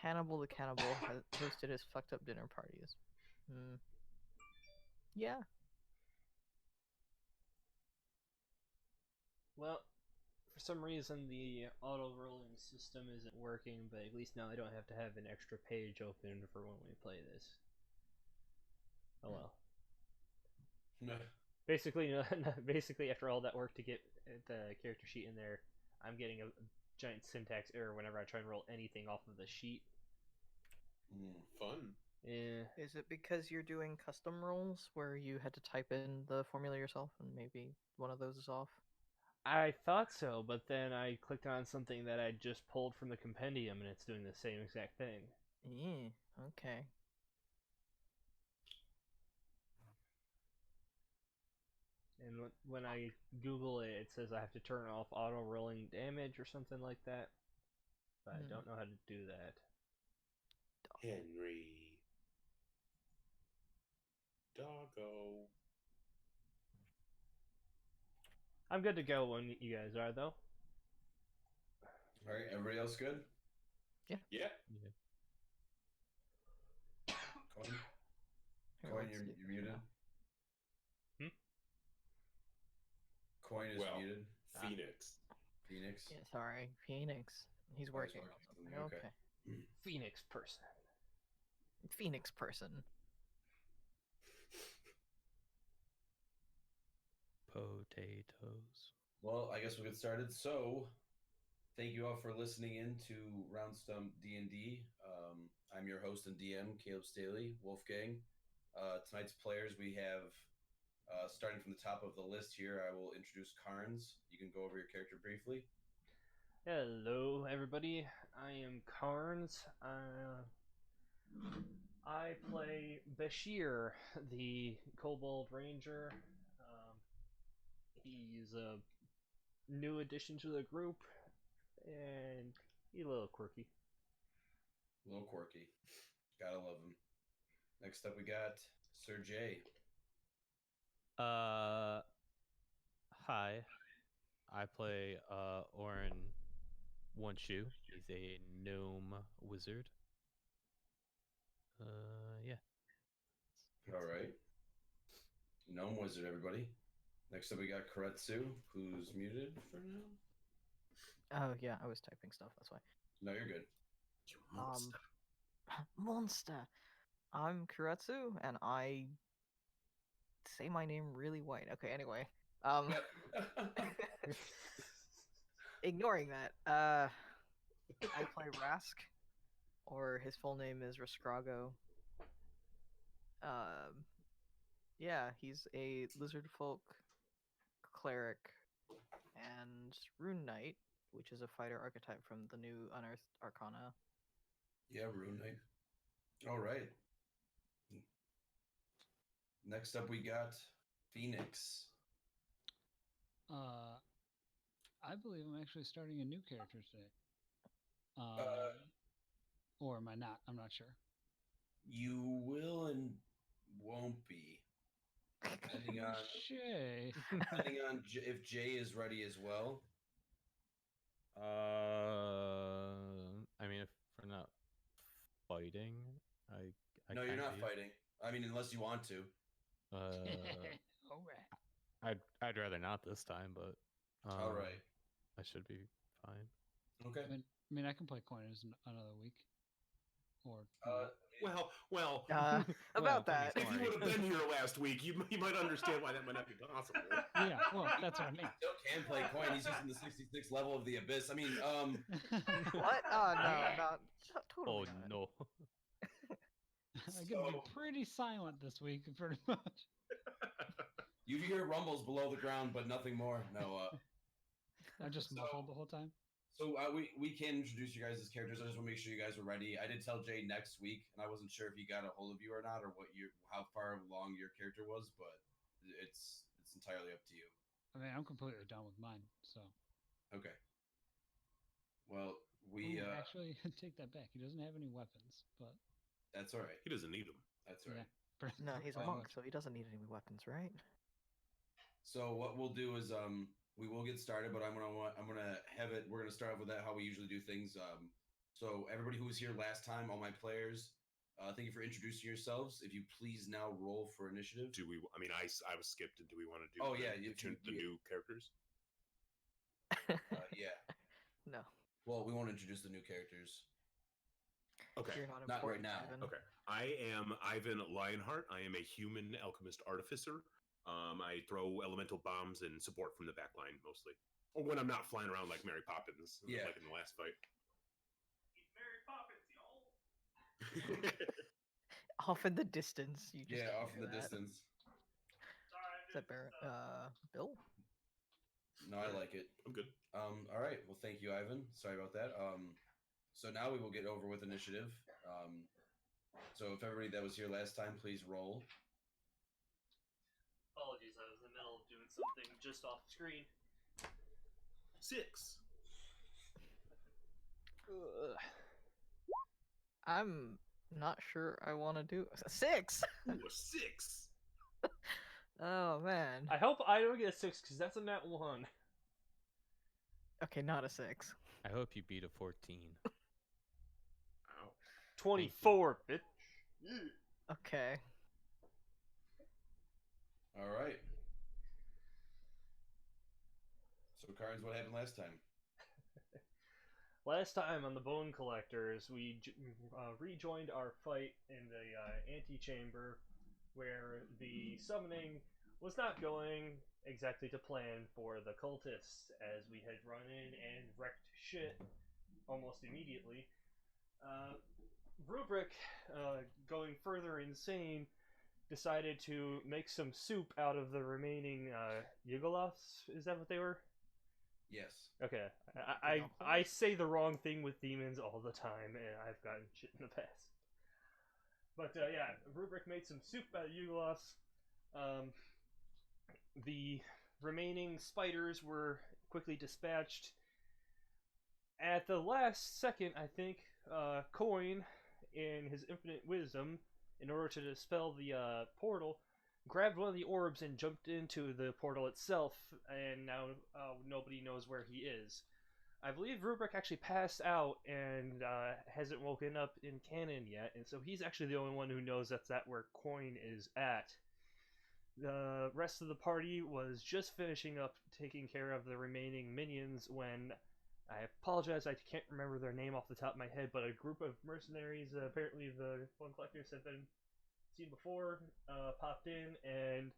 Hannibal the Cannibal has hosted his fucked up dinner parties. Yeah. Well, for some reason the auto rolling system isn't working, but at least now I don't have to have an extra page open for when we play this. Oh well. No. Basically, basically after all that work to get the character sheet in there, I'm getting a giant syntax error whenever I try and roll anything off of the sheet. Fun. Yeah. Is it because you're doing custom rolls where you had to type in the formula yourself and maybe one of those is off? I thought so, but then I clicked on something that I just pulled from the compendium and it's doing the same exact thing. Yeah, okay. And when I Google it, it says I have to turn off auto rolling damage or something like that. But I don't know how to do that. Henry. Doggo. I'm good to go when you guys are, though. All right, everybody else good? Yeah. Coin, you're muted. Coin is muted. Phoenix. Phoenix. Yeah, sorry, Phoenix. He's working. Okay. Phoenix person. Phoenix person. Potatoes. Well, I guess we'll get started. So, thank you all for listening in to Round Stump D&D. I'm your host and DM, Caleb Staley, Wolfgang. Tonight's players, we have, starting from the top of the list here, I will introduce Carnes. You can go over your character briefly. Hello, everybody. I am Carnes. I play Bashir, the Kobold Ranger. He's a new addition to the group, and he's a little quirky. A little quirky. Gotta love him. Next up, we got Sir J. Hi. I play Oren One Shoe. He's a gnome wizard. Yeah. All right. Gnome wizard, everybody. Next up, we got Kuuretsu, who's muted for now. Oh yeah, I was typing stuff. That's why. No, you're good. You monster. Monster. I'm Kuuretsu, and I say my name really white. Okay, anyway. Ignoring that, I play Rask, or his full name is Raskrago. Yeah, he's a lizard folk cleric and rune knight, which is a fighter archetype from the new Unearthed Arcana. Yeah, Rune Knight. All right. Next up, we got Phoenix. I believe I'm actually starting a new character today. Or am I not? I'm not sure. You will and won't be. Depending on if Jay is ready as well. I mean, if we're not fighting, I No, you're not be. fighting. I mean, unless you want to. All right. I'd rather not this time, but All right. I should be fine. Okay. I mean, I can play coiners another week. Or Well. About that. If you would have been here last week, you might understand why that might not be possible. Yeah, well, that's what I mean. Still can play coin. He's using the 66 level of the abyss. I mean, What? Oh no, not totally. Oh no. I'm gonna be pretty silent this week, pretty much. You hear rumbles below the ground, but nothing more. No. I just muffled the whole time. So we can introduce you guys as characters. I just want to make sure you guys are ready. I did tell Jay next week, and I wasn't sure if he got a hold of you or not, or how far along your character was, but it's entirely up to you. I mean, I'm completely done with mine, so. Okay. Well, we actually take that back. He doesn't have any weapons, but that's all right. He doesn't need them. That's all right. Yeah. No, he's a monk, so he doesn't need any weapons, right? So what we'll do is we will get started, but I'm gonna have it. We're gonna start off with that how we usually do things. So everybody who was here last time, all my players, thank you for introducing yourselves. If you please now roll for initiative. Do we? I mean, I was skipped. Do we want to do? Oh, the, yeah, the, if you- the new characters. Yeah. No, Well, we won't introduce the new characters. Okay. you're not Not right important. now. Ivan. Okay. I am Ivan Lionheart. I am a human alchemist artificer. I throw elemental bombs and support from the back line mostly, or when I'm not flying around like Mary Poppins, Yeah. like in the last fight. Mary Poppins, y'all. Off in the distance, you just Yeah, off in hear the that. distance. Is that Bill? No, I like it. I'm good. All right. Well, thank you, Ivan. Sorry about that. So now we will get over with initiative. So if everybody that was here last time, please roll. Apologies, I was in the middle of doing something just off screen. 6. I'm not sure I want to do 6. Ooh, a 6. Oh man. I hope I don't get a 6 because that's a nat 1. Okay, not a 6. I hope you beat a 14. Ow. 24, bitch. Yeah. Okay. All right. So, Carnes, what happened last time? Last time on the Bone Collectors, we rejoined our fight in the antechamber, where the summoning was not going exactly to plan for the cultists, as we had run in and wrecked shit almost immediately. Rubric, going further insane, decided to make some soup out of the remaining Yigoloths. Is that what they were? Yes. Okay, I say the wrong thing with demons all the time, and I've gotten shit in the past. But yeah, Rubric made some soup out of Yugoloths. The remaining spiders were quickly dispatched. At the last second, I think, Coin, in his infinite wisdom, in order to dispel the portal, grabbed one of the orbs and jumped into the portal itself, and now nobody knows where he is. I believe Rubric actually passed out and hasn't woken up in canon yet, and so he's actually the only one who knows that's where Coin is at. The rest of the party was just finishing up taking care of the remaining minions when, I apologize, I can't remember their name off the top of my head, but a group of mercenaries, apparently the Bone Collectors have been seen before, popped in and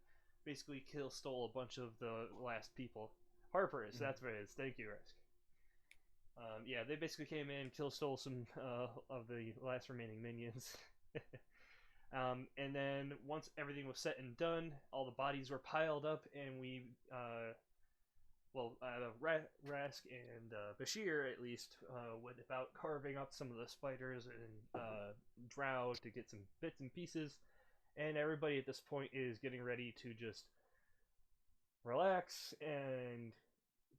basically stole a bunch of the last people. Harpers, that's what it is. Thank you, Risk. Yeah, they basically came in, stole some of the last remaining minions. And then once everything was said and done, all the bodies were piled up, and we, Rask and Bashir at least went about carving up some of the spiders and Drow to get some bits and pieces. And everybody at this point is getting ready to just relax and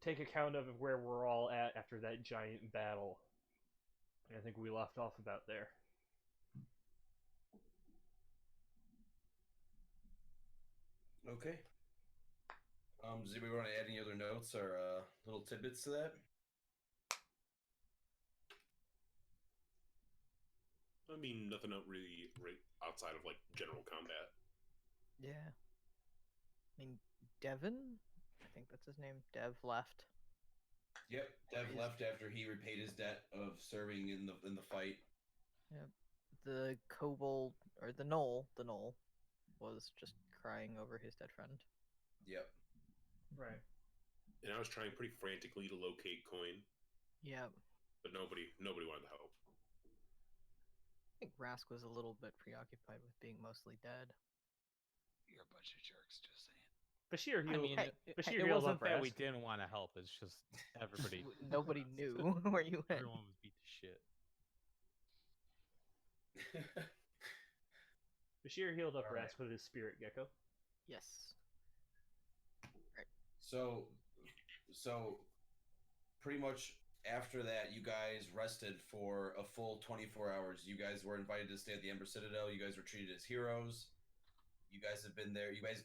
take account of where we're all at after that giant battle. And I think we left off about there. Okay. Does anybody want to add any other notes or little tidbits to that? I mean, nothing really right outside of like general combat. Yeah. I mean, Devin? I think that's his name. Dev left. Yep, Dev left after he repaid his debt of serving in the fight. Yep. The kobold, or the knoll, was just crying over his dead friend. Yep. Right. And I was trying pretty frantically to locate Coin, Yep. but nobody wanted to help. I think Rask was a little bit preoccupied with being mostly dead. You're a bunch of jerks, just saying. Bashir I healed. mean, Bashir it healed wasn't up that we Rask. didn't want to help. It's just everybody. Nobody knew where you went. Everyone was beat to shit. Bashir healed up All right. Rask with his spirit gecko. Yes. So pretty much after that, you guys rested for a full 24 hours. You guys were invited to stay at the Ember Citadel. You guys were treated as heroes. You guys have been there. You guys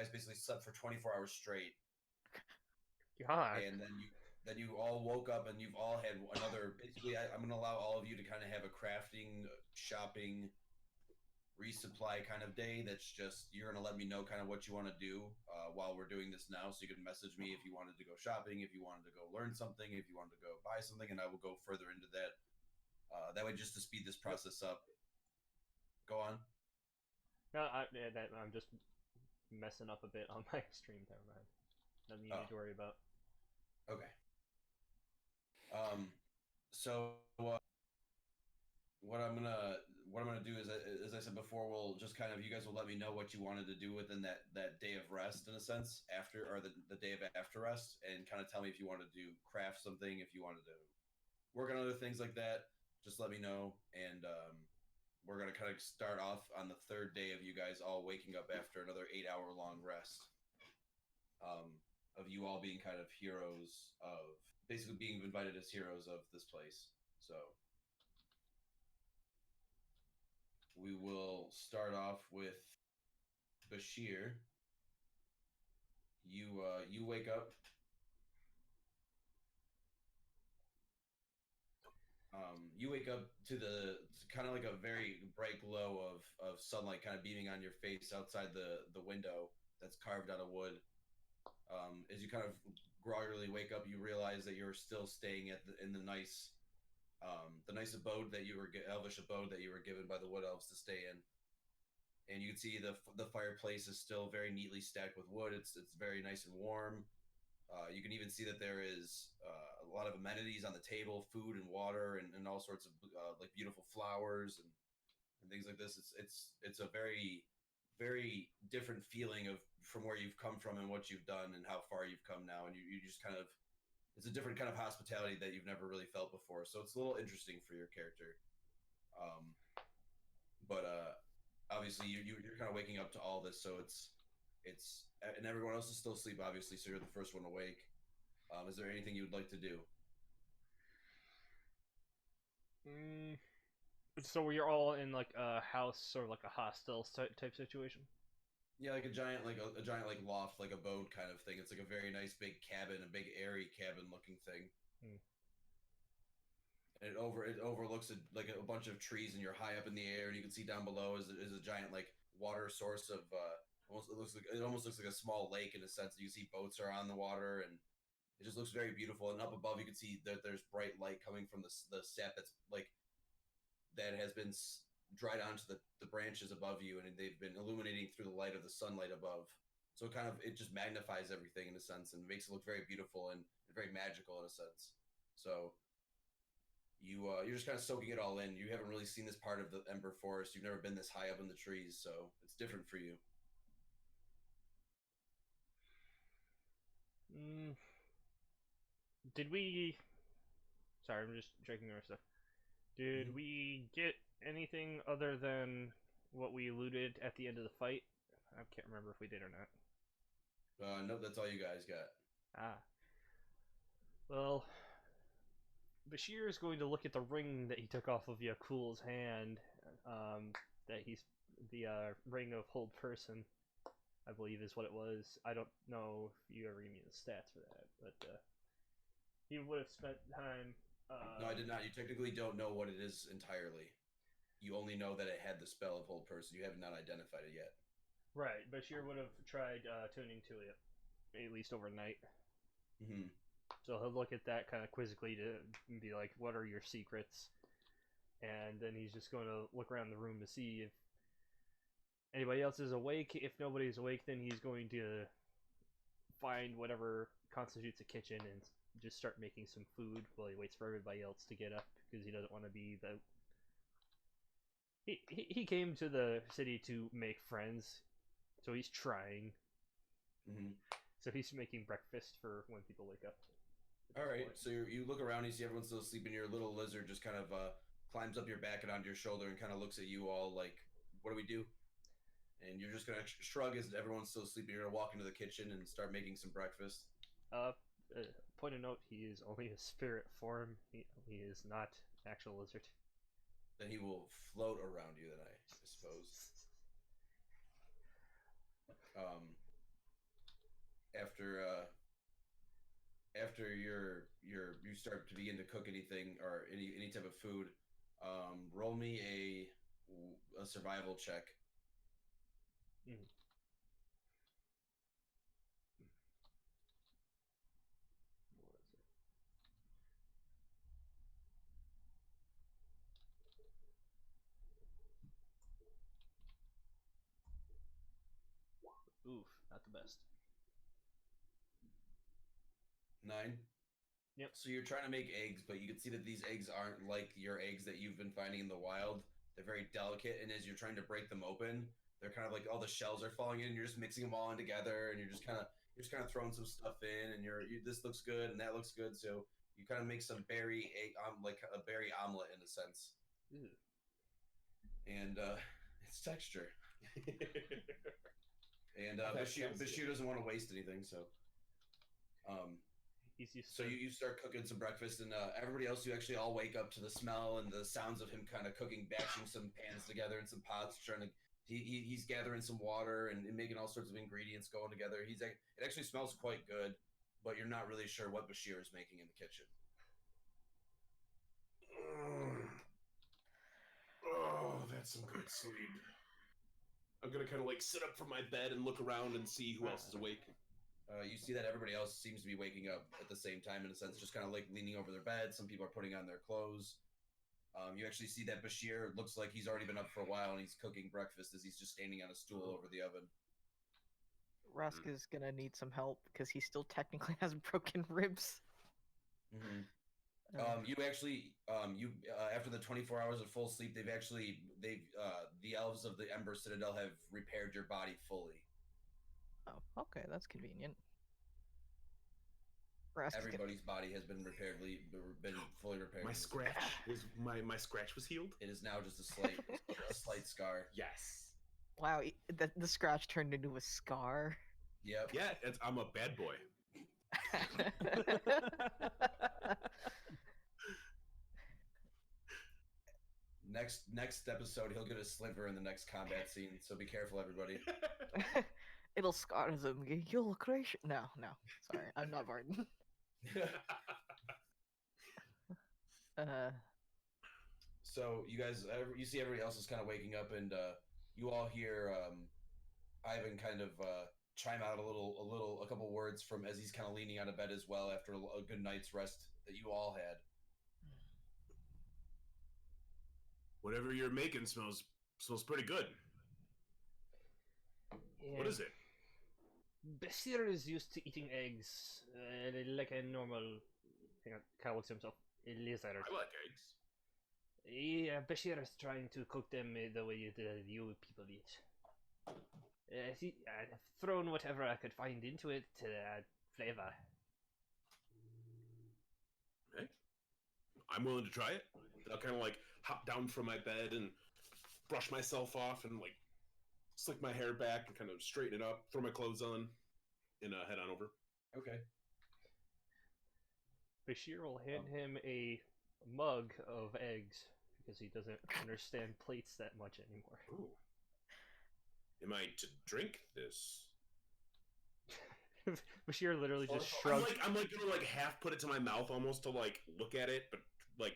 basically slept for 24 hours straight. God. And then then you all woke up and you've all had another. Basically, I'm going to allow all of you to kind of have a crafting, shopping, resupply kind of day. That's just you're going to let me know kind of what you want to do while we're doing this now. So you can message me if you wanted to go shopping, if you wanted to go learn something, if you wanted to go buy something, and I will go further into that. That way, just to speed this process up. Go on. No, I'm just messing up a bit on my stream. Never mind. Nothing you need to worry about. Okay. So what I'm gonna do is, as I said before, we'll just kind of you guys will let me know what you wanted to do within that day of rest, in a sense, after or the day of after rest, and kind of tell me if you wanted to craft something, if you wanted to work on other things like that. Just let me know, and we're gonna kind of start off on the third day of you guys all waking up after another 8-hour long rest. Of you all being kind of heroes of basically being invited as heroes of this place. So we will start off with Bashir. You wake up. You wake up to the kind of like a very bright glow of sunlight kind of beaming on your face outside the window that's carved out of wood. As you kind of groggily wake up, you realize that you're still staying in the nice abode that you were elvish abode that you were given by the wood elves to stay in. And you can see the fireplace is still very neatly stacked with wood. It's very nice and warm. You can even see that there is a lot of amenities on the table, food and water, and all sorts of like beautiful flowers and things like this. It's a very different feeling from where you've come from and what you've done and how far you've come now, and you just kind of it's a different kind of hospitality that you've never really felt before, so it's a little interesting for your character. But obviously you're kind of waking up to all this, so it's and everyone else is still asleep, obviously, so you're the first one awake. Is there anything you would like to do? So we're all in like a house or like a hostel type situation. Yeah, like a giant like loft, like abode kind of thing. It's like a very nice big cabin, a big airy cabin looking thing. And it overlooks like a bunch of trees, and you're high up in the air, and you can see down below is a giant like water source of it almost looks like a small lake in a sense. You see boats are on the water, and it just looks very beautiful. And up above, you can see that there's bright light coming from the sap that's like that has been dried onto the branches above you, and they've been illuminating through the light of the sunlight above. So it just magnifies everything in a sense and makes it look very beautiful and very magical in a sense. So you're just kind of soaking it all in. You haven't really seen this part of the Ember Forest. You've never been this high up in the trees, so it's different for you. Did we? Sorry, I'm just checking our stuff. Did we get anything other than what we looted at the end of the fight? I can't remember if we did or not. No, that's all you guys got. Well, Bashir is going to look at the ring that he took off of Yakul's hand. That he's the ring of hold person, I believe is what it was. I don't know if you ever gave me the stats for that, but he would have spent time. No, I did not. You technically don't know what it is entirely. You only know that it had the spell of hold person. You have not identified it yet. Right, Bashir would have tried tuning to it at least overnight. Mm-hmm. So he'll look at that kind of quizzically to be like, "What are your secrets?" And then he's just going to look around the room to see if anybody else is awake. If nobody's awake, then he's going to find whatever constitutes a kitchen and just start making some food while he waits for everybody else to get up, because he doesn't want to be the... He came to the city to make friends, so he's trying. Mm-hmm. So he's making breakfast for when people wake up. Alright, so you look around, you see everyone's still asleep, and your little lizard just kind of climbs up your back and onto your shoulder and kind of looks at you all like, what do we do? And you're just going to shrug as everyone's still sleeping. You're going to walk into the kitchen and start making some breakfast. Point of note, he is only a spirit form. He is not actual lizard. Then he will float around you, then I suppose. After you start to begin to cook anything or any type of food, roll me a survival check. Mhm. What is it? Oof, not the best. 9. Yep. So you're trying to make eggs, but you can see that these eggs aren't like your eggs that you've been finding in the wild. They're very delicate, and as you're trying to break them open, they're kind of like all the shells are falling in. And you're just mixing them all in together, and you're just kind of throwing some stuff in, and this looks good and that looks good. So you kind of make some berry egg, like a berry omelet in a sense, Ew. and it's texture. And That Bashir sounds good. doesn't want to waste anything, so He's used so to- you start cooking some breakfast, and everybody else, you actually all wake up to the smell and the sounds of him kind of cooking, batching some pans together and some pots, trying to. He's gathering some water and making all sorts of ingredients going together. It actually smells quite good, but you're not really sure what Bashir is making in the kitchen. Oh, that's some good sleep. I'm gonna kind of like sit up from my bed and look around and see who else is awake. You see that everybody else seems to be waking up at the same time, in a sense, just kind of like leaning over their bed. Some people are putting on their clothes. You actually see that Bashir looks like he's already been up for a while, and he's cooking breakfast as he's just standing on a stool over the oven. Rask is gonna need some help because he still technically has broken ribs. Mm-hmm. Uh, You actually, after the 24 hours of full sleep, the elves of the Ember Citadel have repaired your body fully. oh, okay, that's convenient. Rask is gonna, Everybody's body has been fully repaired. My scratch was healed. It is now just a slight scar. Yes. wow, the scratch turned into a scar. Yep. Yeah, I'm a bad boy. Next episode, he'll get a sliver in the next combat scene. So be careful, everybody. It'll scar them. You'll crash. No, sorry, I'm not Varden. So you guys, you see everybody else is kind of waking up, and you all hear Ivan kind of chime out a couple words from as he's kind of leaning on a bed as well after a good night's rest that you all had. Whatever you're making smells pretty good. What is it? Bashir is used to eating eggs, like a normal. Hang on, Kyle looks at himself. A lizard. I like eggs. Yeah, Bashir is trying to cook them the way that you people eat. I've thrown whatever I could find into it to add flavor. Okay. I'm willing to try it. I'll kind of like hop down from my bed and brush myself off and like slick my hair back and kind of straighten it up, throw my clothes on, and head on over. Okay. Bashir will hand him a mug of eggs because he doesn't understand plates that much anymore. Ooh. Am I to drink this? Bashir literally just shrugs. I'm like gonna like half put it to my mouth almost to like look at it, but like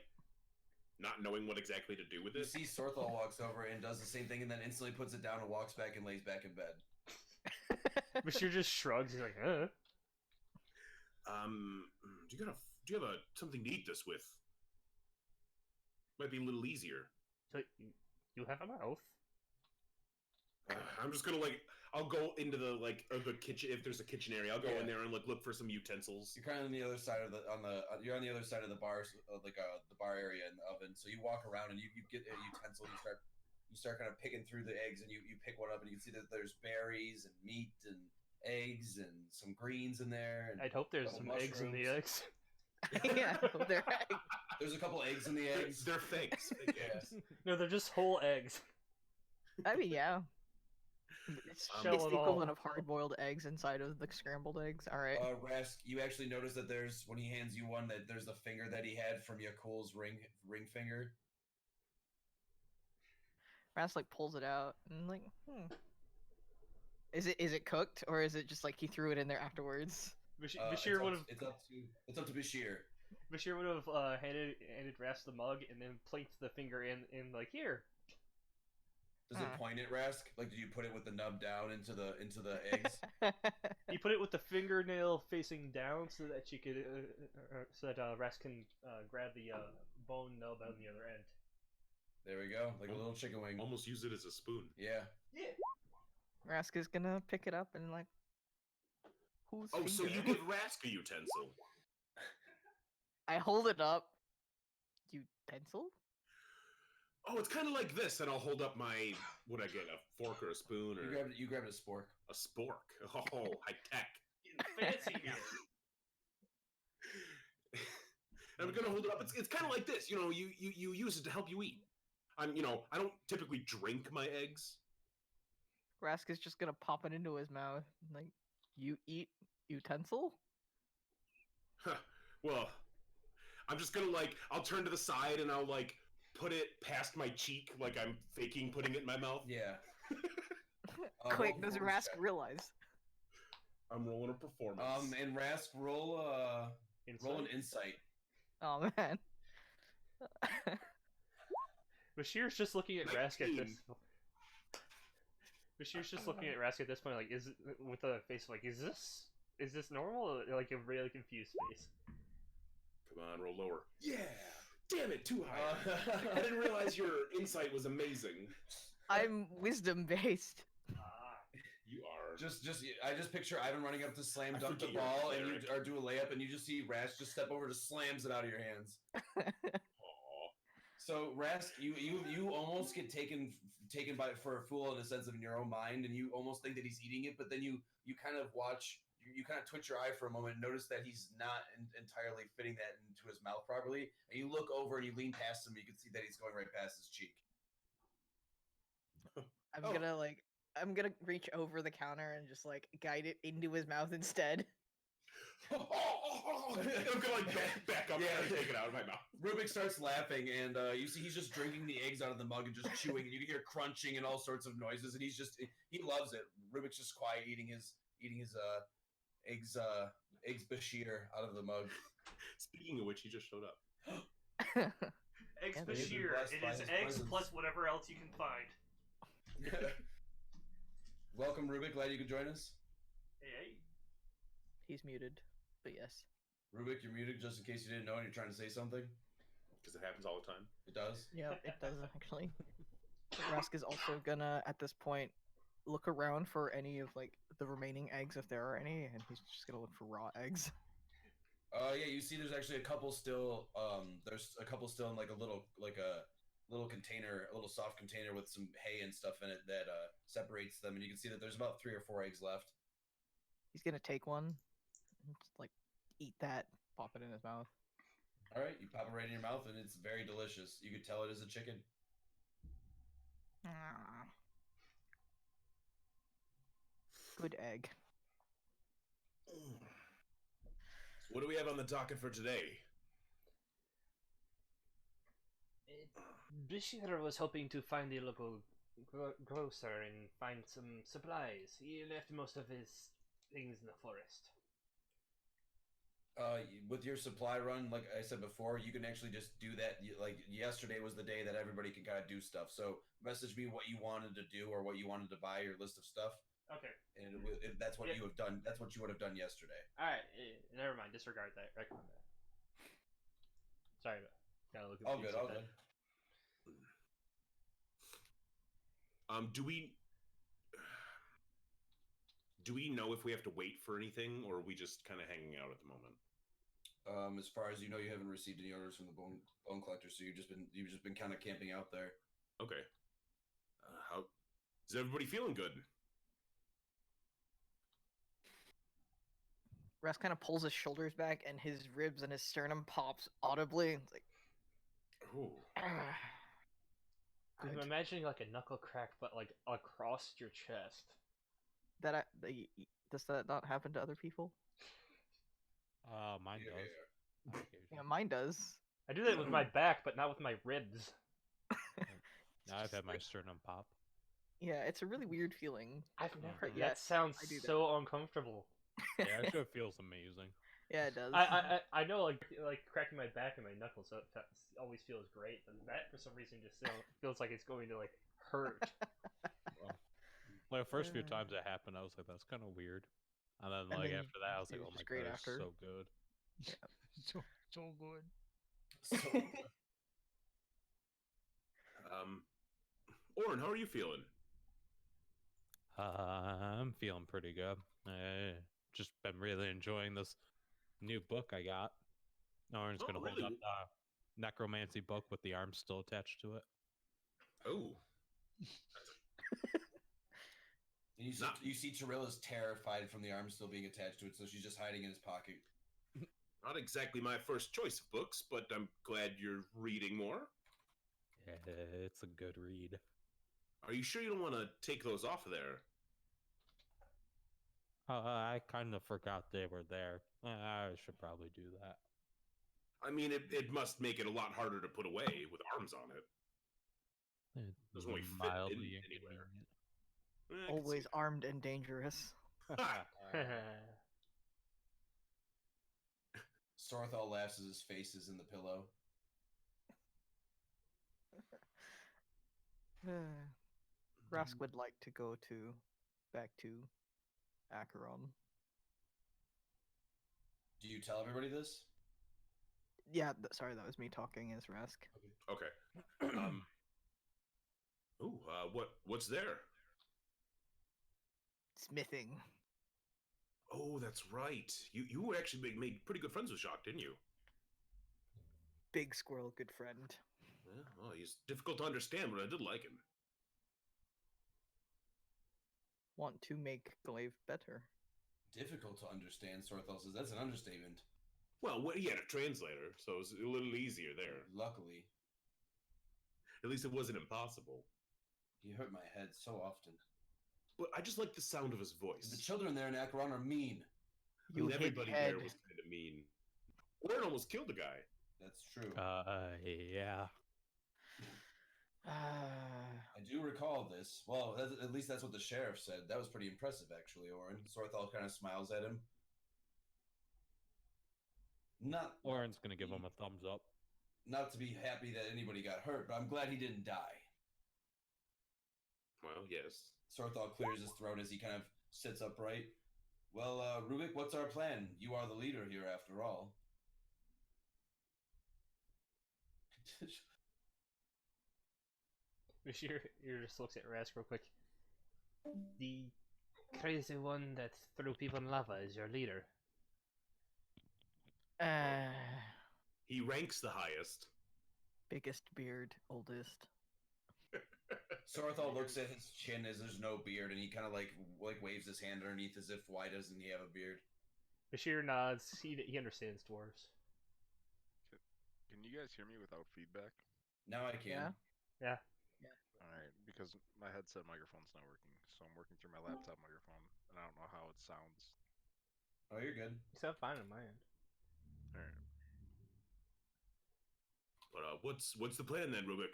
not knowing what exactly to do with You it. see Sorthal walks over and does the same thing, and then instantly puts it down and walks back and lays back in bed. Bashir just shrugs. He's like, Do you have something to eat this with? Might be a little easier. So you have a mouth? I'm just gonna like I'll go into the kitchen if there's a kitchen area. I'll go in there and like look for some utensils. You're kind of on the other side of the you're on the other side of the bar, the bar area in the oven. So you walk around and you get a utensil. You start kind of picking through the eggs, and you pick one up and you can see that there's berries and meat and eggs and some greens in there. And I'd hope there's couple some eggs in the mushrooms. eggs. Yeah, they're There's a couple eggs in the eggs. They're fakes. Yeah. No, they're just whole eggs. I mean, yeah. It's Shell the it all. equivalent of hard-boiled eggs inside of the scrambled eggs. All right. Rask, you actually notice that there's when he hands you one that there's the finger that he had from Yakul's ring finger. Rask like pulls it out and like, Is it cooked or is it just like he threw it in there afterwards? Bashir would have. It's up to Bashir. Bashir would have handed Rask the mug and then placed the finger in like, here. Does it point at Rask? Like, did you put it with the nub down into the eggs? He put it with the fingernail facing down so that she could, so that Rask can grab the bone nub on the other end. There we go, like a little chicken wing. Almost use it as a spoon. Yeah. Yeah. Rask is gonna pick it up and like, who's? Oh, so you give Rask a utensil? I hold it up. Utensil? Oh, it's kind of like this, and I'll hold up my, what I get, a fork or a spoon or You grabbed a spork. a spork. Oh, high tech. Fancy here. And I'm gonna hold it up. It's kind of like this, you know. You use it to help you eat. I don't typically drink my eggs. Rask is just gonna pop it into his mouth. Like, you eat utensil? Huh. Well, I'm just gonna I'll turn to the side and I'll put it past my cheek, like I'm faking putting it in my mouth. Yeah. Quick, roll does performance Rask check. realize? I'm rolling a performance. And Rask, roll an insight. Oh man. Bashir's just looking at Rask at this. 19. Bashir's just looking at Rask at this point, like, with a face like, is this normal? Or, like, a really confused face. Come on, roll lower. Yeah. Damn it, too high. I didn't realize your insight was amazing. I'm wisdom based. You are. I just picture Ivan running up to slam I dunk the forget you're a ball, and you cleric. or do a layup, and you just see Rask just step over, just slams it out of your hands. Aw. So Rask, you almost get taken by for a fool in a sense of in your own mind, and you almost think that he's eating it, but then you kind of watch. You kind of twitch your eye for a moment and notice that he's not entirely fitting that into his mouth properly. And you look over and you lean past him. You can see that he's going right past his cheek. I'm gonna reach over the counter and just guide it into his mouth instead. I'm gonna back up and take it out of my mouth. Rubik starts laughing, and you see he's just drinking the eggs out of the mug and just chewing, and you can hear crunching and all sorts of noises, and he loves it. Rubik's just quiet, eating his eggs Bashir out of the mug. Speaking of which, he just showed up. Eggs Yeah, Bashir. blessed It by is his eggs presence. plus whatever else you can find. Welcome, Rubik. Glad you could join us. Hey. He's muted, but yes. Rubik, you're muted just in case you didn't know and you're trying to say something. Because it happens all the time. It does. Yeah, it does actually. Rask is also gonna, at this point, look around for any of the remaining eggs if there are any, and he's just gonna look for raw eggs. Yeah, you see there's actually a couple still there's a couple still in a little container, a little soft container with some hay and stuff in it that separates them, and you can see that there's about 3 or 4 eggs left. He's gonna take one, and just eat that, pop it in his mouth. All right, you pop it right in your mouth, and it's very delicious. You could tell it is a chicken. Ah. Good egg. What do we have on the docket for today? Bashir was hoping to find the local grocer and find some supplies. He left most of his things in the forest. With your supply run, like I said before, you can actually just do that. Yesterday was the day that everybody could kind of do stuff. So message me what you wanted to do or what you wanted to buy, your list of stuff. Okay. And if that's what you have done. That's what you would have done yesterday. All right. Never mind. Disregard that. Recommend that. Sorry, but gotta look. All good. All good. Do we know if we have to wait for anything, or are we just kind of hanging out at the moment? As far as you know, you haven't received any orders from the bone collector, so you've just been kind of camping out there. Okay. How is everybody feeling good? Rask kind of pulls his shoulders back, and his ribs and his sternum pops audibly. It's like, Ooh. ah. I'm Good. imagining like a knuckle crack, but like across your chest. Does that not happen to other people? Mine Yeah, does. Yeah, mine does. I do that with my back, but not with my ribs. Now I've had my sternum pop. Yeah, it's a really weird feeling. I've never. But yes, that sounds I do that. so uncomfortable. Yeah, actually, it feels amazing. Yeah, it does. I know like cracking my back and my knuckles always feels great, but that for some reason just feels like it's going to like hurt. Like the first few times that happened, I was like, "That's kind of weird," and then like then after that, I was it like, was "Oh my just great god, after. it's so good." So good. So, Oren, how are you feeling? I'm feeling pretty good. I just been really enjoying this new book I got. Oren's Oh, gonna hold really? up the necromancy book with the arm still attached to it. Oh, you see Terrell is terrified from the arm still being attached to it, so she's just hiding in his pocket. not exactly my first choice of books, but I'm glad you're reading more. It's a good read. Are you sure you don't want to take those off of there? I kind of forgot they were there. I should probably do that. I mean, it must make it a lot harder to put away with arms on it. Doesn't really fit in Mildly anywhere. inconvenient. I can see Always armed and dangerous. that. Sorthal laughs as his face is in the pillow. Rask would like to go back to Acheron. Do you tell everybody this? Yeah, sorry, that was me talking as Rask. Okay. What's there? Smithing. Oh, that's right. You actually made pretty good friends with Jacques, didn't you? Big squirrel, good friend. Yeah, well, he's difficult to understand, but I did like him. Want to make Glaive better. Difficult to understand, Sorthal says. That's an understatement. Well, he had a translator, so it was a little easier there. Luckily. At least it wasn't impossible. He hurt my head so often. But I just like the sound of his voice. The children there in Acheron are mean. I mean, everybody there was kind of mean. Oren almost killed a guy. That's true. Yeah. I do recall this. Well, at least that's what the sheriff said. That was pretty impressive, actually, Oren. Sorthal kind of smiles at him. Oren's gonna give him a thumbs up. Not to be happy that anybody got hurt, but I'm glad he didn't die. Well, yes. Sorthal clears his throat as he kind of sits upright. Well, Rubik, what's our plan? You are the leader here, after all. Bashir just looks at Rask real quick. The crazy one that threw people in lava is your leader. He ranks the highest. Biggest beard, oldest. Sorthal looks at his chin as there's no beard, and he kind of like waves his hand underneath as if, why doesn't he have a beard? Bashir nods. He understands dwarves. Can you guys hear me without feedback? Now I can. Yeah. Alright, because my headset microphone's not working, so I'm working through my laptop microphone, and I don't know how it sounds. Oh, you're good. You sound fine on my end. Alright. But what's the plan then, Rubik?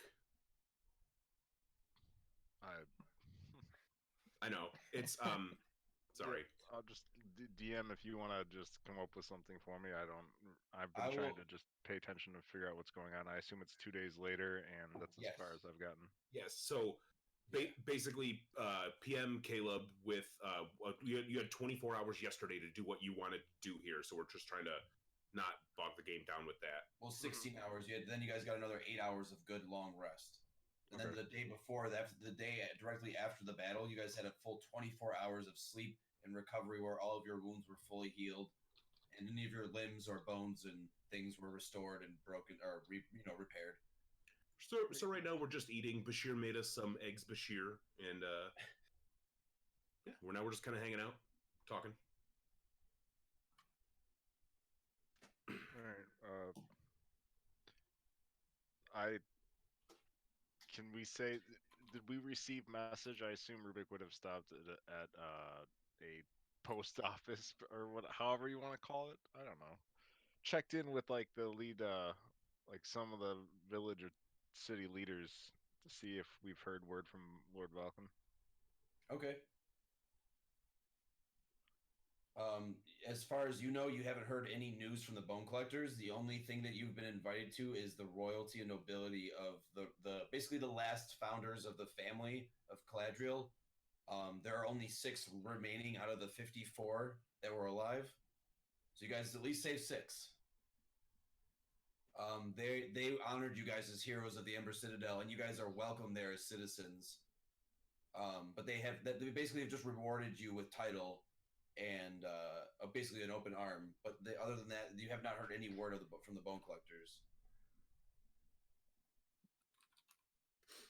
I know it's sorry. I'll just DM if you want to just come up with something for me. I've been trying to just pay attention to figure out what's going on. I assume it's 2 days later, and that's as far as I've gotten. Yes. So basically, PM Caleb with you had 24 hours yesterday to do what you wanted to do here. So we're just trying to not bog the game down with that. Well, 16 hours. Then you guys got another 8 hours of good long rest. And then the day before that, the day directly after the battle, you guys had a full 24 hours of sleep and recovery where all of your wounds were fully healed, and any of your limbs or bones and things were restored and broken or repaired. So right now we're just eating. Bashir made us some eggs, Bashir, and yeah, we're just kind of hanging out, talking. All right. Can we say? Did we receive message? I assume Rubik would have stopped at a post office or however you want to call it. I don't know. Checked in with like the lead, like some of the village or city leaders to see if we've heard word from Lord Vulcan. Okay. As far as you know, you haven't heard any news from the Bone Collectors. The only thing that you've been invited to is the royalty and nobility of the basically the last founders of the family of Caladriel. There are only 6 remaining out of the 54 that were alive. So you guys at least saved 6. They honored you guys as heroes of the Ember Citadel, and you guys are welcome there as citizens. But they basically have just rewarded you with title and basically an open arm. But other than that, you have not heard any word from the Bone Collectors.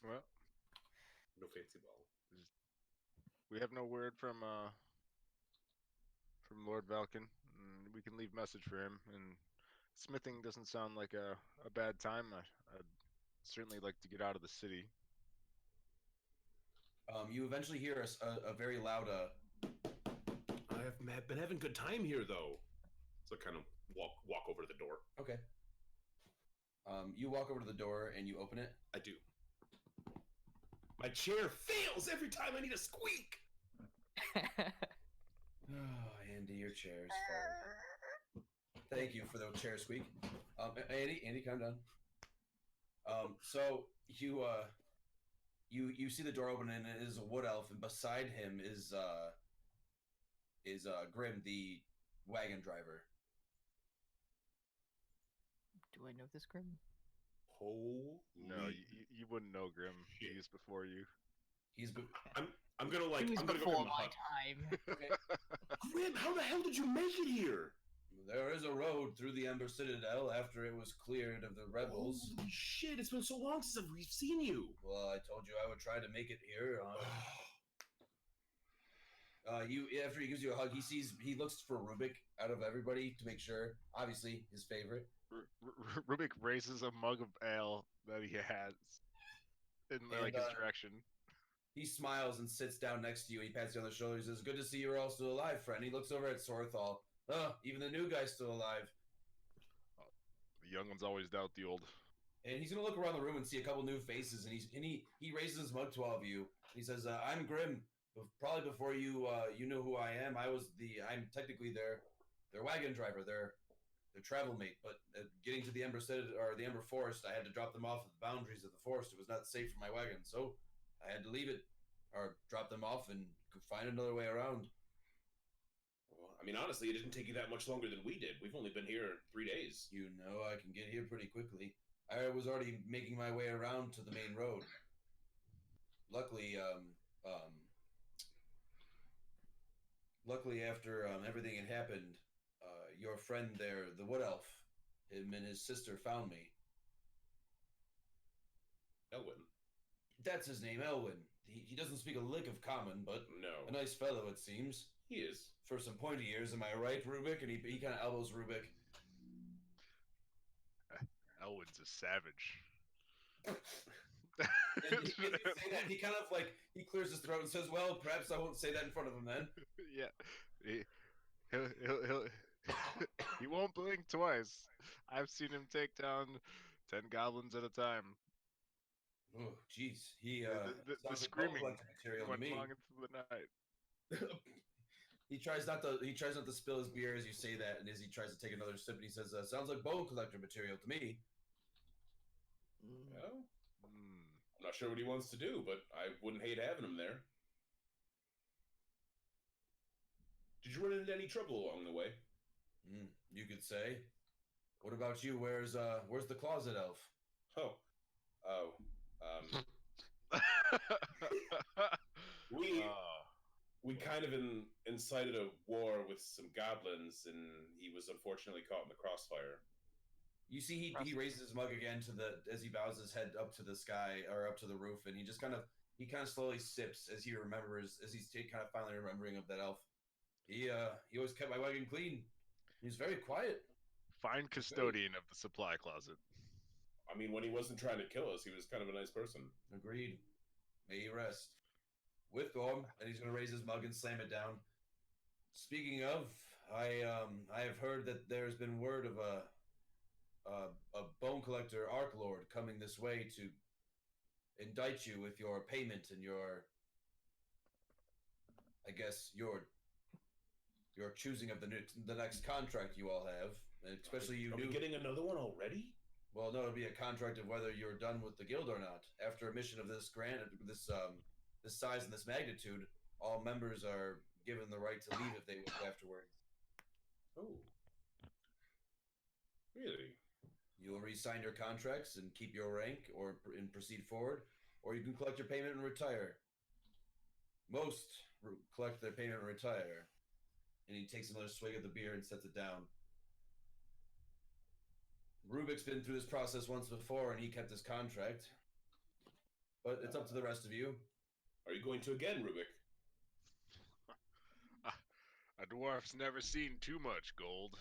Well, No fancy ball. we have no word from Lord Valken. We can leave message for him. And smithing doesn't sound like a bad time. I'd certainly like to get out of the city. You eventually hear a very loud I have been having a good time here, though. So I kind of walk over to the door. Okay. You walk over to the door and you open it. I do. My chair fails every time I need a squeak. Oh, Andy, your chair is fine. Thank you for the chair squeak. Andy, calm down. So you see the door open and it is a wood elf, and beside him is Grim, the wagon driver. Do I know this Grim? Holy No, you wouldn't know Grim. shit. He's before you. I'm gonna like He was I'm gonna go before in the my hut. time. Okay. Grim, how the hell did you make it here? There is a road through the Ember Citadel after it was cleared of the rebels. Holy shit! It's been so long since we've seen you. Well, I told you I would try to make it here. After he gives you a hug, he looks for Rubik out of everybody to make sure. Obviously, his favorite. Rubik raises a mug of ale that he has in like his direction. He smiles and sits down next to you. He pats you on the shoulder. He says, "Good to see you're all still alive, friend." He looks over at Sorthal. Even the new guy's still alive. The young ones always doubt the old. And he's gonna look around the room and see a couple new faces. And he raises his mug to all of you. He says, "I'm Grim. Probably before you know who I am. I'm technically their wagon driver, their travel mate. But getting to the Ember Citadel or the Ember Forest, I had to drop them off at the boundaries of the forest. It was not safe for my wagon, so I had to leave it or drop them off and find another way around." Well, I mean, honestly, it didn't take you that much longer than we did. We've only been here 3 days. You know, I can get here pretty quickly. I was already making my way around to the main road. Luckily, after everything had happened, your friend there, the wood elf, him and his sister found me. Elwin. That's his name, Elwin. He doesn't speak a lick of common, but a No, nice fellow, it seems. he is. For some pointy ears, am I right, Rubik? And he kind of elbows Rubik. Elwin's a savage. And he say that, he kind of he clears his throat and says, "Well, perhaps I won't say that in front of him then." Yeah, he'll he won't blink twice. I've seen him take down 10 goblins at a time. Oh, jeez. He The sounds like screaming bone collector material to went me. long into the night. He tries not to spill his beer as you say that, and as he tries to take another sip, and he says, "Sounds like bone collector material to me." Well, I'm not sure what he wants to do, but I wouldn't hate having him there. Did you run into any trouble along the way? You could say. What about you? Where's the closet elf? Oh, we kind of incited a war with some goblins, and he was unfortunately caught in the crossfire. You see, he raises his mug again as he bows his head up to the sky or up to the roof, and he kind of slowly sips as he remembers, as he's kind of finally remembering of that elf. He always kept my wagon clean. He's very quiet. Fine custodian of the supply closet. I mean, when he wasn't trying to kill us, he was kind of a nice person. Agreed. May he rest. With Gorm, and he's going to raise his mug and slam it down. Speaking of, I have heard that there's been word of a bone collector arc lord coming this way to indict you with your payment and your your choosing of the next contract you all have, and especially you Are new. we getting another one already? Well, no, it'll be a contract of whether you're done with the guild or not. After a mission of this this size and this magnitude, all members are given the right to leave if they wish afterwards. Oh, really? You'll re-sign your contracts and keep your rank, and proceed forward, or you can collect your payment and retire. Most collect their payment and retire. And he takes another swig of the beer and sets it down. Rubik's been through this process once before, and he kept his contract. But it's up to the rest of you. Are you going to again, Rubik? A dwarf's never seen too much gold.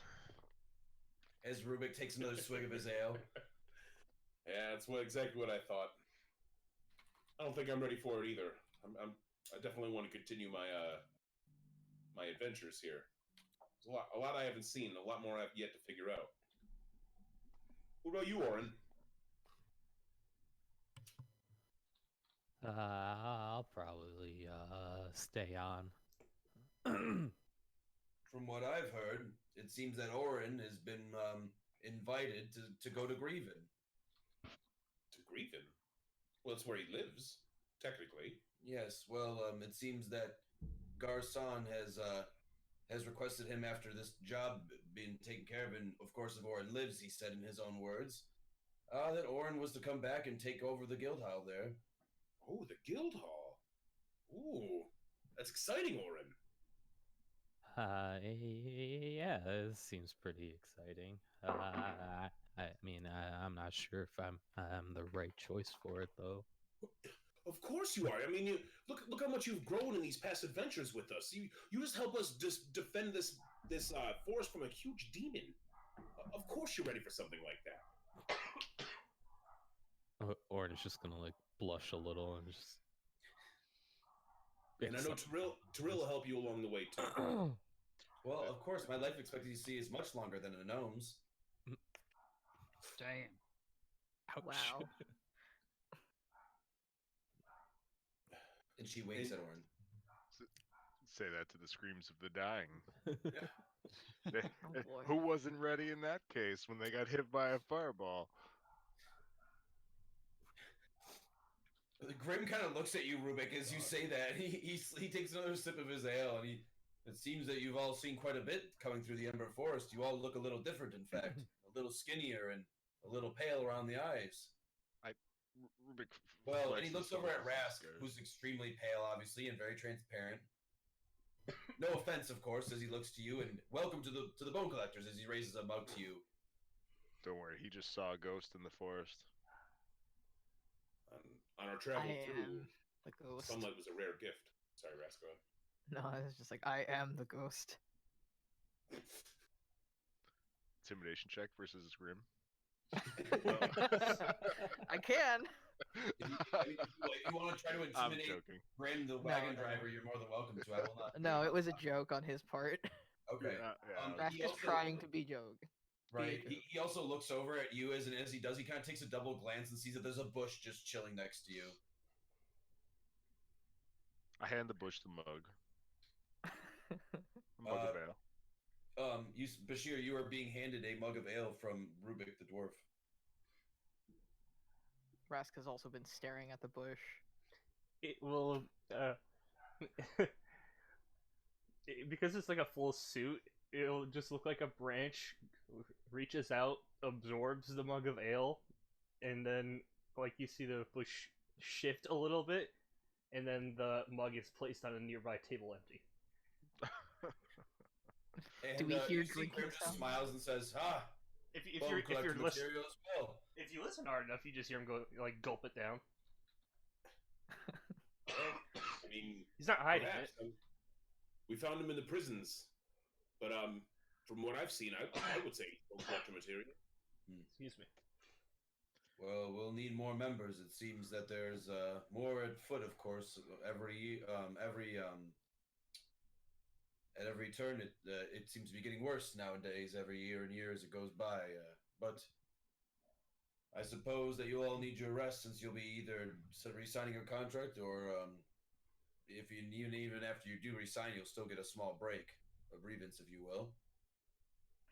As Rubik takes another swig of his ale. Yeah, that's exactly what I thought. I don't think I'm ready for it either. I definitely want to continue my my adventures here. There's a lot I haven't seen, a lot more I've yet to figure out. What about you, Oren? I'll probably stay on. From what I've heard, it seems that Oren has been invited to go to Grieven. To Grieven? Well, that's where he lives, technically. Yes, well, it seems that Garcon has requested him after this job being taken care of, and of course, if Oren lives, he said in his own words, that Oren was to come back and take over the guild hall there. Oh, the guild hall. Ooh, that's exciting, Oren. Yeah, this seems pretty exciting. I mean, I'm not sure if I'm the right choice for it though. Of course you are. I mean, look how much you've grown in these past adventures with us. You just help us just defend this forest from a huge demon. Of course you're ready for something like that. Orange just gonna like blush a little and just. And I know Tyrell will help you along the way too. Well, of course, my life expectancy is much longer than a gnome's. Damn. Ouch. Wow. And she winks at Oren. Say that to the screams of the dying. Oh, boy. Who wasn't ready in that case when they got hit by a fireball? Grim kind of looks at you, Rubik, as you say that. He takes another sip of his ale, and it seems that you've all seen quite a bit coming through the Ember Forest. You all look a little different, in fact. A little skinnier and a little pale around the eyes. Rubik Well, and he flexes looks some over of at his Rask, whiskers. who's extremely pale, obviously, and very transparent. No offense, of course, as he looks to you, and welcome to the Bone Collectors, as he raises a mug to you. Don't worry, he just saw a ghost in the forest. On our travel I through, am the ghost. sunlight was a rare gift. Sorry, Rasco. No, it's just like I am the ghost. Intimidation check versus Grim. I can. If you want to try to I'm intimidate joking. Grim, the wagon no. driver, you're more than welcome to. I will not. No, it was a joke on his part. Okay. Yeah. Rask He is also- trying to be joke. Right. Be a He also looks over at you as he does, he kind of takes a double glance and sees that there's a bush just chilling next to you. I hand the bush the mug. A mug of ale. Bashir, you are being handed a mug of ale from Rubik the dwarf. Rask has also been staring at the bush. It will because it's like a full suit, it'll just look like a branch reaches out, absorbs the mug of ale, and then like you see the bush shift a little bit, and then the mug is placed on a nearby table empty. And, Do we hear you see drinking Grim just sound? smiles and says, "Ah, If bone you're collector listening, material as well." if you listen hard enough, you just hear him go like gulp it down. I mean, He's not hiding perhaps, it. we found him in the prisons, but from what I've seen, I would say don't collector material. Excuse me. Well, we'll need more members. It seems that there's more at foot, of course. At every turn, it seems to be getting worse nowadays. Every year and year as it goes by. But I suppose that you all need your rest, since you'll be either re-signing your contract, or if you even after you do resign, you'll still get a small break. a grievance, if you will.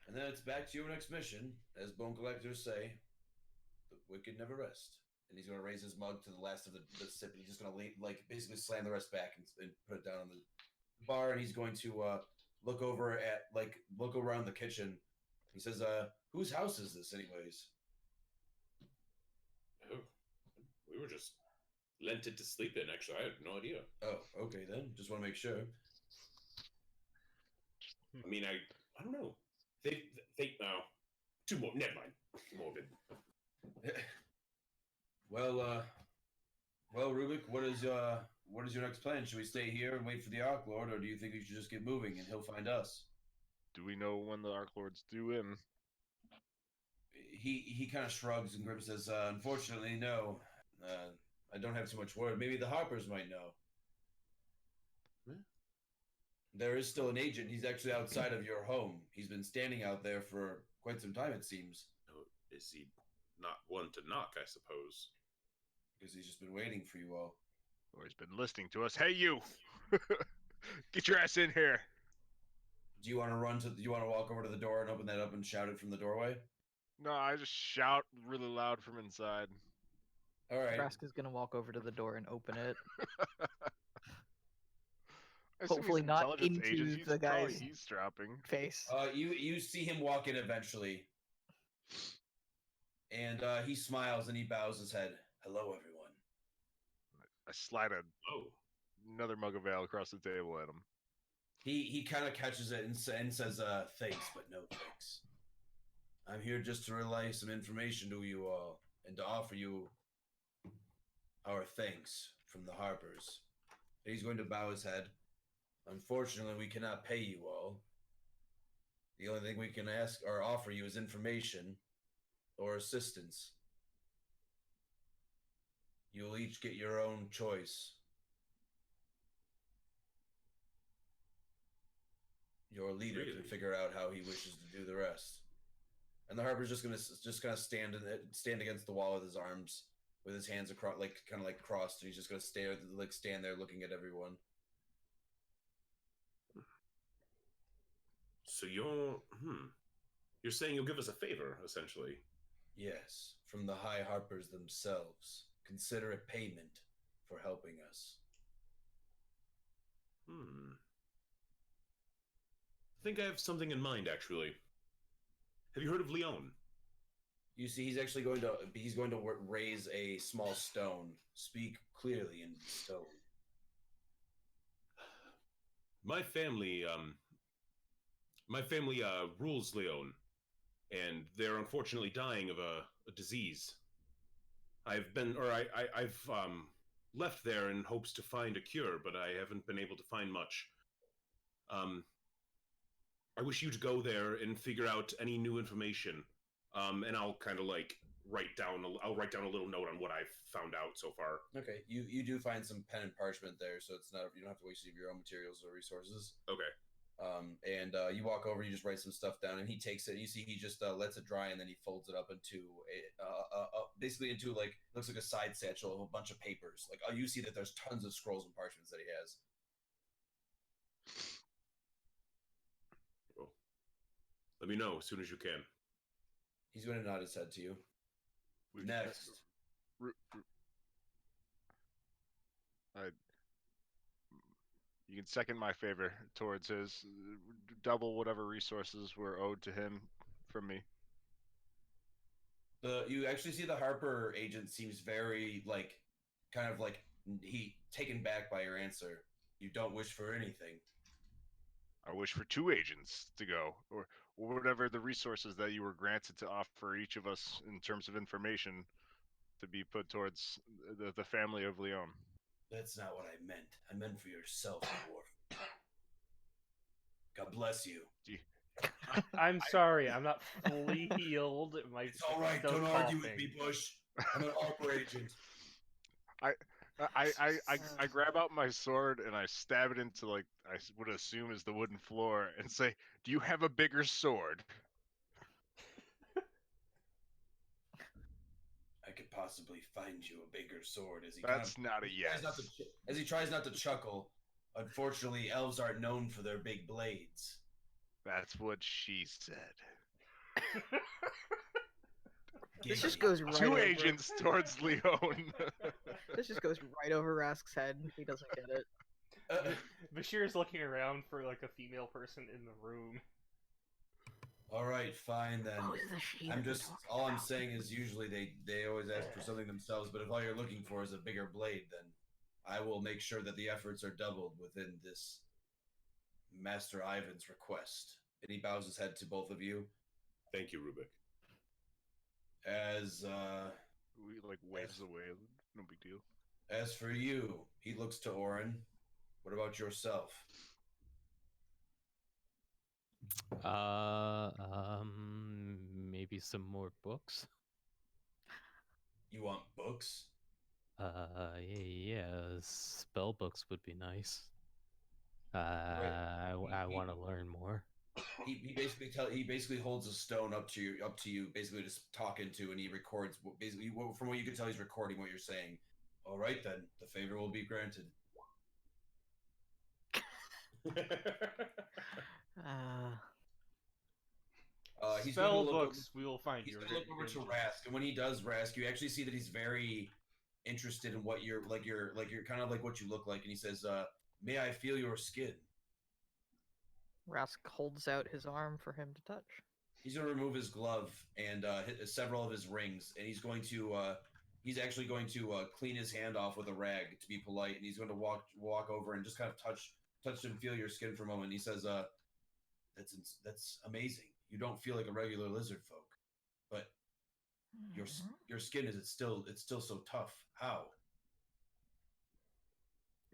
And then it's back to your next mission. As bone collectors say, the wicked never rest. And he's going to raise his mug to the last of the sip, and he's just going to basically slam the rest back and put it down on the bar, and he's going to look around the kitchen. He says, whose house is this anyways? Oh, we were just lent it to sleep in, actually. I had no idea. Oh, okay then. Just want to make sure. I mean, I don't know. They two more. Never mind. Morbid. Well, Rubik, what is your next plan? Should we stay here and wait for the Ark Lord, or do you think we should just get moving and he'll find us? Do we know when the Ark Lord's due in? He kind of shrugs and Grim says, unfortunately, no. I don't have too much word. Maybe the Harpers might know. There is still an agent. He's actually outside of your home. He's been standing out there for quite some time, it seems. Oh, is he not one to knock, I suppose? Because he's just been waiting for you all. Or he's been listening to us. Hey, you! Get your ass in here! Do you want to walk over to the door and open that up and shout it from the doorway? No, I just shout really loud from inside. All right. Vraska's gonna walk over to the door and open it. I assume Hopefully he's not intelligence into agent. He's the probably guy's eavesdropping. face. You see him walk in eventually, and he smiles and he bows his head. Hello, everyone. I slide another mug of ale across the table at him. He kind of catches it and says, thanks, but no thanks. I'm here just to relay some information to you all and to offer you our thanks from the Harpers. He's going to bow his head. Unfortunately, we cannot pay you all. The only thing we can ask or offer you is information or assistance. You'll each get your own choice. Your leader can figure out how he wishes to do the rest. And the Harper's just gonna stand against the wall with his arms, with his hands across, kind of crossed, and he's just gonna stand there looking at everyone. So you're saying you'll give us a favor, essentially? Yes, from the High Harpers themselves. Consider it payment for helping us. I think I have something in mind, actually. Have you heard of Leon? You see, he's actually going to raise a small stone. Speak clearly in stone. My family rules Leon, and they're unfortunately dying of a disease. I've left there in hopes to find a cure, but I haven't been able to find much. I wish you to go there and figure out any new information, and I'll kind of write down a little note on what I've found out so far. Okay, you do find some pen and parchment there, so it's not, you don't have to waste your own materials or resources. Okay. And you walk over, you just write some stuff down, and he takes it. You see, he just lets it dry, and then he folds it up into basically into looks like a side satchel of a bunch of papers. You see that there's tons of scrolls and parchments that he has. Well, let me know as soon as you can. He's going to nod his head to you. Next. You can second my favor towards his. Double whatever resources were owed to him from me. You actually see the Harper agent seems very he taken back by your answer. You don't wish for anything. I wish for 2 agents to go, or whatever the resources that you were granted to offer each of us in terms of information to be put towards the family of Leon. That's not what I meant. I meant for yourself, dwarf. God bless you. I'm sorry, I'm not fully healed. It's all right. Don't argue with me, Bush. I'm an Harper agent. I grab out my sword and I stab it into I would assume is the wooden floor and say, "Do you have a bigger sword?" I could possibly find you a bigger sword. That's not a yes. As he tries not to chuckle. Unfortunately, elves aren't known for their big blades. That's what she said. This just Giggity. goes right Two over. agents towards Leon. This just goes right over Rask's head. He doesn't get it. Bashir's looking around for like a female person in the room. All right, fine then. Who's the she I'm that they're just talking all I'm about? saying is usually they always ask for something themselves, but if all you're looking for is a bigger blade, then I will make sure that the efforts are doubled within this Master Ivan's request. And he bows his head to both of you. Thank you, Rubik. As We like waves away. No big deal. as for you, he looks to Orin. What about yourself? Maybe some more books. You want books? Yeah, spell books would be nice. I He- want to learn more. He basically holds a stone up to you, basically just talking to, and he records. Basically, from what you can tell, he's recording what you're saying. All right, then the favor will be granted. He's going to Spell look books, we will find He's you. going to look over to Rask, and when he does Rask, you actually see that he's very interested in what you're kind of like what you look like, and he says, "May I feel your skin?" Rask holds out his arm for him to touch. He's going to remove his glove and hit several of his rings, and he's actually going to clean his hand off with a rag to be polite, and he's going to walk over and just kind of touch and feel your skin for a moment. And he says, "That's amazing. You don't feel like a regular lizard folk, but your skin is still so tough. How?"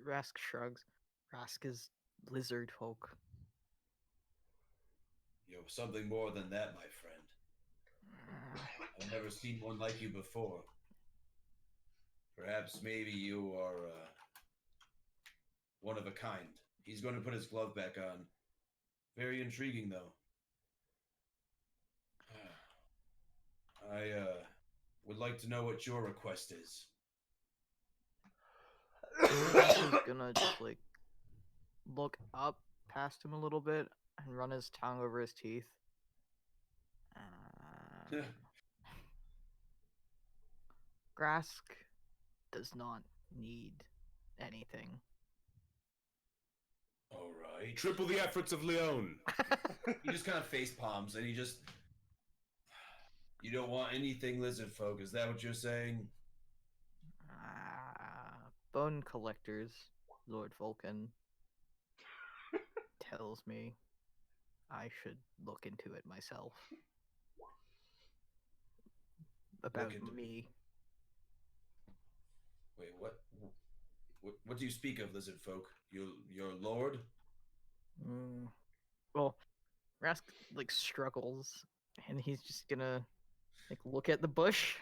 Rask shrugs. Rask is lizard folk. You're something more than that, my friend. I've never seen one like you before. Perhaps maybe you are one of a kind. He's going to put his glove back on. Very intriguing, though. I would like to know what your request is. Rask is gonna just like look up past him a little bit and run his tongue over his teeth. Grask does not need anything. All right. Triple the efforts of Leon. He just kind of face palms, and you don't want anything lizard folk. Is that what you're saying? Bone collectors, Lord Vulcan, tells me I should look into it myself. About into me. Wait, what? What do you speak of, lizard folk? Your lord? Well, Rask like struggles, and he's just gonna like look at the bush.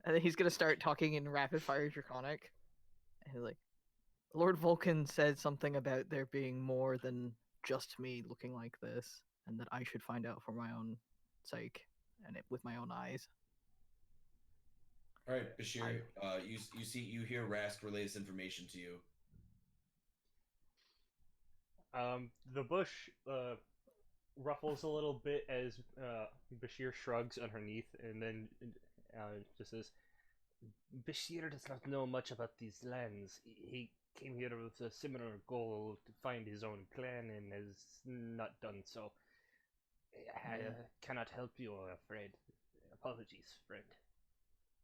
And then he's gonna start talking in rapid fire draconic. And he's like, Lord Vulcan said something about there being more than just me looking like this, and that I should find out for my own sake and with my own eyes. All right, Bashir. You hear Rask relay this information to you. The bush ruffles a little bit as Bashir shrugs underneath, and then just says, "Bashir does not know much about these lands. He came here with a similar goal to find his own clan and has not done so. I cannot help you, I'm afraid. Apologies, friend."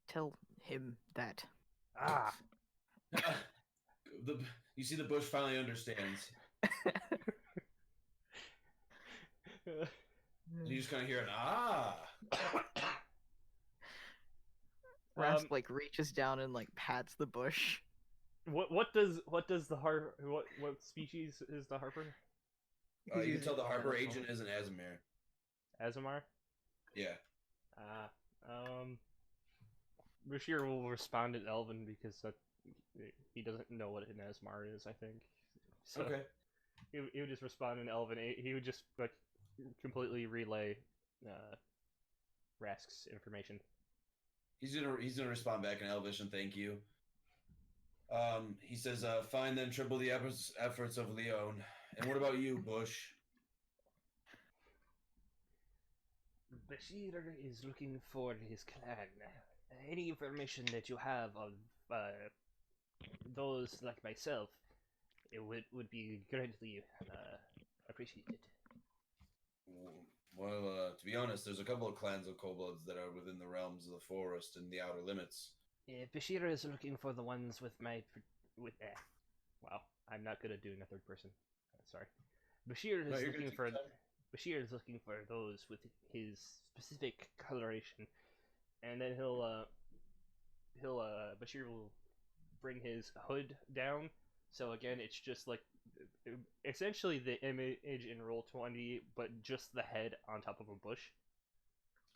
Tell him that. Ah! You see the bush finally understands. You just kind of hear an ah. Rask like reaches down and like pats the bush. What does the what species is the harper? You can tell the harbor agent is an Azamir. Azamar? Yeah. Bashir will respond in Elven because he doesn't know what an Azamar is, I think. So Okay. He would just respond in Elven. He would just like completely relay Rask's information. He's gonna respond back in Elvish and thank you. He says, "Fine then, triple the efforts of Leon." And what about you, Bush? Bashir is looking for his clan. Any information that you have of those like myself, it would be greatly appreciated. Well, to be honest, there's a couple of clans of kobolds that are within the realms of the forest and the outer limits. Bashir is looking for the ones with my with. Wow, I'm not good at doing a third person. Sorry. Bashir No, is you're good. looking Take for your time. Bashir is looking for those with his specific coloration, and then Bashir will bring his hood down. So again, it's just like essentially the image in Roll20, but just the head on top of a bush,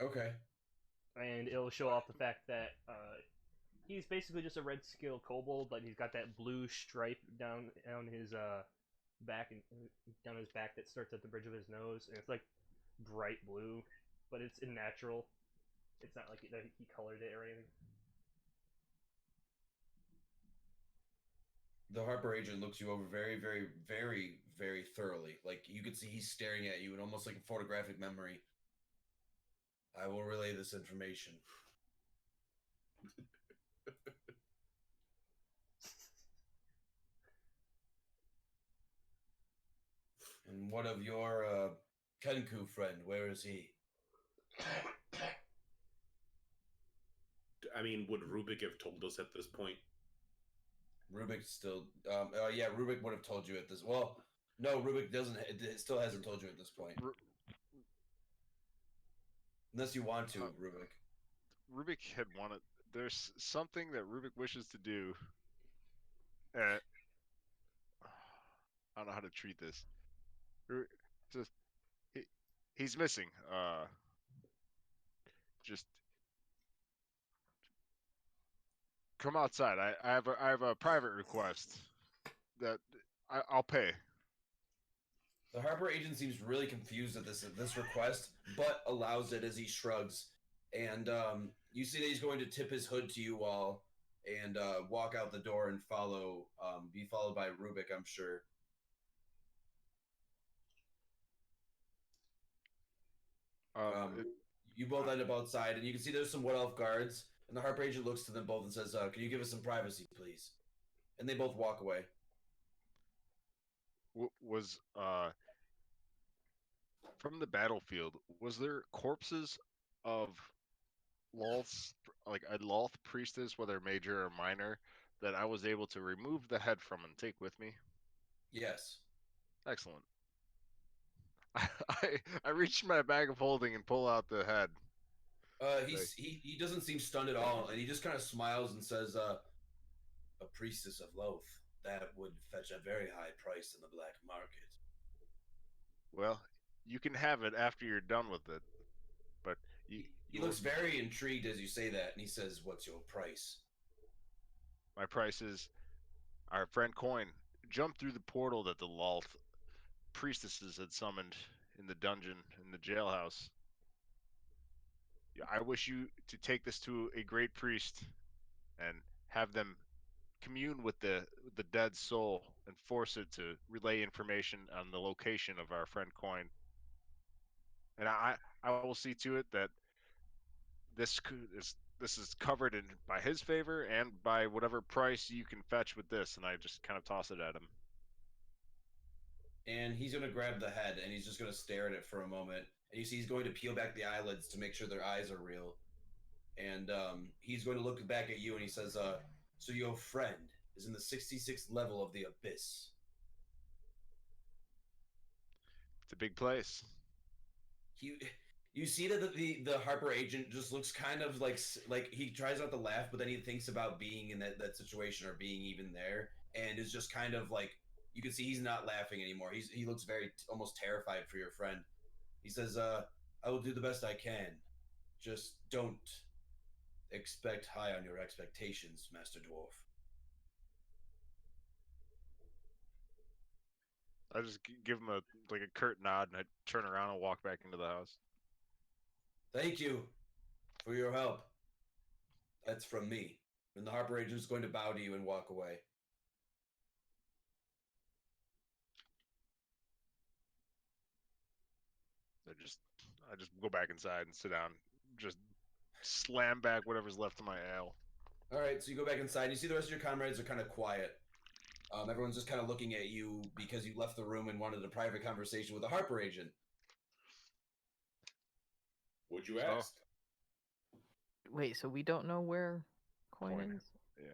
Okay. and it'll show off the fact that he's basically just a red scale kobold, but he's got that blue stripe down his back and down his back that starts at the bridge of his nose, and it's like bright blue, but it's natural. It's not like he colored it or anything. The Harper agent looks you over very, very, very, very thoroughly. Like you can see he's staring at you in almost like a photographic memory. I will relay this information. And what of your Kenku friend? Where is he? I mean, would Rubik have told us at this point? Rubik still, yeah, Rubik would have told you at this. Well, no, Rubik doesn't. It still hasn't told you at this point, unless you want to, Rubik. Rubik had wanted. There's something that Rubik wishes to do. I don't know how to treat this. Just he's missing. Just come outside. I have a private request that I'll pay. The Harper agent seems really confused at this request, but allows it as he shrugs. And you see that he's going to tip his hood to you all and walk out the door and be followed by Rubik, I'm sure. You both end up outside, and you can see there's some Wood Elf guards. And the Harper agent looks to them both and says, "Can you give us some privacy, please?" And they both walk away. Was from the battlefield? Was there corpses of Lolths, like a Lolth priestess, whether major or minor, that I was able to remove the head from and take with me? Yes. Excellent. I reach my bag of holding and pull out the head. He doesn't seem stunned at all, and he just kind of smiles and says, "A priestess of Loth, that would fetch a very high price in the black market." Well, you can have it after you're done with it, but He looks very intrigued as you say that, and he says, "What's your price?" My price is our friend Coin jumped through the portal that the Lolth priestesses had summoned in the dungeon in the jailhouse. I wish you to take this to a great priest and have them commune with the dead soul and force it to relay information on the location of our friend Coin. And I will see to it that this is covered in by his favor and by whatever price you can fetch with this. And I just kind of toss it at him. And he's going to grab the head, and he's just going to stare at it for a moment. And you see he's going to peel back the eyelids to make sure their eyes are real. And he's going to look back at you, and he says, "So your friend is in the 66th level of the Abyss." It's a big place. You see that the Harper agent just looks kind of like he tries not to laugh, but then he thinks about being in that situation or being even there, and is just kind of like, you can see he's not laughing anymore. He looks very almost terrified for your friend. He says, "I will do the best I can. Just don't expect high on your expectations, Master Dwarf." I just give him a curt nod and I turn around and walk back into the house. "Thank you for your help. That's from me." And the Harper agent is going to bow to you and walk away. I just go back inside and sit down. Just slam back whatever's left of my ale. All right, so you go back inside. You see the rest of your comrades are kind of quiet. Everyone's just kind of looking at you because you left the room and wanted a private conversation with a Harper agent. Would you So? ask? Wait, so we don't know where Coin Coin. is? Yeah.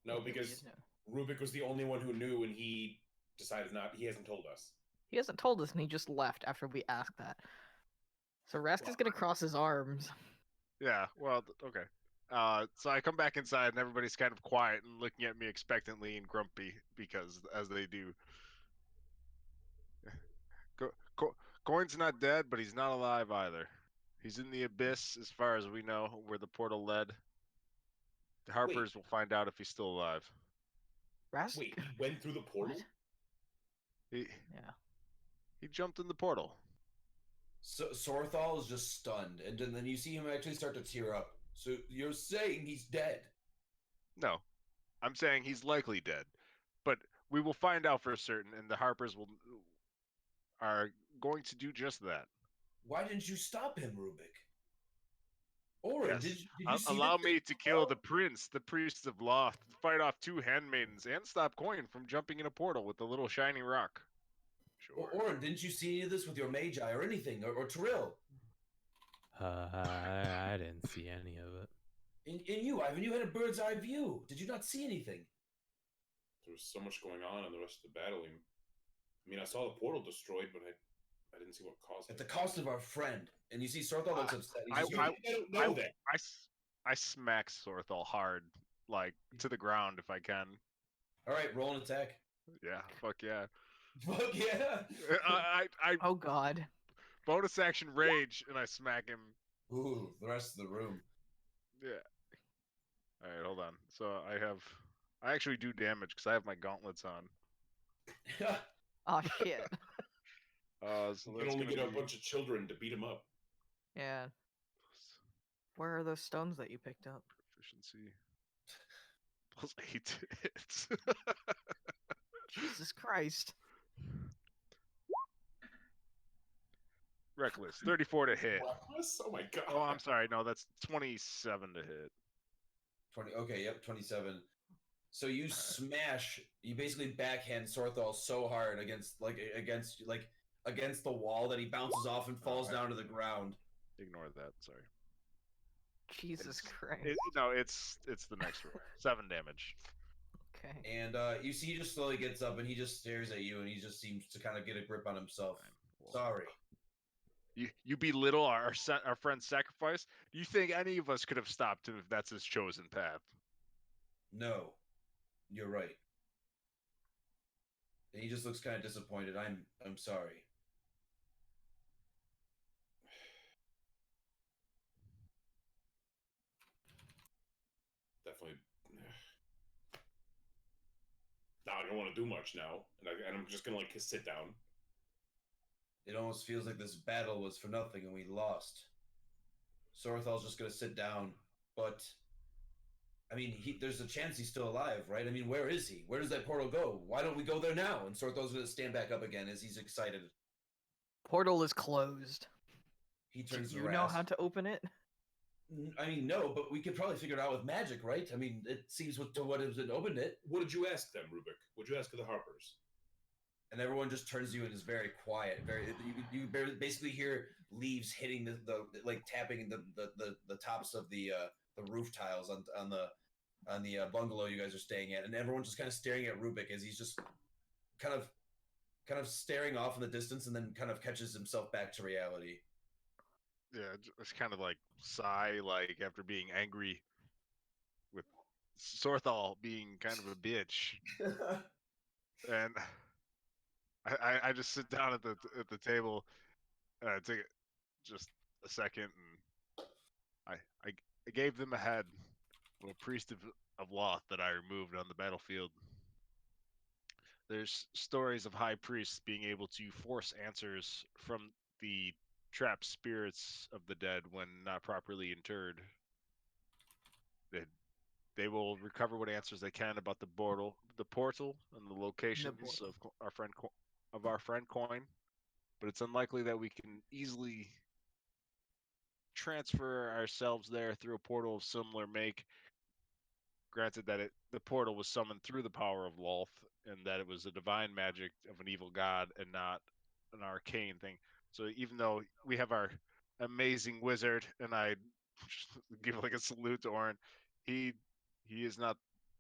No, Yeah, we because just know. Rubik was the only one who knew, and he decided not. He hasn't told us. He hasn't told us, and he just left after we asked that. So Rask is Well, gonna cross his arms. Yeah. Well, okay. So I come back inside and everybody's kind of quiet and looking at me expectantly and grumpy because, as they do. Coin's not dead, but he's not alive either. He's in the abyss, as far as we know, where the portal led. The Harpers will find out if he's still alive. Rask. Wait, he went through the portal? What? He Yeah. jumped in the portal. So Sorthal is just stunned, and then you see him actually start to tear up. So you're saying he's dead? No, I'm saying he's likely dead, but we will find out for certain, and the Harpers are going to do just that. Why didn't you stop him, Rubik? Or Yes. did you see Allow the me thing to kill fall? the prince, the priest of Loth, fight off 2 handmaidens, and stop Coin from jumping in a portal with the little shiny rock. Sure. Or didn't you see any of this with your magi or anything, or Tyrell? I didn't see any of it. And you, Ivan, you had a bird's eye view. Did you not see anything? There was so much going on in the rest of the battle. I mean, I saw the portal destroyed, but I didn't see what caused At it. the cost of our friend. And you see Sorthal looks upset. He's just I don't know that. I smack Sorthal hard, like to the ground if I can. All right, roll an attack. Yeah, fuck yeah. Fuck yeah! I Oh God. bonus action rage and I smack him. Ooh, the rest of the room. Yeah. All right, hold on. So I actually do damage because I have my gauntlets on. Oh shit. So You that's can only gonna get a be bunch of children to beat him up. Yeah. Where are those stones that you picked up? proficiency. Plus 8 hits. Jesus Christ. Reckless, 34 to hit. Reckless? Oh my god. Oh, I'm sorry. No, that's 27 to hit. 20. Okay, yep, 27. So you smash. You basically backhand Sorthal so hard against the wall that he bounces off and falls down to the ground. Ignore that. Sorry. Jesus Christ. It's the next roll. 7 damage. Okay. And you see, he just slowly gets up and he just stares at you and he just seems to kind of get a grip on himself. Fine. Well, Sorry. You belittle our friend's sacrifice. Do you think any of us could have stopped him if that's his chosen path? No, you're right. And he just looks kind of disappointed. I'm sorry. Definitely. No, I don't want to do much now, and I'm just gonna sit down. It almost feels like this battle was for nothing and we lost. Sorthal's just gonna sit down, but I mean, there's a chance he's still alive, right? I mean, where is he? Where does that portal go? Why don't we go there now? And Sorthal's gonna stand back up again as he's excited. Portal is closed. He turns Do to you know Rask. how to open it? I mean, no, but we could probably figure it out with magic, right? I mean, it seems to what has opened it. What did you ask them, Rubik? What did you ask of the Harpers? And everyone just turns to you and is very quiet. You basically hear leaves hitting the like tapping the tops of the roof tiles on the bungalow you guys are staying at, and everyone's just kind of staring at Rubik as he's just kind of staring off in the distance, and then kind of catches himself back to reality. Yeah, just kind of like sigh, like after being angry with Sorthal being kind of a bitch, and I just sit down at the table and I take just a second and I gave them a head of a priest of Loth that I removed on the battlefield. There's stories of high priests being able to force answers from the trapped spirits of the dead when not properly interred. They will recover what answers they can about the portal, and the locations of our friend Coin. but it's unlikely that we can easily transfer ourselves there through a portal of similar make. Granted that the portal was summoned through the power of Lolth, and that it was a divine magic of an evil god and not an arcane thing. So even though we have our amazing wizard, and I give like a salute to Orin, he is not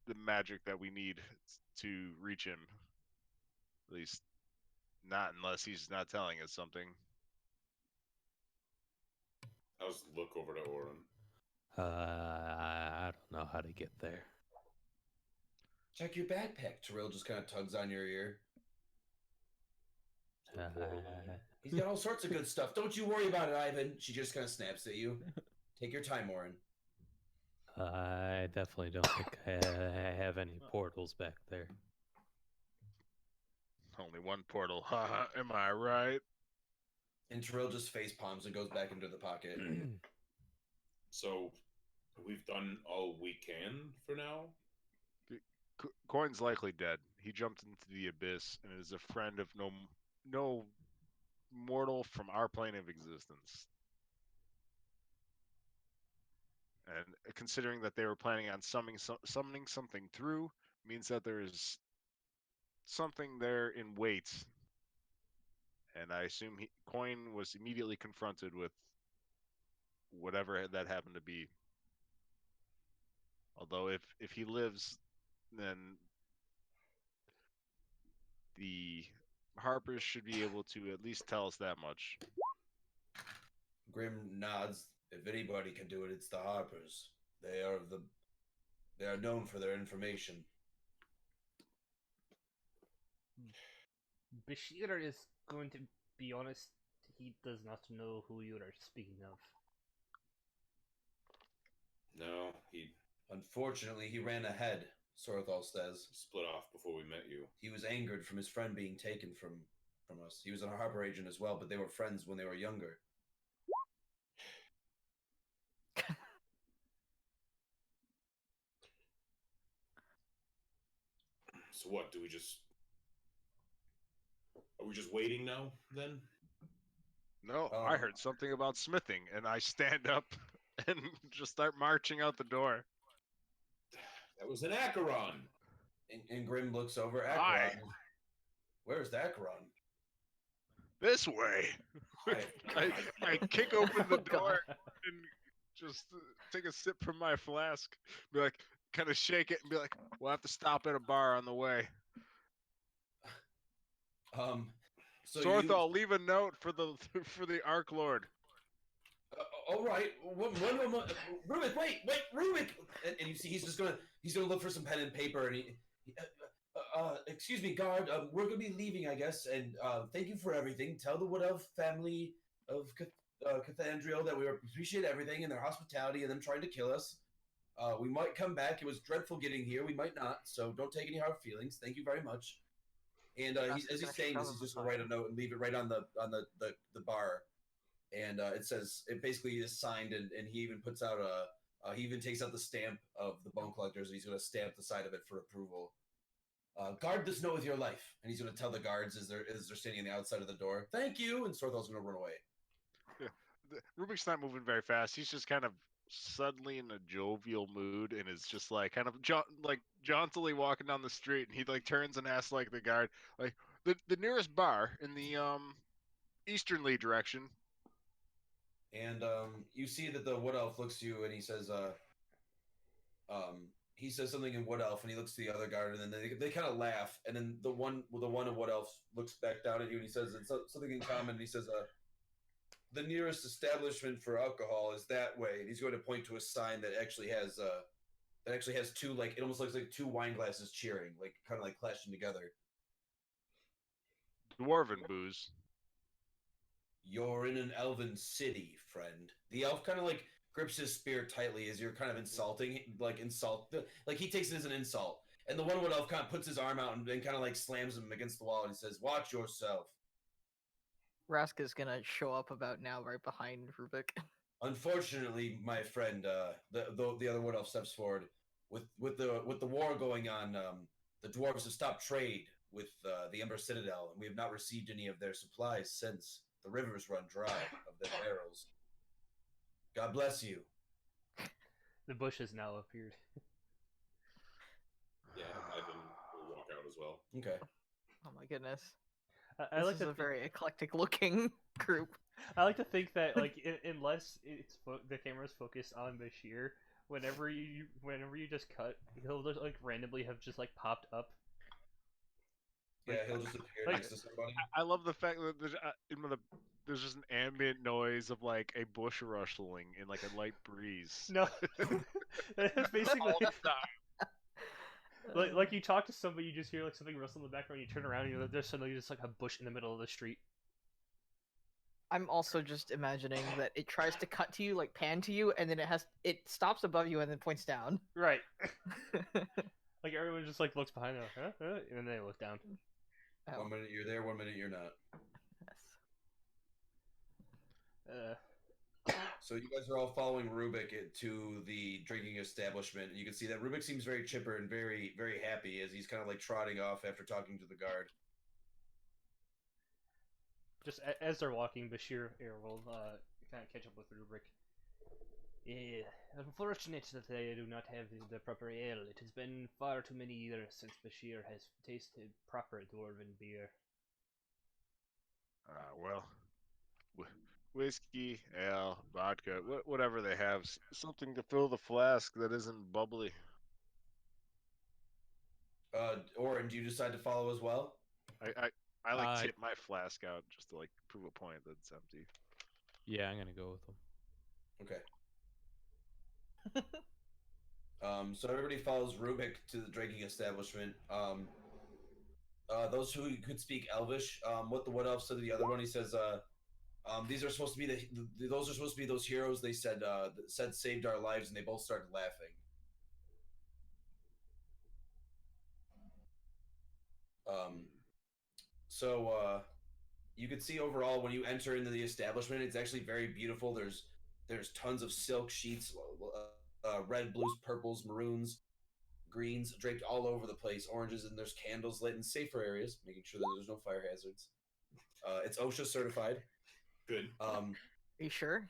the magic that we need to reach him. At least not unless he's not telling us something. I'll just look over to Orin. I don't know how to get there. Check your backpack. Terrell just kind of tugs on your ear. He's got all sorts of good stuff. Don't you worry about it, Ivan. She just kind of snaps at you. Take your time, Orin. I definitely don't think I have any portals back there. Only one portal. Haha, am I right? And Terrell just face palms and goes back into the pocket. So we've done all we can for now. Coin's likely dead. He jumped into the abyss and is a friend of no mortal from our plane of existence. And considering that they were planning on summoning something through, means that there is something there in wait. And I assume Coin was immediately confronted with whatever that happened to be. Although if he lives, then the Harpers should be able to at least tell us that much. Grim nods. If anybody can do it, it's the Harpers. They are known for their information. Bashir is going to be honest. He does not know who you are speaking of. No, he Unfortunately, he ran ahead, Sorthal says. split off before we met you. He was angered from his friend being taken from us. He was a Harper agent as well, but they were friends when they were younger. So what? Are we just waiting now, then? No, I heard something about smithing, and I stand up and just start marching out the door. That was an Acheron. And Grim looks over. Aye. Acheron. Where's Acheron? This way. I kick open the door and just take a sip from my flask. Be like, kind of shake it and be like, we'll have to stop at a bar on the way. So Sorthal, leave a note for the Ark Lord. All right. Rubik, wait, Rubik. And you see, he's gonna look for some pen and paper, and excuse me, guard. We're gonna be leaving, I guess, and thank you for everything. Tell the Wood Elf family of Cathandriel that we appreciate everything and their hospitality and them trying to kill us. We might come back. It was dreadful getting here. We might not, so don't take any hard feelings. Thank you very much. And as he's saying this, he's just gonna write a note and leave it right on the bar. And it basically is signed, and he even puts out he even takes out the stamp of the Bone Collectors, and he's going to stamp the side of it for approval. Guard this note with your life, and he's going to tell the guards as they're standing on the outside of the door. Thank you, and Sorthal's going to run away. Yeah. Rubik's not moving very fast. He's just kind of suddenly in a jovial mood, and is just like kind of jauntily walking down the street, and he like turns and asks like the guard, like the nearest bar in the easternly direction. And you see that the Wood Elf looks to you, and he says something in Wood Elf, and he looks to the other guard, and then they kind of laugh, and then the one in Wood Elf looks back down at you, and he says it's something in common, and he says the nearest establishment for alcohol is that way, and he's going to point to a sign that actually has two, like, it almost looks like two wine glasses cheering, like kind of like clashing together. Dwarven booze. You're in an elven city, friend. The elf kind of like grips his spear tightly as you're kind of insulting, like he takes it as an insult. And the one Wood Elf kind of puts his arm out and kind of like slams him against the wall, and he says, "Watch yourself." Rask is gonna show up about now, right behind Rubik. Unfortunately, my friend, the other Wood Elf steps forward. With the war going on, the dwarves have stopped trade with the Ember Citadel, and we have not received any of their supplies since. The rivers run dry of their barrels. God bless you. The bush has now appeared. Yeah, Ivan will walk out as well. Okay. Oh my goodness. I This like is to a very eclectic looking group. I like to think that like unless the camera's focused on Bashir, whenever you just cut, he'll just like randomly have just like popped up. Yeah, he'll just appear like- next to somebody. I love the fact that there's just an ambient noise of like a bush rustling in like a light breeze. No, that's basically All the time. like you talk to somebody, you just hear like something rustle in the background, you turn around, and there's suddenly just like a bush in the middle of the street. I'm also just imagining that it tries to cut to you, like pan to you, and then it stops above you and then points down. Right. Like everyone just like looks behind them, and then they look down. Oh. 1 minute you're there, 1 minute you're not. Yes. So you guys are all following Rubik to the drinking establishment, and you can see that Rubik seems very chipper and very, very happy as he's kind of like trotting off after talking to the guard. Just as they're walking, Bashir will kind of catch up with Rubric. Unfortunate that I do not have the proper ale. It has been far too many years since Bashir has tasted proper dwarven beer. Well, whiskey, ale, vodka, whatever they have, something to fill the flask that isn't bubbly. Orin, do you decide to follow as well? I like tip my flask out just to like prove a point that it's empty. Yeah, I'm gonna go with them. Okay. So everybody follows Rubik to the drinking establishment. Those who could speak Elvish, what the Wood Elf said to the other one, he says, these are supposed to be those are supposed to be those heroes they said saved our lives, and they both started laughing. So you can see overall when you enter into the establishment, it's actually very beautiful. There's tons of silk sheets, red, blues, purples, maroons, greens draped all over the place, oranges, and there's candles lit in safer areas, making sure that there's no fire hazards. It's OSHA certified. Good. Are you sure?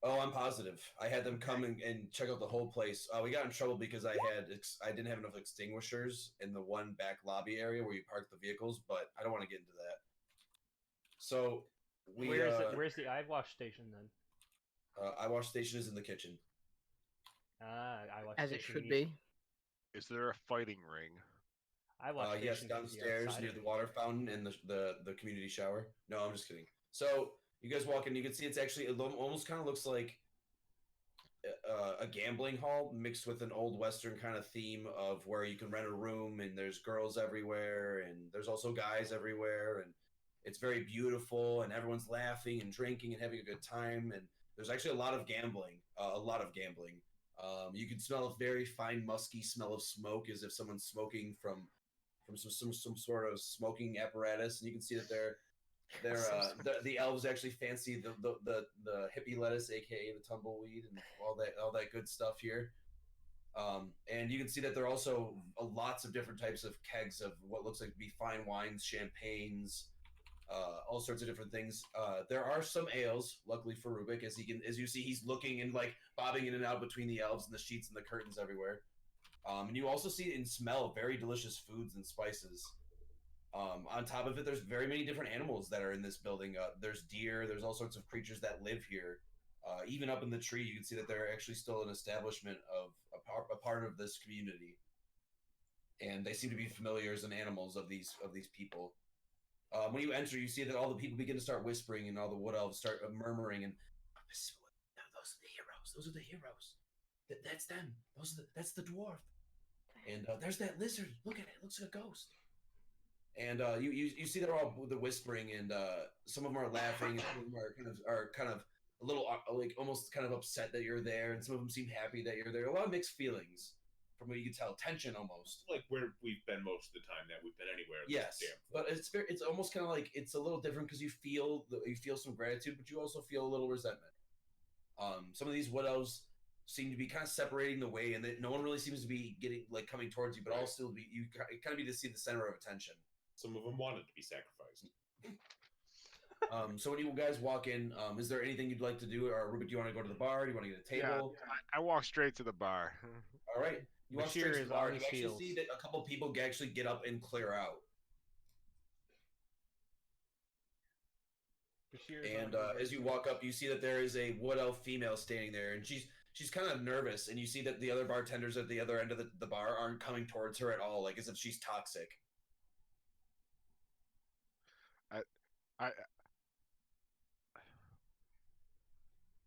Oh, I'm positive. I had them come and check out the whole place. We got in trouble because I didn't have enough extinguishers in the one back lobby area where you park the vehicles, but I don't want to get into that. So Where's the eye wash station then? eye wash station is in the kitchen. Eye wash As it station. should be. Is there a fighting ring? Eye wash Yes, station downstairs near the water fountain and the community shower. No, I'm just kidding. So you guys walk in, you can see it's actually, it almost kind of looks like a gambling hall mixed with an old Western kind of theme of where you can rent a room and there's girls everywhere and there's also guys everywhere, and it's very beautiful and everyone's laughing and drinking and having a good time, and there's actually a lot of gambling. You can smell a very fine musky smell of smoke as if someone's smoking from some sort of smoking apparatus, and you can see that the elves actually fancy the hippie lettuce, aka the tumbleweed, and all that good stuff here. And you can see that there are also lots of different types of kegs of what looks like to be fine wines, champagnes, all sorts of different things. There are some ales, luckily for Rubik, as you see, he's looking and like bobbing in and out between the elves and the sheets and the curtains everywhere. And you also see and smell very delicious foods and spices. On top of it, there's very many different animals that are in this building. There's deer, there's all sorts of creatures that live here. Even up in the tree, you can see that they're actually still an establishment of a part of this community. And they seem to be familiars and animals of these people. When you enter, you see that all the people begin to start whispering, and all the wood elves start murmuring. And those are the heroes. Those are the heroes. That's them. That's the dwarf. And there's that lizard. Look at it. It looks like a ghost. And you see they're all the whispering, and some of them are laughing, and some of them are kind of a little like almost kind of upset that you're there, and some of them seem happy that you're there. A lot of mixed feelings. From what you can tell, tension almost. Like where we've been most of the time that we've been anywhere. Yes, but it's almost kind of like it's a little different because you feel some gratitude, but you also feel a little resentment. Some of these wood elves seem to be kind of separating the way, and that no one really seems to be coming towards you, but all still be you kind of be to see the center of attention. Some of them wanted to be sacrificed. So when you guys walk in, is there anything you'd like to do? Or Rubik, do you want to go to the bar? Do you want to get a table? Yeah, I walk straight to the bar. All right. You walk straight Bashir to is the bar. on You his actually heels. see that a couple people actually get up and clear out. Bashir is And on his as you walk up, you see that there is a wood elf female standing there, and she's kind of nervous. And you see that the other bartenders at the other end of the bar aren't coming towards her at all, like as if she's toxic. I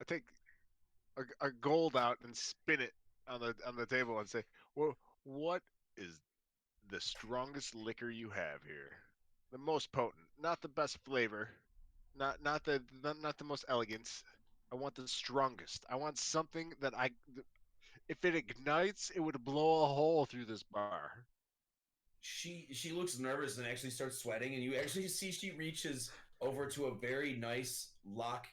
take a gold out and spin it on the table and say, "Well, what is the strongest liquor you have here? The most potent, not the best flavor, not the most elegant. I want the strongest. I want something that if it ignites, it would blow a hole through this bar." She looks nervous and actually starts sweating, and you actually see she reaches over to a very nice locked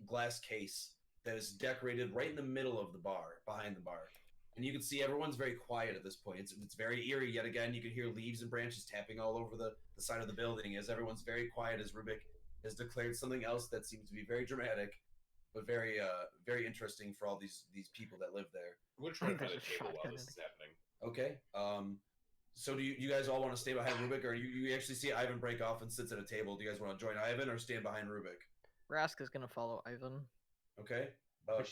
glass case that is decorated right in the middle of the bar, behind the bar. And you can see everyone's very quiet at this point. It's very eerie yet again. You can hear leaves and branches tapping all over the side of the building as everyone's very quiet as Rubik has declared something else that seems to be very dramatic, but very interesting for all these people that live there. I'm gonna try to find There's a a table while shotgun this in is happening. Okay. So do you guys all want to stay behind Rubik, or you actually see Ivan break off and sits at a table? Do you guys want to join Ivan or stand behind Rubik? Rask is gonna follow Ivan. Okay.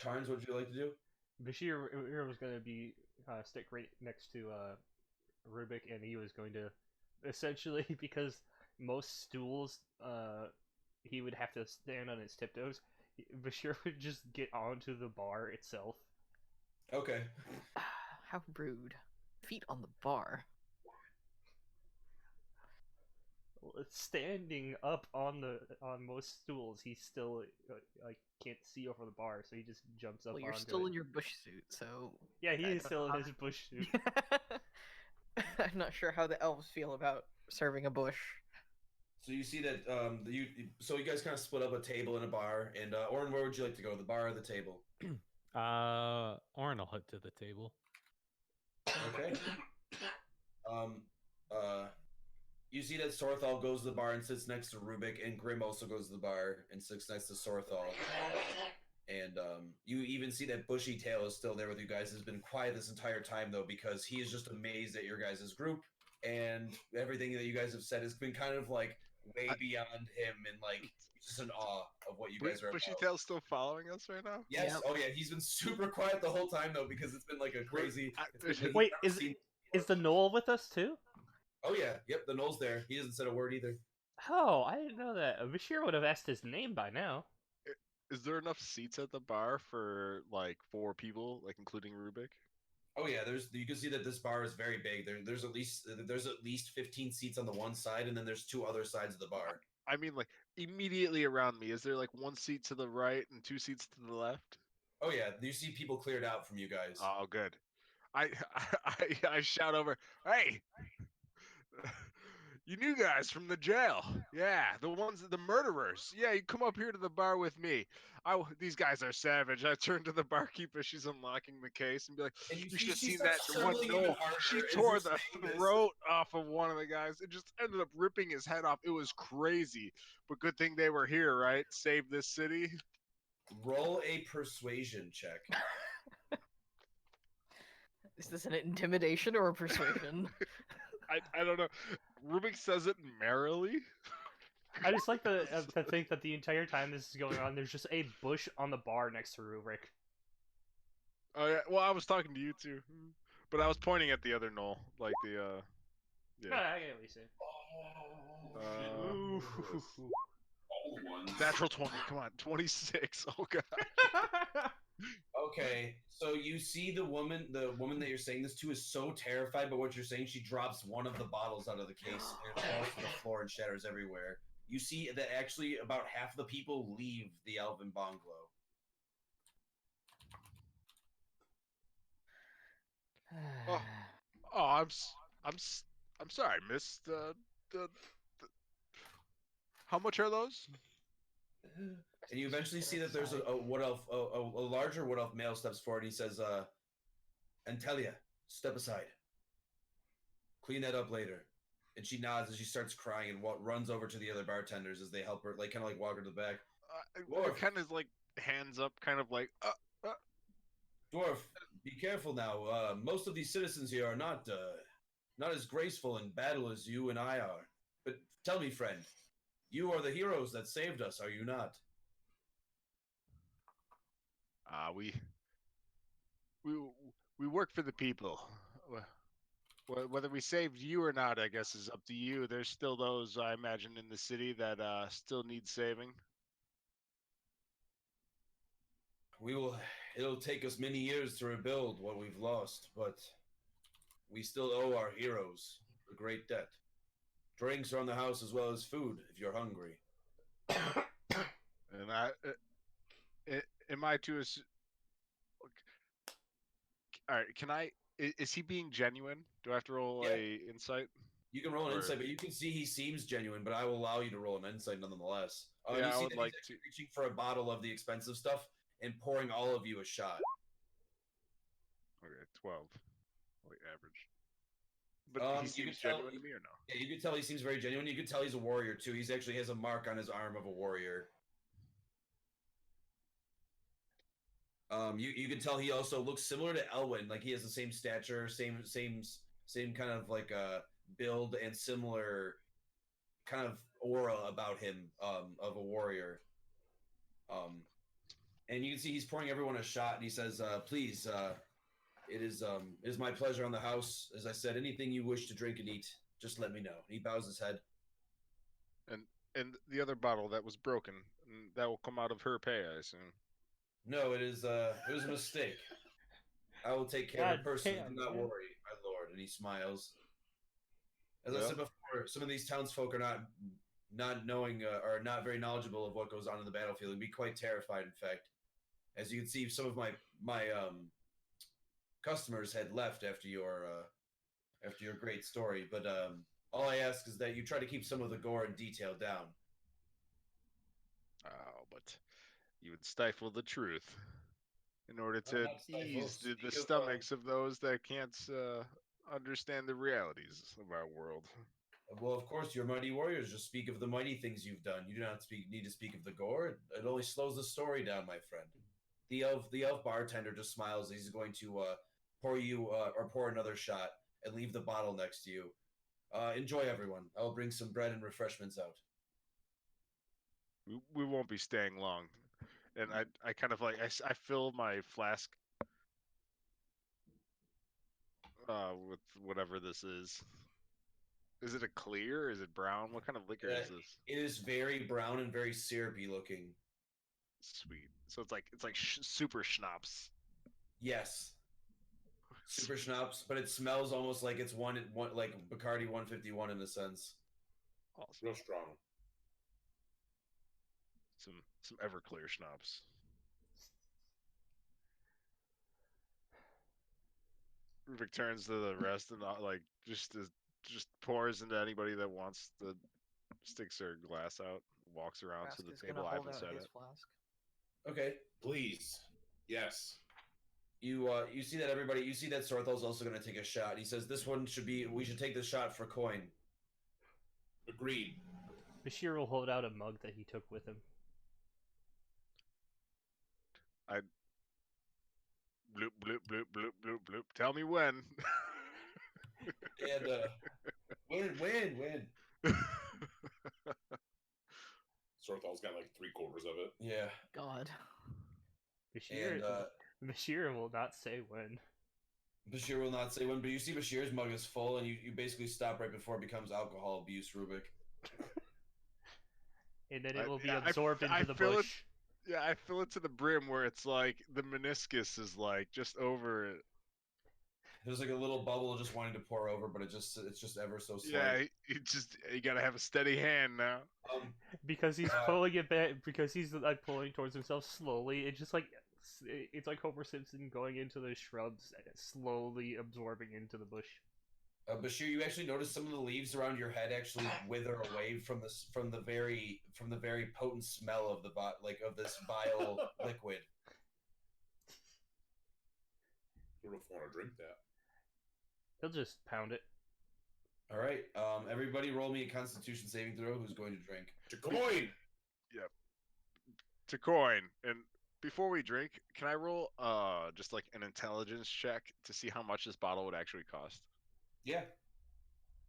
Carnes, what would you like to do? Bashir was going to be stick right next to Rubik, and he was going to essentially because most stools he would have to stand on his tiptoes. Bashir would just get onto the bar itself. Okay. How rude. Feet on the bar. Standing up on most stools, he still like can't see over the bar, so he just jumps up. Well, you're onto still it. in your bush suit, so Yeah, he I is don't still know in his bush suit. I'm not sure how the elves feel about serving a bush. So you see that so you guys kind of split up a table and a bar, and Orin, where would you like to go? The bar or the table? Orin will head to the table. Okay. You see that Sorthal goes to the bar and sits next to Rubik, and Grim also goes to the bar and sits next to Sorthal. And you even see that Bushy Tail is still there with you guys. Has been quiet this entire time though, because he is just amazed at your guys' group, and everything that you guys have said has been kind of like way beyond him, and like just in awe of what you guys are Bushy about. Tail's still following us right now? Yes. Yep. Oh yeah. He's been super quiet the whole time though, because it's been like a crazy. It's been, like, Wait, he's never seen- is the Knoll with us too? Oh yeah. Yep. The Knoll's there. He hasn't said a word either. Oh, I didn't know that. Bashir would have asked his name by now. Is there enough seats at the bar for like 4 people, like including Rubik? Oh yeah, you can see that this bar is very big. There's at least 15 seats on the one side, and then there's 2 other sides of the bar. I mean, like immediately around me, is there like 1 seat to the right and 2 seats to the left? Oh yeah, you see people cleared out from you guys. Oh, good. I I shout over, "Hey, you new guys from the jail? Yeah, the murderers. Yeah, you come up here to the bar with me. These guys are savage." I turn to the barkeeper. She's unlocking the case and be like, And "You see should have she seen starts that one. trembling even No, harder she as tore you're the saying this. throat off of one of the guys. It just ended up ripping his head off. It was crazy. But good thing they were here, right? Save this city." Roll a persuasion check. Is this an intimidation or a persuasion? I don't know. Rubik says it merrily. I just like to think that the entire time this is going on, there's just a bush on the bar next to Rubik. Oh yeah. Well, I was talking to you too, but I was pointing at the other knoll, like the Yeah, I get what you say. All the ones. natural 20. Come on, 26. Oh god. Okay, so you see the woman that you're saying this to is so terrified by what you're saying, she drops one of the bottles out of the case and it falls to the floor and shatters everywhere. You see that actually about half the people leave the Elven Bungalow. Oh, I'm sorry, miss. The how much are those? And you eventually see that there's a wood elf, a larger wood elf male steps forward. And he says, "Antelia, step aside. Clean that up later." And she nods and she starts crying and runs over to the other bartenders as they help her, like kind of like walk her to the back. Dwarf, Kind of like hands up, kind of like. Dwarf, be careful now. Most of these citizens here are not as graceful in battle as you and I are. But tell me, friend, you are the heroes that saved us, are you not? We we we work for the people. Whether we saved you or not, I guess, is up to you. There's still those, I imagine, in the city that still need saving. It'll take us many years to rebuild what we've lost, but we still owe our heroes a great debt. Drinks are on the house as well as food if you're hungry. And am I to all right? Can I? Is he being genuine? Do I have to roll Yeah. a insight? You can roll an Or- insight, but you can see he seems genuine, but I will allow you to roll an insight nonetheless. Yeah, you I see would that like he's actually reaching for a bottle of the expensive stuff and pouring all of you a shot. Okay, 12. Like average. But he seems genuine to me or no? Yeah, you can tell he seems very genuine. You can tell he's a warrior too. He's actually has a mark on his arm of a warrior. You can tell he also looks similar to Elwyn. Like he has the same stature, same kind of like build and similar kind of aura about him of a warrior. And you can see he's pouring everyone a shot, and he says, "Please, it is my pleasure on the house. As I said, anything you wish to drink and eat, just let me know." And he bows his head. And the other bottle that was broken, that will come out of her pay, I assume. No, it was a mistake. I will take care of it personally. Do not worry, my lord. And he smiles. As I said before, some of these townsfolk are not knowing or not very knowledgeable of what goes on in the battlefield and be quite terrified. In fact, as you can see, some of my customers had left after your great story. But all I ask is that you try to keep some of the gore and detail down. Oh, but you would stifle the truth in order to ease the stomachs of those that can't understand the realities of our world. Well, of course, your mighty warriors just speak of the mighty things you've done. You do not need to speak of the gore. It only slows the story down, my friend. The elf bartender just smiles. He's going to pour you or pour another shot and leave the bottle next to you. Enjoy, everyone. I will bring some bread and refreshments out. We won't be staying long. And I kind of like, I fill my flask with whatever this is. Is it a clear? Is it brown? What kind of liquor is this? It is very brown and very syrupy looking. Sweet. So it's like super schnapps. Yes. Super schnapps, but it smells almost like it's one like Bacardi 151 in a sense. Awesome. Real strong. Some Everclear schnapps. Rubik turns to the rest and like just pours into anybody that wants to sticks their glass out, walks around Rask to the is table gonna I hold haven't out sat his at. flask. Okay, please. Yes. You see that you see that Sorthal's also going to take a shot. He says we should take this shot for coin. Agreed. Bashir will hold out a mug that he took with him. Bloop bloop bloop bloop bloop bloop. Tell me when. And win. Sorthal's got like 3/4 of it. Yeah. God. Bashir will not say when. Bashir will not say when, but you see Bashir's mug is full, and you basically stop right before it becomes alcohol abuse, Rubik. And then it will be absorbed into the bush. I fill it to the brim where it's like the meniscus is like just over it. There's like a little bubble just wanting to pour over, but it's just ever so slight. Yeah, you gotta have a steady hand now. Because he's pulling it back, because he's like pulling towards himself slowly. It's just like it's like Homer Simpson going into the shrubs and slowly absorbing into the bush. Bashir, you actually notice some of the leaves around your head actually wither away from the very potent smell of of this vile liquid. I don't know if I want to drink that. He'll just pound it. All right. Everybody, roll me a Constitution saving throw. Who's going to drink? To coin. To coin. And before we drink, can I roll just like an intelligence check to see how much this bottle would actually cost? Yeah.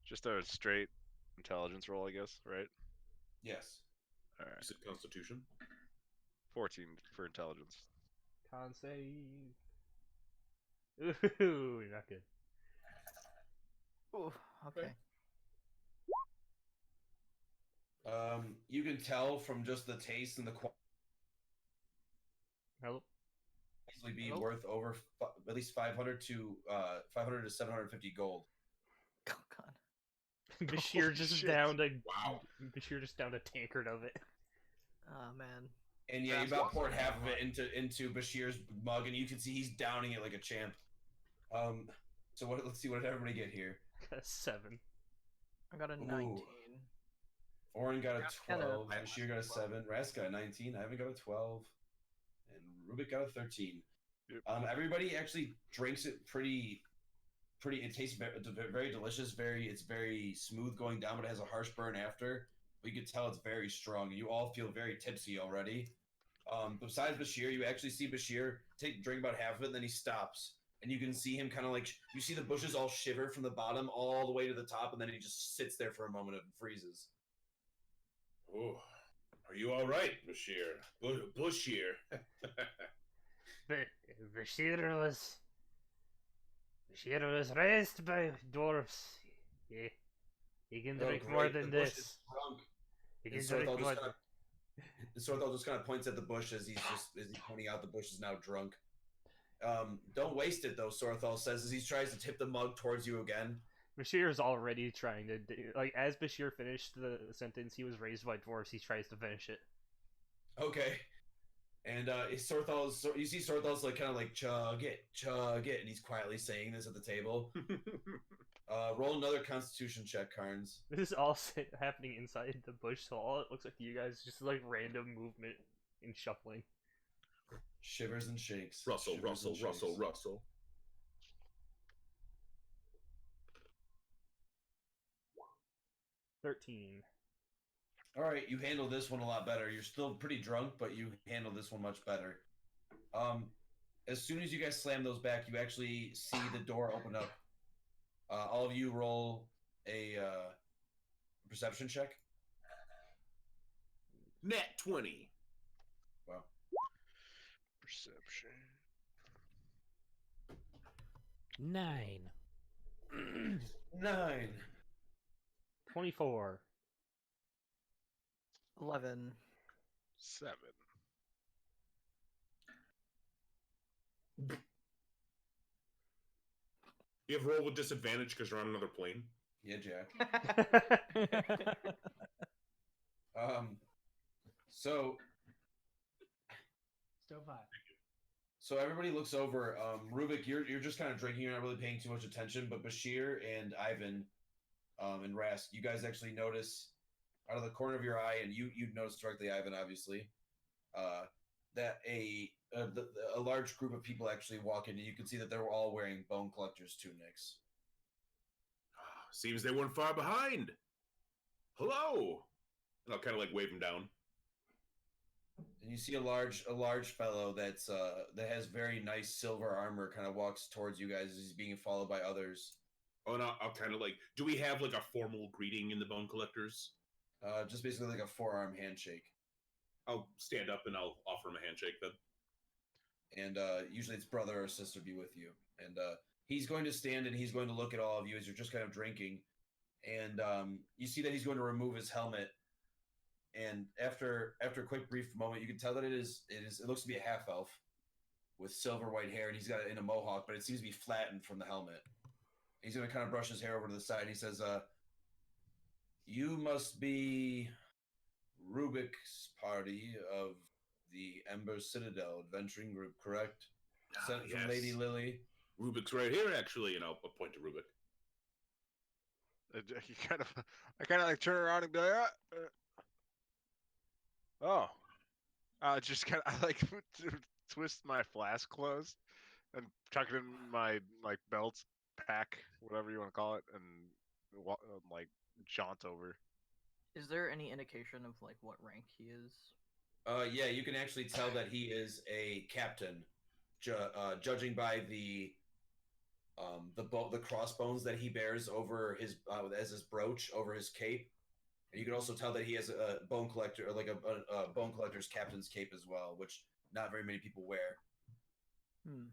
Just a straight intelligence roll, I guess, right? Yes. All You right. said Constitution. 14 for intelligence. Con save. Ooh, not good. Ooh, okay. You can tell from just the taste and the quality Hello. easily be Hello? worth over at least 500 to 750 gold. Oh god. Bashir Holy just shit. downed a Wow. Bashir just downed a tankard of it. Oh man. And yeah, you That's about awesome. poured half of it into Bashir's mug, and you can see he's downing it like a champ. So what? Let's see what did everybody get here. Got a 7. I got a Ooh. 19. Oren got a Rask got a- 12. Bashir got a 7. Rask got a 19. Ivan got a 12. And Rubik got a 13. Yep. Everybody actually drinks it pretty. It tastes very delicious. It's very smooth going down, but it has a harsh burn after. But you can tell it's very strong. You all feel very tipsy already. Besides Bashir, you actually see Bashir drink about half of it, and then he stops. And you can see him kind of like, you see the bushes all shiver from the bottom all the way to the top, and then he just sits there for a moment and freezes. Oh, are you all right, Bashir? Bashir. Bashir was raised by dwarves. He can Oh, drink more great. than The bush this. is drunk. He And can Sorthal drink more. just kind of points at the bush as he's pointing out the bush is now drunk. Don't waste it though, Sorthal says as he tries to tip the mug towards you again. Bashir is already trying to like as Bashir finished the sentence. He was raised by dwarves. He tries to finish it. Okay. And you see Sorthal's like kind of like chug it, and he's quietly saying this at the table. Roll another Constitution check, Carnes. This is all happening inside the bush, so all it looks like to you guys is just like random movement and shuffling. Shivers and shakes. Russell, Shivers Russell, and shakes. Russell, Russell. 13. All right, you handle this one a lot better. You're still pretty drunk, but you handle this one much better. As soon as you guys slam those back, you actually see the door open up. All of you roll a perception check. Nat 20. Wow. Perception. 9. 9. 24. 11. 7. You have roll with disadvantage because you're on another plane. Yeah, Jack. So Still 5. So everybody looks over. Rubik, you're just kind of drinking. You're not really paying too much attention. But Bashir and Ivan, and Rask, you guys actually notice out of the corner of your eye, and you notice directly, Ivan, obviously, that a large group of people actually walk in, and you can see that they were all wearing bone collectors' tunics. Seems they weren't far behind. Hello. And I'll kind of like wave him down. And you see a large fellow that has very nice silver armor kind of walks towards you guys as he's being followed by others. Oh, and I'll kind of like, do we have like a formal greeting in the Bone Collectors? Just basically like a forearm handshake. I'll stand up and I'll offer him a handshake then. And usually it's brother or sister be with you. And he's going to stand and he's going to look at all of you as you're just kind of drinking. And you see that he's going to remove his helmet. And after a quick brief moment, you can tell that it looks to be a half elf with silver white hair, and he's got it in a mohawk, but it seems to be flattened from the helmet. He's going to kind of brush his hair over to the side, and he says, "You must be Rubik's party of the Ember Citadel Adventuring Group, correct? Sent from yes. Lady Lily." Rubik's right here, actually, and I'll point to Rubik. I kind of like turn around and be like, oh. Just kind of, I like twist my flask closed and tuck it in my like belt pack, whatever you want to call it, and like jaunt over. Is there any indication of like what rank he is? Yeah, you can actually tell that he is a captain, judging by the crossbones that he bears over his as his brooch over his cape. And you can also tell that he has a bone collector, or like a bone collector's captain's cape as well, which not very many people wear. Hmm.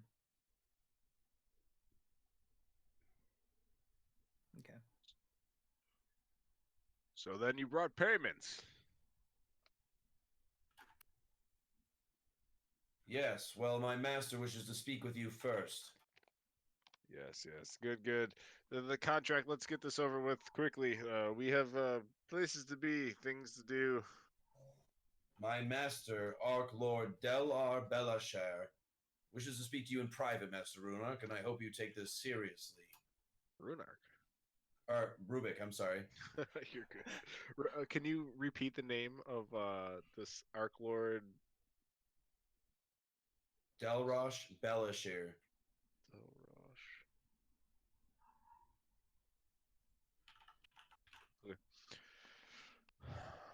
Okay. So then you brought payments. Yes, well, my master wishes to speak with you first. Yes, yes, good, good. The contract. Let's get this over with quickly. We have places to be, things to do. My master, Arc Lord Del Belashare, wishes to speak to you in private, Master Runark, and I hope you take this seriously. Runark. Or Rubik, I'm sorry. You're good. Can you repeat the name of this Arc Lord? Delrosh Belashare. Delrosh. Okay.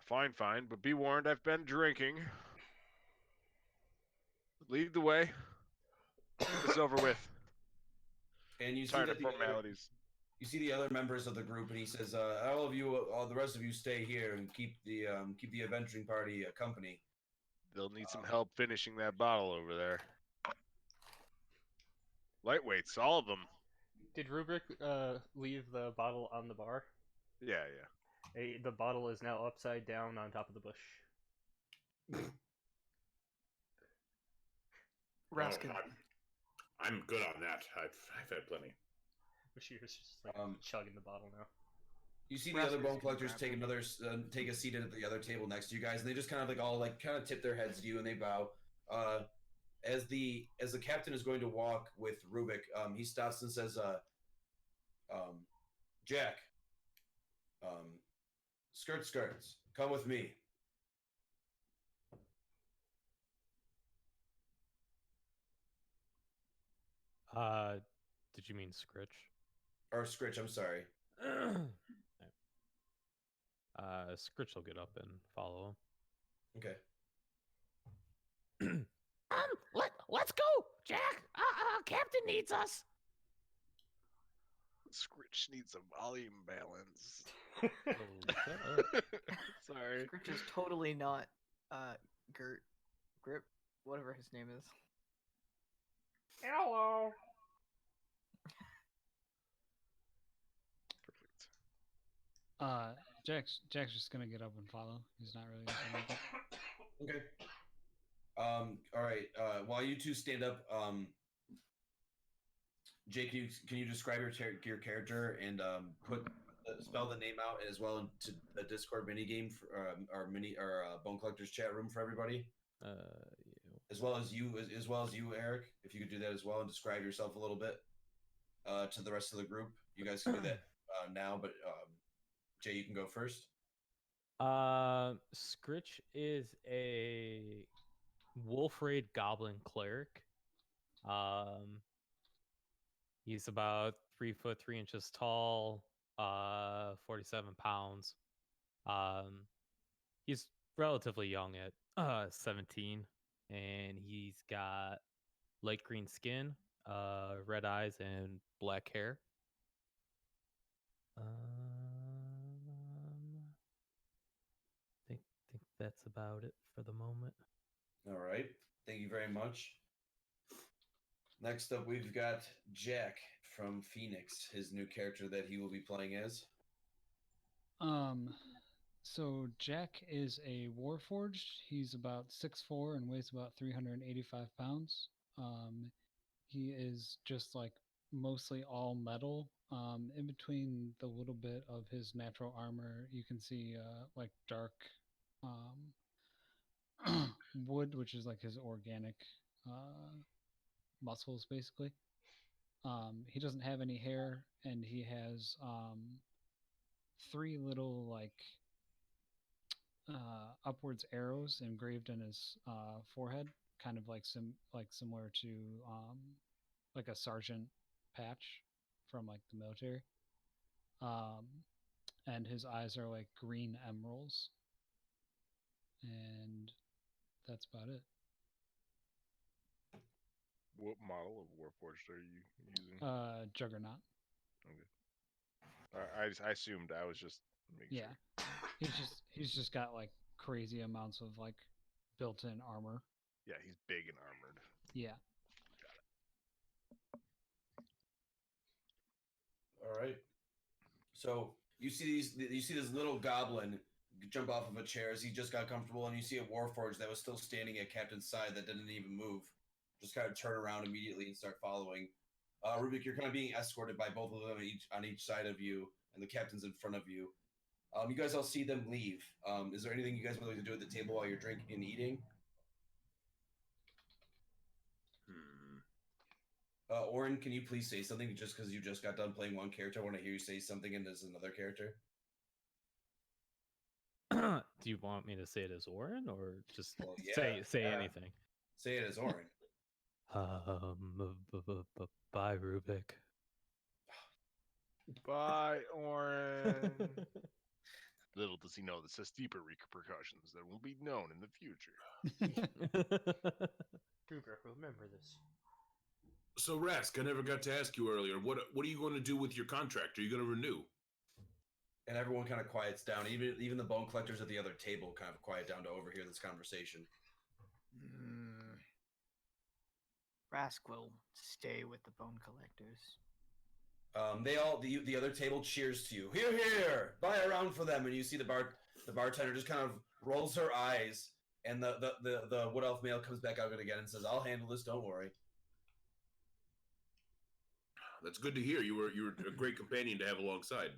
Fine, fine, but be warned, I've been drinking. Lead the way. Get this over with. And you see Tired that of formalities. you see the other members of the group, and he says, "All of you, all the rest of you, stay here and keep the adventuring party company." They'll need some help finishing that bottle over there. Lightweights, all of them. Did Rubrik leave the bottle on the bar? Yeah, yeah. The bottle is now upside down on top of the bush. Raskin. I'm good on that. I've had plenty. Bashir's just like Um, chugging the bottle now. You see the Raskin's other bone gonna collectors grab take him. take a seat at the other table next to you guys, and they just kind of like all like kind of tip their heads to you and they bow. As the captain is going to walk with Rubik, he stops and says, Jack, um, skirts, come with me." Did you mean Scritch? Or Scritch, I'm sorry. Scritch will get up and follow Okay. him. Let's go, Jack. Captain needs us. Scritch needs a volume balance. Oh, shut up. Sorry. Scritch is totally not Grip, whatever his name is. Hello. Perfect. Jack's just gonna get up and follow. He's not really gonna say anything. Okay. All right. While you two stand up, Jake, can you describe your character and spell the name out as well into the Discord mini game for Bone Collectors chat room for everybody, Yeah. as well as you Eric. If you could do that as well and describe yourself a little bit to the rest of the group. You guys can do that now, but Jay, you can go first. Scritch is a wolf raid goblin cleric. He's about 3 foot 3 inches tall, 47 pounds. He's relatively young at 17, and he's got light green skin, red eyes, and black hair. Think that's about it for the moment. All right. Thank you very much. Next up, we've got Jack from Phoenix, his new character that he will be playing as. So Jack is a warforged. He's about 6'4" and weighs about 385 pounds. He is just like mostly all metal. In between the little bit of his natural armor, you can see like dark wood, which is like his organic muscles, basically. He doesn't have any hair, and he has three little like upwards arrows engraved in his forehead, kind of like similar to like a sergeant patch from like the military. And his eyes are like green emeralds. And that's about it. What model of Warforged are you using? Juggernaut. I assumed. I was just making Yeah. He's just got like crazy amounts of like built-in armor. Yeah, he's big and armored. Yeah. All right. So you see this little goblin jump off of a chair as he just got comfortable, and you see a warforged that was still standing at Captain's side that didn't even move, just kind of turn around immediately and start following. Rubik, you're kind of being escorted by both of them on each side of you, and the captain's in front of you. You guys all see them leave. Is there anything you guys would like to do at the table while you're drinking and eating? Oren, can you please say something just because you just got done playing one character? I want to hear you say something and there's another character. Do you want me to say it as Orin or just Well, say yeah. anything? Say it as Oren. Bye, Rubik. Bye, Oren. Little does he know this has deeper repercussions that will be known in the future. Cougar, remember this. So, Rask, I never got to ask you earlier. What are you going to do with your contract? Are you going to renew? And everyone kind of quiets down. Even the bone collectors at the other table kind of quiet down to overhear this conversation. Rask will stay with the bone collectors. The other table cheers to you. Hear, hear! Buy a round for them. And you see the bartender just kind of rolls her eyes, and the wood elf male comes back out again and says, "I'll handle this. Don't worry." That's good to hear. You were a great companion to have alongside.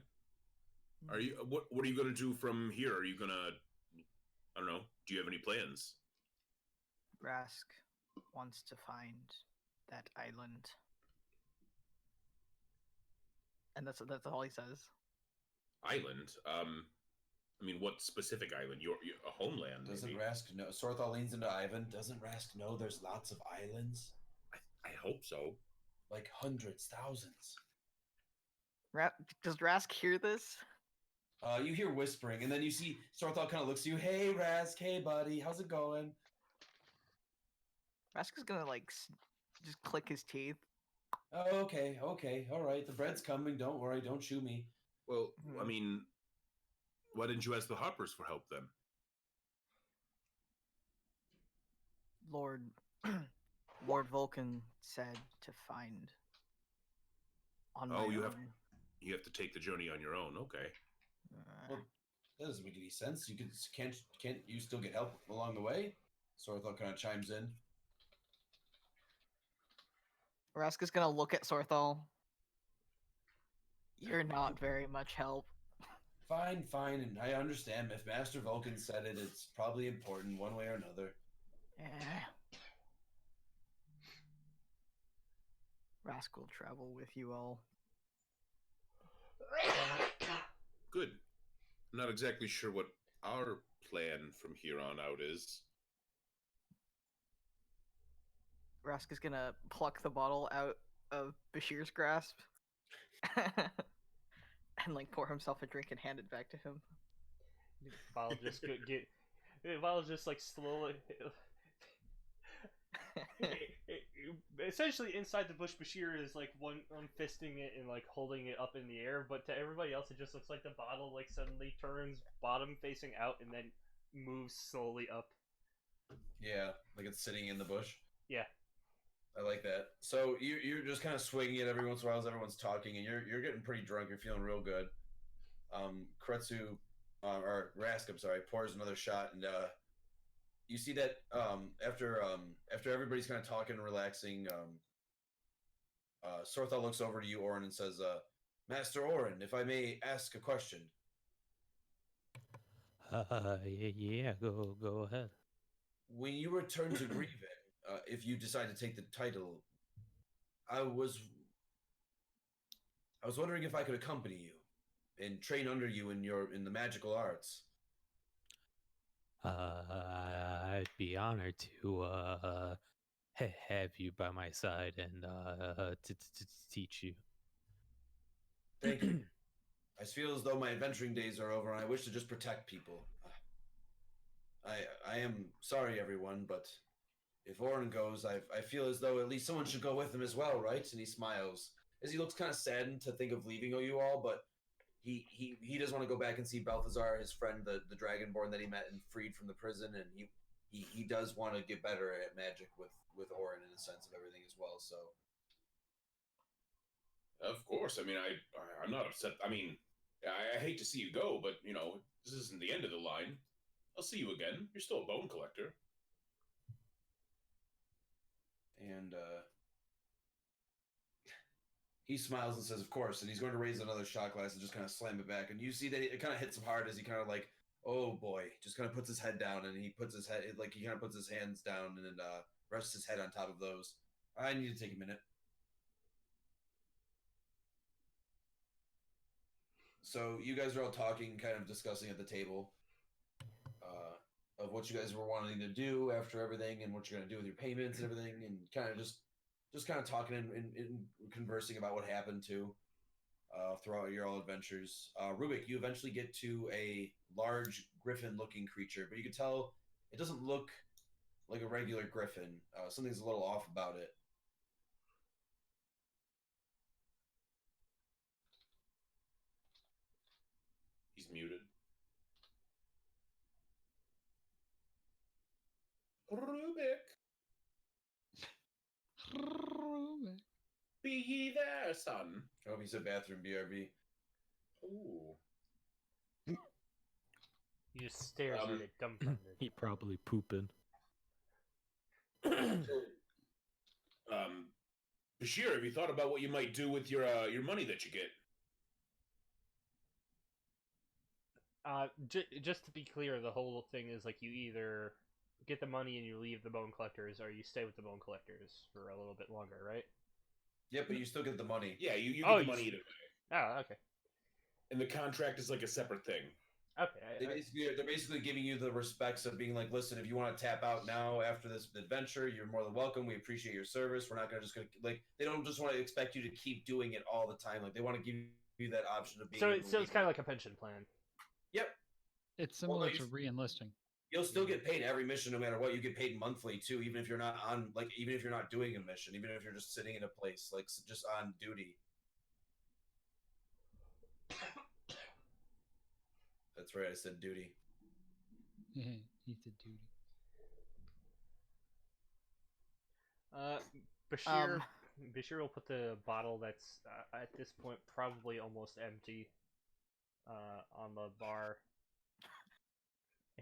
Are you what are you going to do from here? Are you going to, I don't know, do you have any plans? Rask wants to find that island. And that's all he says. Island? I mean, what specific island? Your a homeland, Doesn't maybe? Rask know? Sorthal leans into Ivan. Doesn't Rask know there's lots of islands? I hope so. Like hundreds, thousands. Does Rask hear this? You hear whispering, and then you see Sorthal kind of looks at you. Hey, Rask. Hey, buddy. How's it going? Rask is gonna like just click his teeth. Oh, okay. All right. The bread's coming. Don't worry. Don't chew me. Well, I mean, why didn't you ask the Hoppers for help then? Lord Vulcan said to find on my you own. have to take the journey on your own. Okay. Well, that doesn't make any sense. You can't you still get help along the way? Sorthal kind of chimes in. Rask is gonna look at Sorthal. You're not very much help. Fine, and I understand. If Master Vulcan said it, it's probably important one way or another. Rask will travel with you all. Good. I'm not exactly sure what our plan from here on out is. Rask is gonna pluck the bottle out of Bashir's grasp and like pour himself a drink and hand it back to him. Val just like slowly. Essentially, inside the bush, Bashir is like one fisting it and like holding it up in the air. But to everybody else, it just looks like the bottle like suddenly turns bottom facing out and then moves slowly up. Yeah, like it's sitting in the bush. Yeah, I like that. So you're just kind of swinging it every once in a while as everyone's talking, and you're getting pretty drunk. You're feeling real good. Kuuretsu, or Rask, I'm sorry, pours another shot, and you see that after everybody's kind of talking and relaxing, Sorthal looks over to you, Orin, and says, "Master Orin, if I may ask a question." Yeah, go ahead. When you return to Grievin, if you decide to take the title, I was wondering if I could accompany you and train under you in the magical arts. I'd be honored to have you by my side and to teach you. Thank you. I feel as though my adventuring days are over, and I wish to just protect people. I am sorry, everyone, but if Oren goes, I feel as though at least someone should go with him as well, right? And he smiles as he looks kind of saddened to think of leaving you all, but he does want to go back and see Balthazar, his friend, the Dragonborn that he met and freed from the prison, and he does want to get better at magic with Oren in a sense of everything as well. So, Of course. I mean, I'm not upset. I mean, I hate to see you go, but you know, this isn't the end of the line. I'll see you again. You're still a bone collector. and he smiles and says, "Of course." And he's going to raise another shot glass and just kind of slam it back. And you see that it kind of hits him hard as he kind of like, oh boy, just kind of puts his head down, and he puts his head like he kind of puts his hands down and rests his head on top of those. I need to take a minute. So you guys are all talking, kind of discussing at the table of what you guys were wanting to do after everything, and what you're going to do with your payments and everything, and kind of just kind of talking and conversing about what happened to throughout your all adventures. Rubik, you eventually get to a large griffin-looking creature, but you can tell it doesn't look like a regular griffin. Something's a little off about it. He's muted. Rubik, be ye there, son. Oh, he said bathroom, BRB. Ooh. He just stares at it, dumbfounded. He probably pooping. Bashir, have you thought about what you might do with your money that you get? Just to be clear, the whole thing is like you either get the money and you leave the bone collectors, or you stay with the bone collectors for a little bit longer, right? Yeah, but you still get the money. Yeah, you Oh, get the money either way. Oh, okay. And the contract is like a separate thing. Okay. They're basically giving you the respects of being like, listen, if you want to tap out now after this adventure, you're more than welcome. We appreciate your service. We're not gonna like they don't just want to expect you to keep doing it all the time. Like they want to give you that option of being. So it's kind of like a pension plan. Yep. It's similar to re-enlisting. You'll still get paid every mission, no matter what. You get paid monthly too, even if you're not on, like, even if you're not doing a mission, even if you're just sitting in a place, like, just on duty. That's right, I said duty. He said duty. Bashir will put the bottle that's at this point probably almost empty on the bar,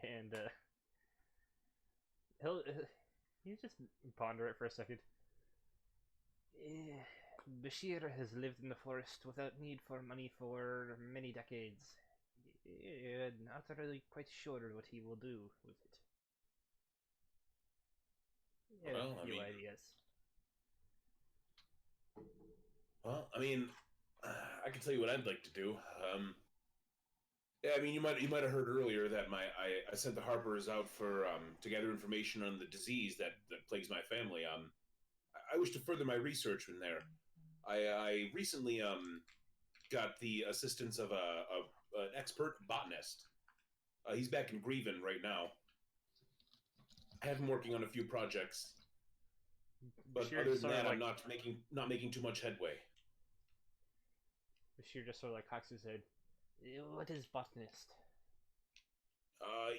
and he'll just ponder it for a second. Bashir has lived in the forest without need for money for many decades. Not really quite sure what he will do with it. Well, a few ideas. Well, I mean, I can tell you what I'd like to do. Yeah, I mean, you might have heard earlier that I sent the Harpers out for to gather information on the disease that plagues my family. I wish to further my research in there. I recently got the assistance of an expert botanist. He's back in Grieven right now. I have him working on a few projects, but Bashir other than sort of that, I'm like- not making too much headway. Bashir just sort of like cocks his head. What is botanist?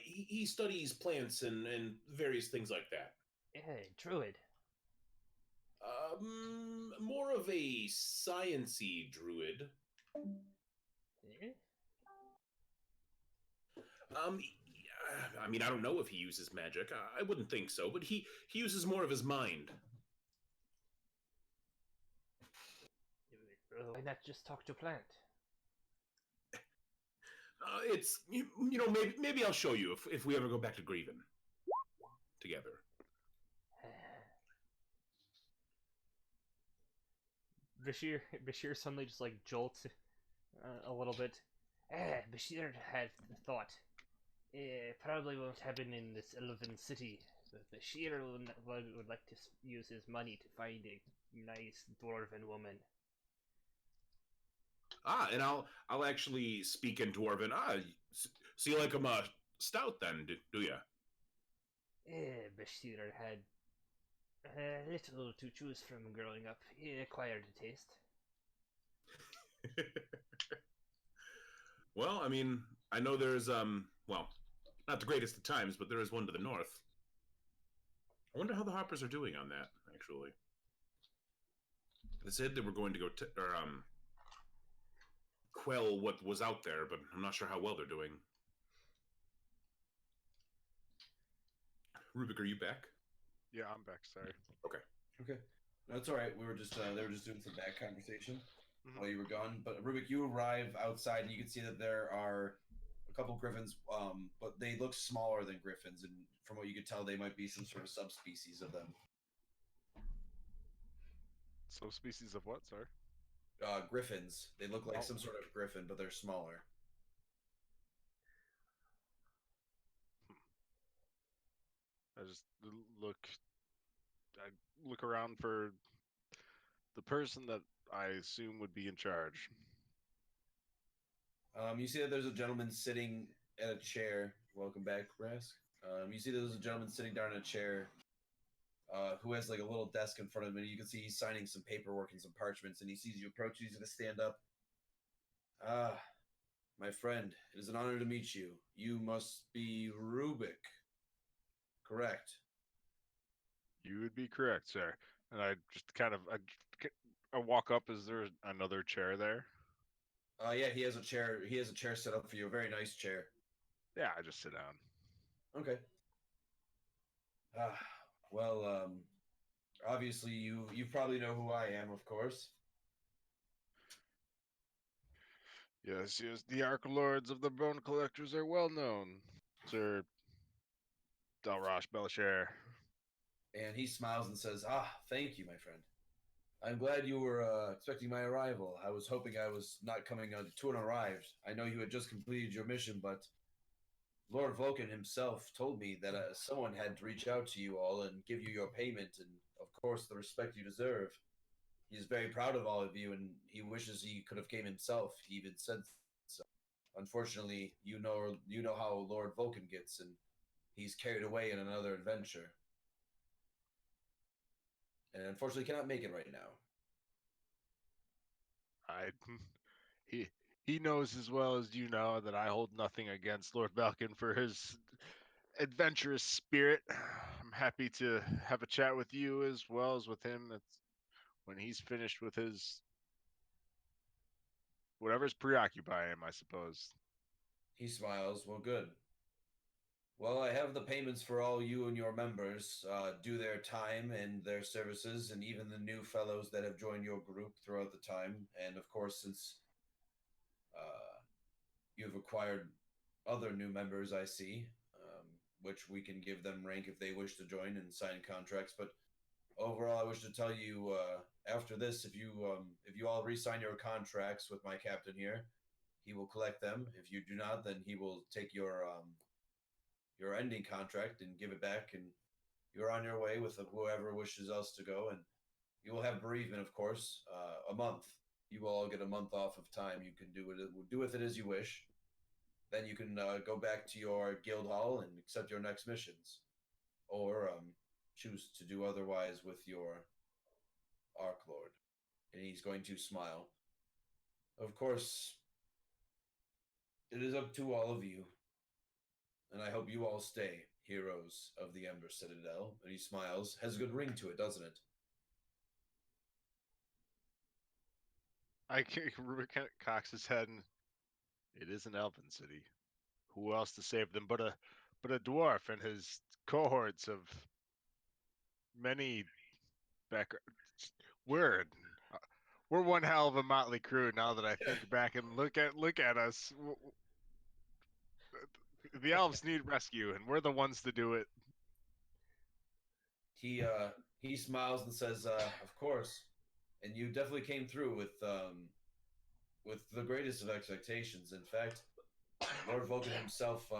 He studies plants and various things like that. Druid. More of a science-y druid. I mean, I don't know if he uses magic. I wouldn't think so, but he uses more of his mind. Why not just talk to plant? It's you know, maybe I'll show you if we ever go back to Grieven together. Bashir suddenly just like jolts a little bit. Bashir had the thought. Probably won't happen in this elven city. But Bashir would like to use his money to find a nice dwarven woman. And I'll actually speak in Dwarven. So you like them stout then, do ya? Bashir had little to choose from growing up. He acquired a taste. Well, I mean, I know there's well, not the greatest of times, but there is one to the north. I wonder how the hoppers are doing on that. Actually, they said they were going to go quell what was out there, but I'm not sure how well they're doing. Rubik, are you back? Yeah, I'm back. Sorry. Okay. Okay. That's all right. We were just they were just doing some back conversation Mhm. while you were gone. But Rubik, you arrive outside and you can see that there are a couple griffins, but they look smaller than griffins, and from what you could tell, they might be some sort of subspecies of them. Subspecies of what? Sorry. Griffins. They look like Oh. some sort of griffin, but they're smaller. I just look. I look around for the person that I assume would be in charge. You see that there's a gentleman sitting at a chair. Welcome back, Rask. You see there's a gentleman sitting down in a chair who has like a little desk in front of him, and you can see he's signing some paperwork and some parchments, and he sees you approach. He's going to stand up. Ah, my friend, it is an honor to meet you. You must be Rubik. Correct. You would be correct, sir. And I just kind of I walk up. Is there another chair there? Yeah, he has a chair. He has a chair set up for you. A very nice chair. Yeah, I just sit down. Okay. Ah, well, obviously you probably know who I am, of course. Yes, yes. The Arc Lords of the Bone Collectors are well known, Sir Dalrosh Belcher. And he smiles and says, "Ah, thank you, my friend. I'm glad you were expecting my arrival. I was hoping I was not coming to an arrived. I know you had just completed your mission, but Lord Vulcan himself told me that someone had to reach out to you all and give you your payment and, of course, the respect you deserve. He is very proud of all of you, and he wishes he could have came himself. He even said so. Unfortunately, you know how Lord Vulcan gets, and he's carried away in another adventure, and unfortunately cannot make it right now." I he he knows as well as you know that I hold nothing against Lord Balkan for his adventurous spirit. I'm happy to have a chat with you as well as with him. That's when he's finished with his whatever's preoccupying him, I suppose. He smiles. Well, good. Well, I have the payments for all you and your members due their time and their services, and even the new fellows that have joined your group throughout the time. And of course, since you've acquired other new members, I see, which we can give them rank if they wish to join and sign contracts. But overall, I wish to tell you after this, if you all re-sign your contracts with my captain here, he will collect them. If you do not, then he will take your ending contract and give it back, and you're on your way with whoever wishes else to go. And you will have bereavement, of course, a month. You will all get a month off of time. You can do with it as you wish. Then you can go back to your guild hall and accept your next missions, or choose to do otherwise with your Arc Lord. And he's going to smile. Of course, it is up to all of you, and I hope you all stay heroes of the Ember Citadel. And he smiles. Has a good ring to it, doesn't it? Rubik cocks his head, and it is an elven city. Who else to save them but a dwarf and his cohorts of many back. We're uh, we're one hell of a motley crew. Now that I think back and look at us, the elves need rescue, and we're the ones to do it. He smiles and says, "Of course." And you definitely came through with the greatest of expectations. In fact, Lord Vulcan himself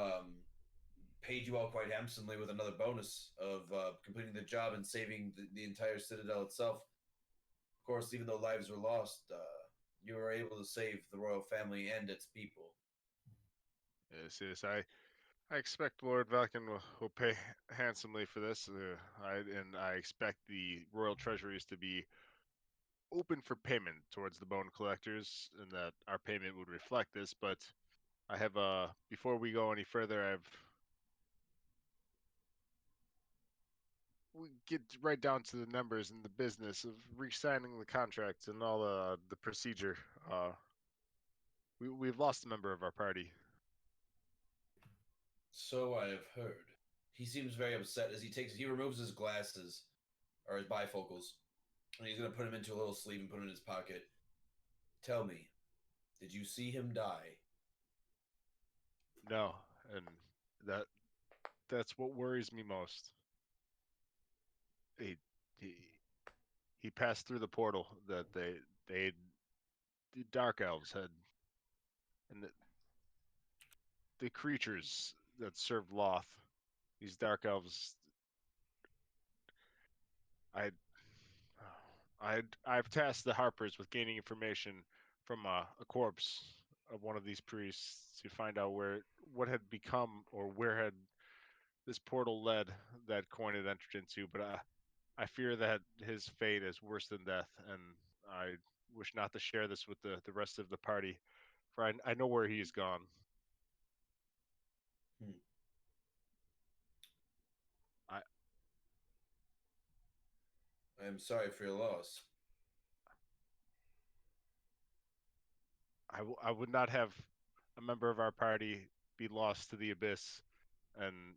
paid you all quite handsomely with another bonus of completing the job and saving the entire citadel itself. Of course, even though lives were lost, you were able to save the royal family and its people. Yes, yes. I expect Lord Valken will pay handsomely for this. I expect the royal treasuries to be open for payment towards the bone collectors, and that our payment would reflect this. But I have before we go any further, we get right down to the numbers and the business of re-signing the contract and all the procedure. We've lost a member of our party. So I have heard. He seems very upset as he removes his glasses or his bifocals, and he's gonna put them into a little sleeve and put them in his pocket. Tell me, did you see him die? No, and that that's what worries me most. He he he passed through the portal that they the dark elves had, and the creatures that served Loth. These dark elves, I I've tasked the Harpers with gaining information from a corpse of one of these priests to find out what had become or where had this portal led that coin had entered into. But I fear that his fate is worse than death, and I wish not to share this with the rest of the party, for I know where he is gone. Hmm. I I am sorry for your loss. I would not have a member of our party be lost to the abyss and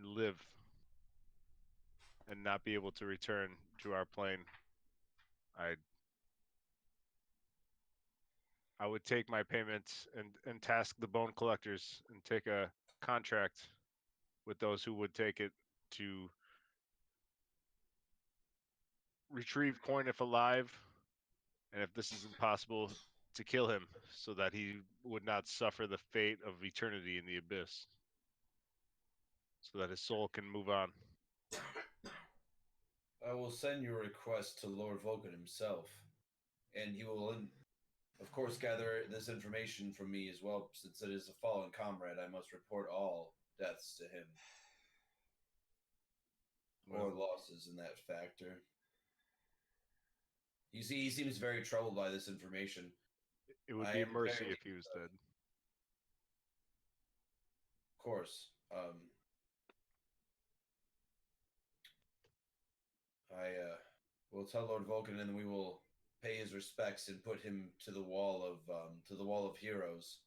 live and not be able to return to our plane. I I would take my payments and task the bone collectors and take a contract with those who would take it to retrieve coin if alive, and if this is impossible, to kill him so that he would not suffer the fate of eternity in the abyss, so that his soul can move on. I will send your request to Lord Vulcan himself, and he will, of course, gather this information from me as well. Since it is a fallen comrade, I must report all deaths to him or Well, losses in that factor. You see, he seems very troubled by this information. it would I be a am mercy very, if he was dead. of course. I will tell Lord Vulcan, and we will pay his respects and put him to the wall of heroes.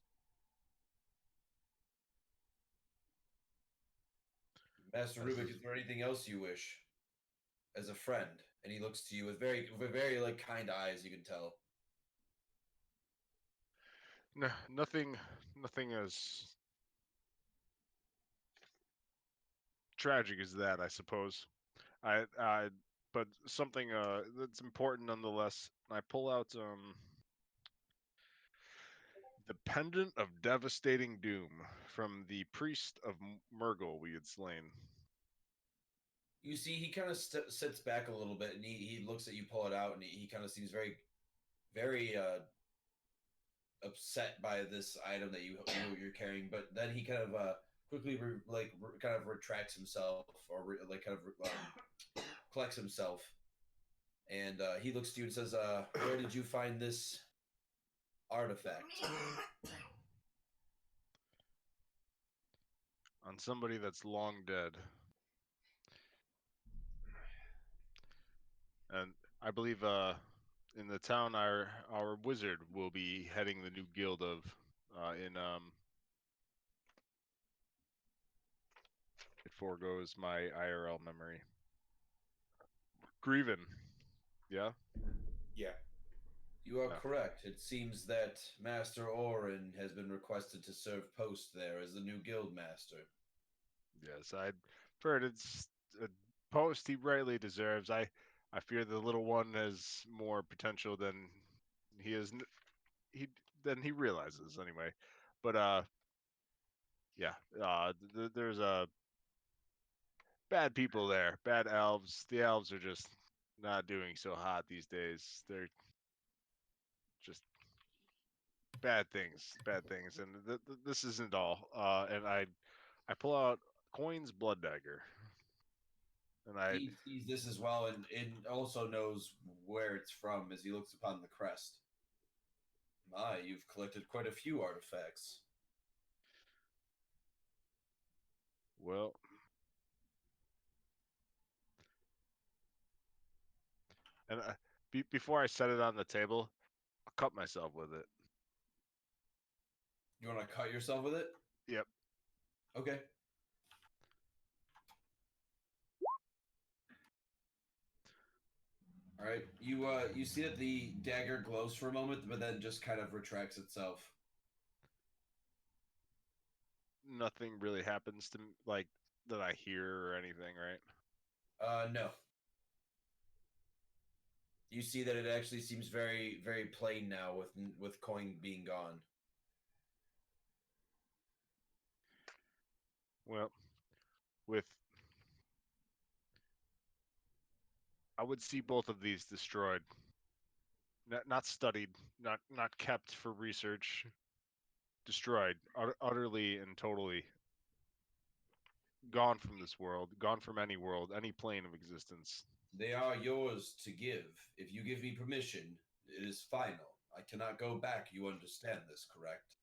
Master As Rubik, is, is there anything else you wish as a friend? And he looks to you with very like kind eyes. You can tell. no, nothing as tragic as that, I suppose. I but something that's important nonetheless. I pull out the pendant of devastating doom from the priest of Murgle we had slain. You see, he kind of sits back a little bit, and he looks at you, pull it out, and he kind of seems very upset by this item that you're carrying. But then he kind of quickly kind of retracts himself, or collects himself, and he looks to you and says, "Where did you find this artifact?" On somebody that's long dead. And I believe in the town our wizard will be heading the new guild of in it foregoes my IRL memory. Grieven. Yeah? Yeah. You are Yeah. correct. It seems that Master Orin has been requested to serve post there as the new guild master. Yes, I'd heard it's a post he rightly deserves. I fear the little one has more potential than he is he than he realizes anyway. But yeah, there's bad people there, bad elves. The elves are just not doing so hot these days. They're just bad things, and this isn't all. And I pull out Coin's blood dagger, and I He sees this as well, and also knows where it's from as he looks upon the crest. My, you've collected quite a few artifacts. well, and before I set it on the table, I'll cut myself with it. You want to cut yourself with it? Yep. Okay. All right. You see that the dagger glows for a moment, but then just kind of retracts itself. Nothing really happens to me, like that I hear or anything, right? No. You see that it actually seems very, very plain now with coin being gone. Well, with I would see both of these destroyed, not studied, not kept for research, destroyed, utterly and totally gone from this world, gone from any world, any plane of existence. They are yours to give. If you give me permission, it is final. I cannot go back. You understand this, correct?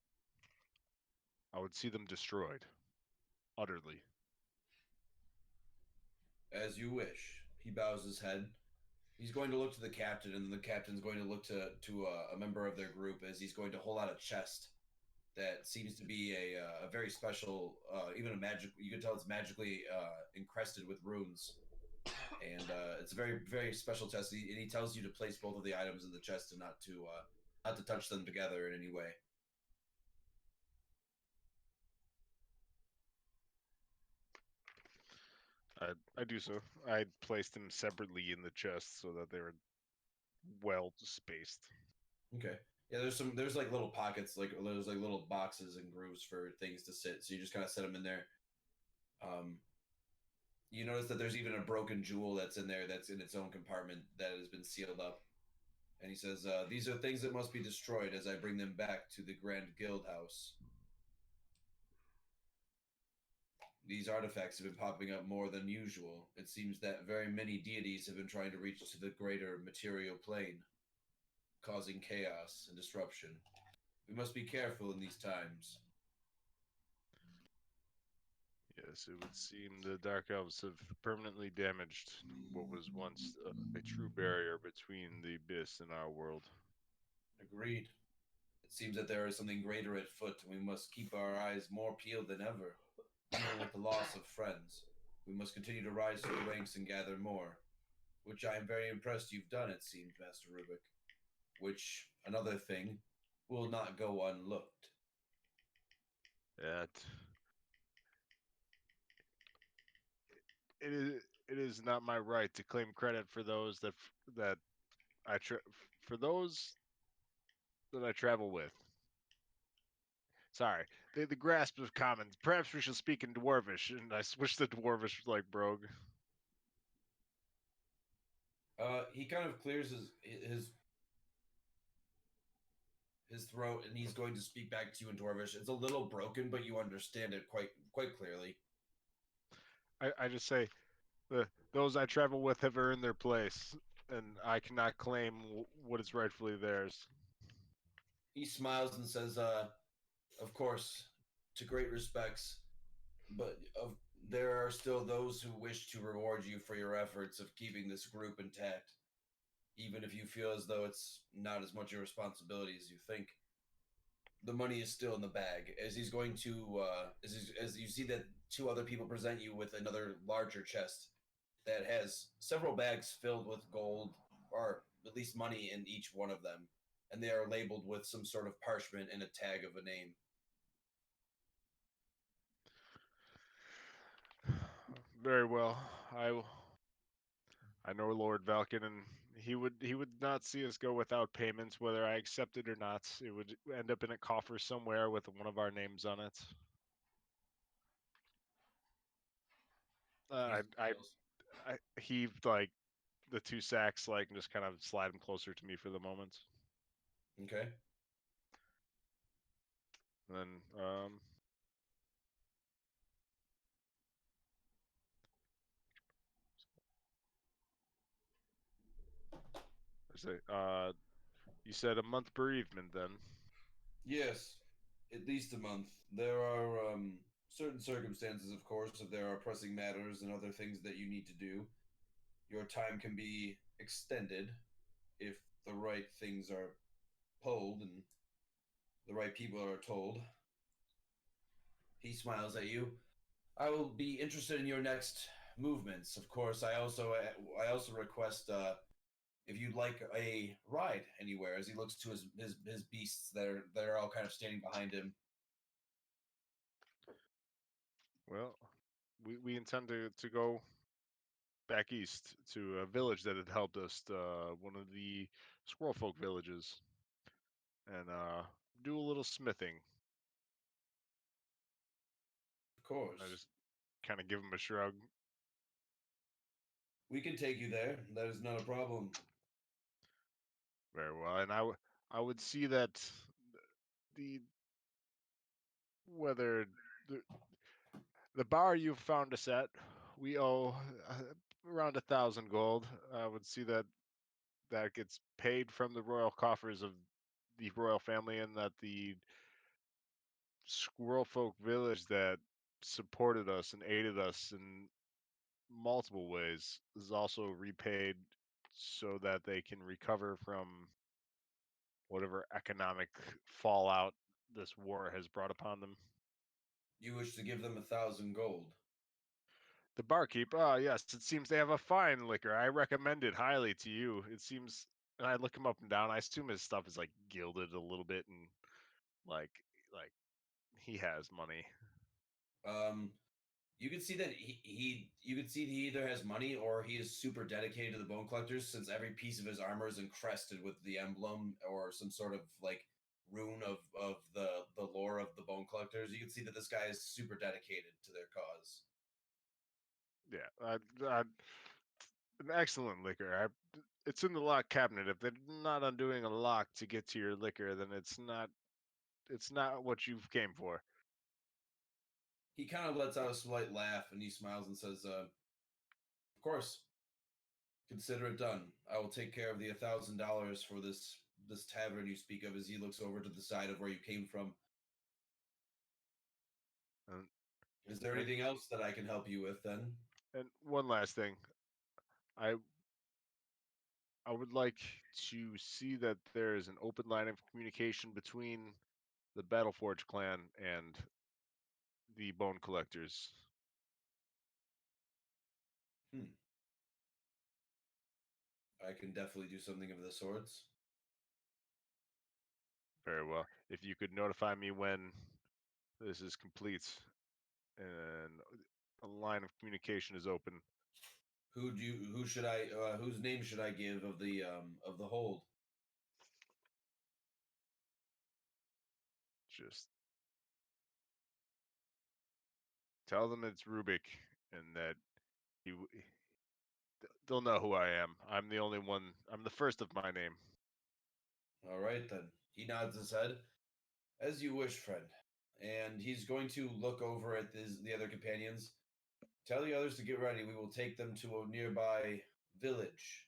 I would see them destroyed, utterly. As you wish. He bows his head. He's going to look to the captain, and the captain's going to look to a member of their group as he's going to hold out a chest that seems to be a very special, even a magic. You can tell it's magically encrusted with runes, and it's a very very special chest. And he tells you to place both of the items in the chest and not to touch them together in any way. I do so. I placed them separately in the chest so that they were well spaced. Okay. Yeah, there's like little pockets, like there's like little boxes and grooves for things to sit. So you just kind of set them in there. Um, you notice that there's even a broken jewel that's in there that's in its own compartment that has been sealed up. And he says, "These are things that must be destroyed as I bring them back to the Grand Guild House. These artifacts have been popping up more than usual. It seems that very many deities have been trying to reach to the greater material plane, causing chaos and disruption. We must be careful in these times." Yes, it would seem the Dark Elves have permanently damaged what was once a true barrier between the Abyss and our world. Agreed. It seems that there is something greater at foot, and we must keep our eyes more peeled than ever. Even with the loss of friends, we must continue to rise through the ranks and gather more, which I am very impressed you've done, it seems, Master Rubik. Which, another thing, will not go unlooked. That it is not my right to claim credit for those that I for those that I travel with. Sorry, the grasp of commons. Perhaps we should speak in Dwarvish, and I switched to Dwarvish like Brogue. He kind of clears his throat, and he's going to speak back to you in Dwarvish. It's a little broken, but you understand it quite clearly. I just say those I travel with have earned their place, and I cannot claim what is rightfully theirs. He smiles and says, "Of course, to great respects, but there are still those who wish to reward you for your efforts of keeping this group intact, even if you feel as though it's not as much your responsibility as you think. The money is still in the bag." As he's going to, as you see that two other people present you with another larger chest that has several bags filled with gold, or at least money in each one of them, and they are labeled with some sort of parchment and a tag of a name. Very well. I know Lord Valken, and he would not see us go without payments, whether I accept it or not. It would end up in a coffer somewhere with one of our names on it. He smiles. I heaved like the two sacks, like, and just kind of slide them closer to me for the moment. Okay. Then I say you said a month bereavement then. Yes, at least a month. There are certain circumstances, of course, if there are pressing matters and other things that you need to do. Your time can be extended if the right things are pulled and the right people are told. He smiles at you. I will be interested in your next movements. Of course, I also request if you'd like a ride anywhere. As he looks to his beasts that are all kind of standing behind him. Well, we intend to go back east to a village that had helped us, one of the squirrel folk villages, and do a little smithing. Of course, I just kind of give him a shrug. we can take you there. That is not a problem. Very well, and I would see that the whether the the bar you found us at, we owe around 1,000 gold. I would see that that gets paid from the royal coffers of the royal family, and that the squirrel folk village that supported us and aided us in multiple ways is also repaid so that they can recover from whatever economic fallout this war has brought upon them. You wish to give them 1,000 gold. The barkeep, ah, yes, it seems they have a fine liquor. I recommend it highly to you. It seems, and I look him up and down. I assume his stuff is like gilded a little bit, and like, like he has money. Um, you can see that you can see he either has money or he is super dedicated to the bone collectors, since every piece of his armor is encrusted with the emblem or some sort of like rune of the lore of the bone collectors. You can see that this guy is super dedicated to their cause. Yeah, an excellent liquor. It's in the lock cabinet. If they're not undoing a lock to get to your liquor, then it's not what you came for. He kind of lets out a slight laugh and he smiles and says, "Of course, consider it done. I will take care of the $1,000 for this tavern you speak of." As he looks over to the side of where you came from. And, Is there and anything else that I can help you with then? and one last thing, I I would like to see that there is an open line of communication between the Battleforge clan and the Bone Collectors. Hmm. I can definitely do something of the sorts. Very well. If you could notify me when this is complete and a line of communication is open, Whose name should I give of the hold? just tell them it's Rubik and that he they'll know who I am. I'm the only one. I'm the first of my name. All right then. He nods his head. As you wish, friend. And he's going to look over at the other companions. Tell the others to get ready. We will take them to a nearby village.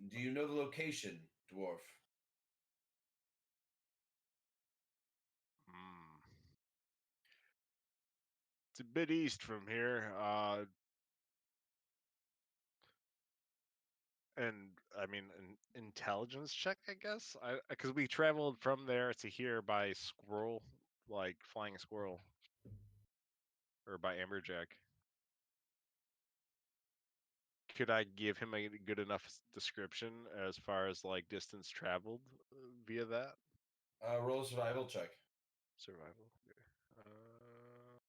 Do you know the location, dwarf? Hmm. It's a bit east from here. And I mean, an intelligence check, I guess. I Because we traveled from there to here by squirrel, like flying squirrel, or by amberjack. Could I give him a good enough description as far as like distance traveled via that Roll a survival check. survival? Okay. Uh,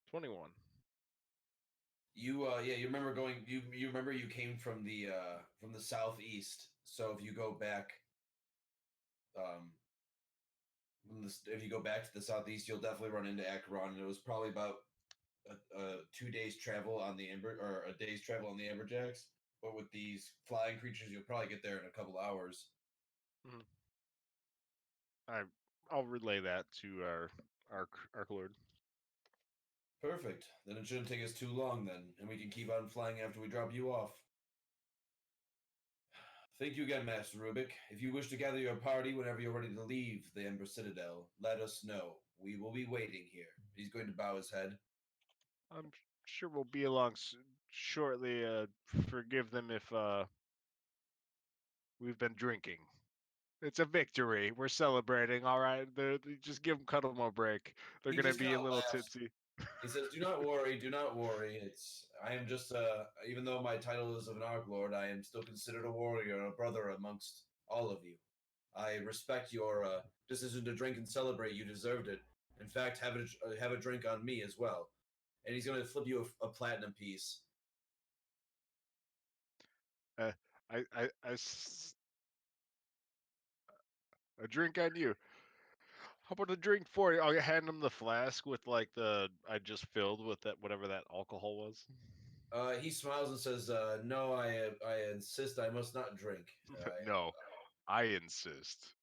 21. You remember you remember you came from the southeast. So if you go back um if you go back to the southeast, you'll definitely run into Acheron, and it was probably about a 2 days travel on the Amber, or a day's travel on the Amberjacks. But with these flying creatures, you'll probably get there in a couple hours. I'll relay that to our Arc Lord. Perfect. Then it shouldn't take us too long then, and we can keep on flying after we drop you off. Thank you again, Master Rubik. If you wish to gather your party whenever you're ready to leave the Ember Citadel, let us know. We will be waiting here. He's going to bow his head. I'm sure we'll be along shortly. Forgive them if we've been drinking. It's a victory. We're celebrating, all right? Just give them Cuddlemore a break. They're He going to just be a kinda little laughs. tipsy. He says, do not worry, do not worry. I am just, even though my title is of an Arc Lord, I am still considered a warrior, a brother amongst all of you. I respect your decision to drink and celebrate. You deserved it. In fact, have a drink on me as well. And he's going to flip you a platinum piece. Uh, a drink on you. How about a drink for you? I'll hand him the flask with like I just filled with that whatever that alcohol was. He smiles and says, "No, I insist. I must not drink." No, I insist.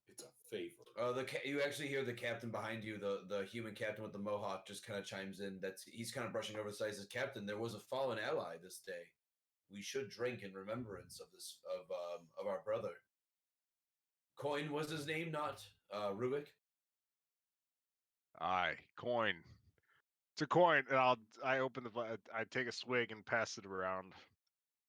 It's a favor. You actually hear the captain behind you, the human captain with the mohawk, just kind of chimes in. He's kind of brushing over the side. Says, "Captain, there was a fallen ally this day. We should drink in remembrance of this of our brother. Coin was his name, not Rubik." Aye, coin. It's a coin, and I open I take a swig and pass it around.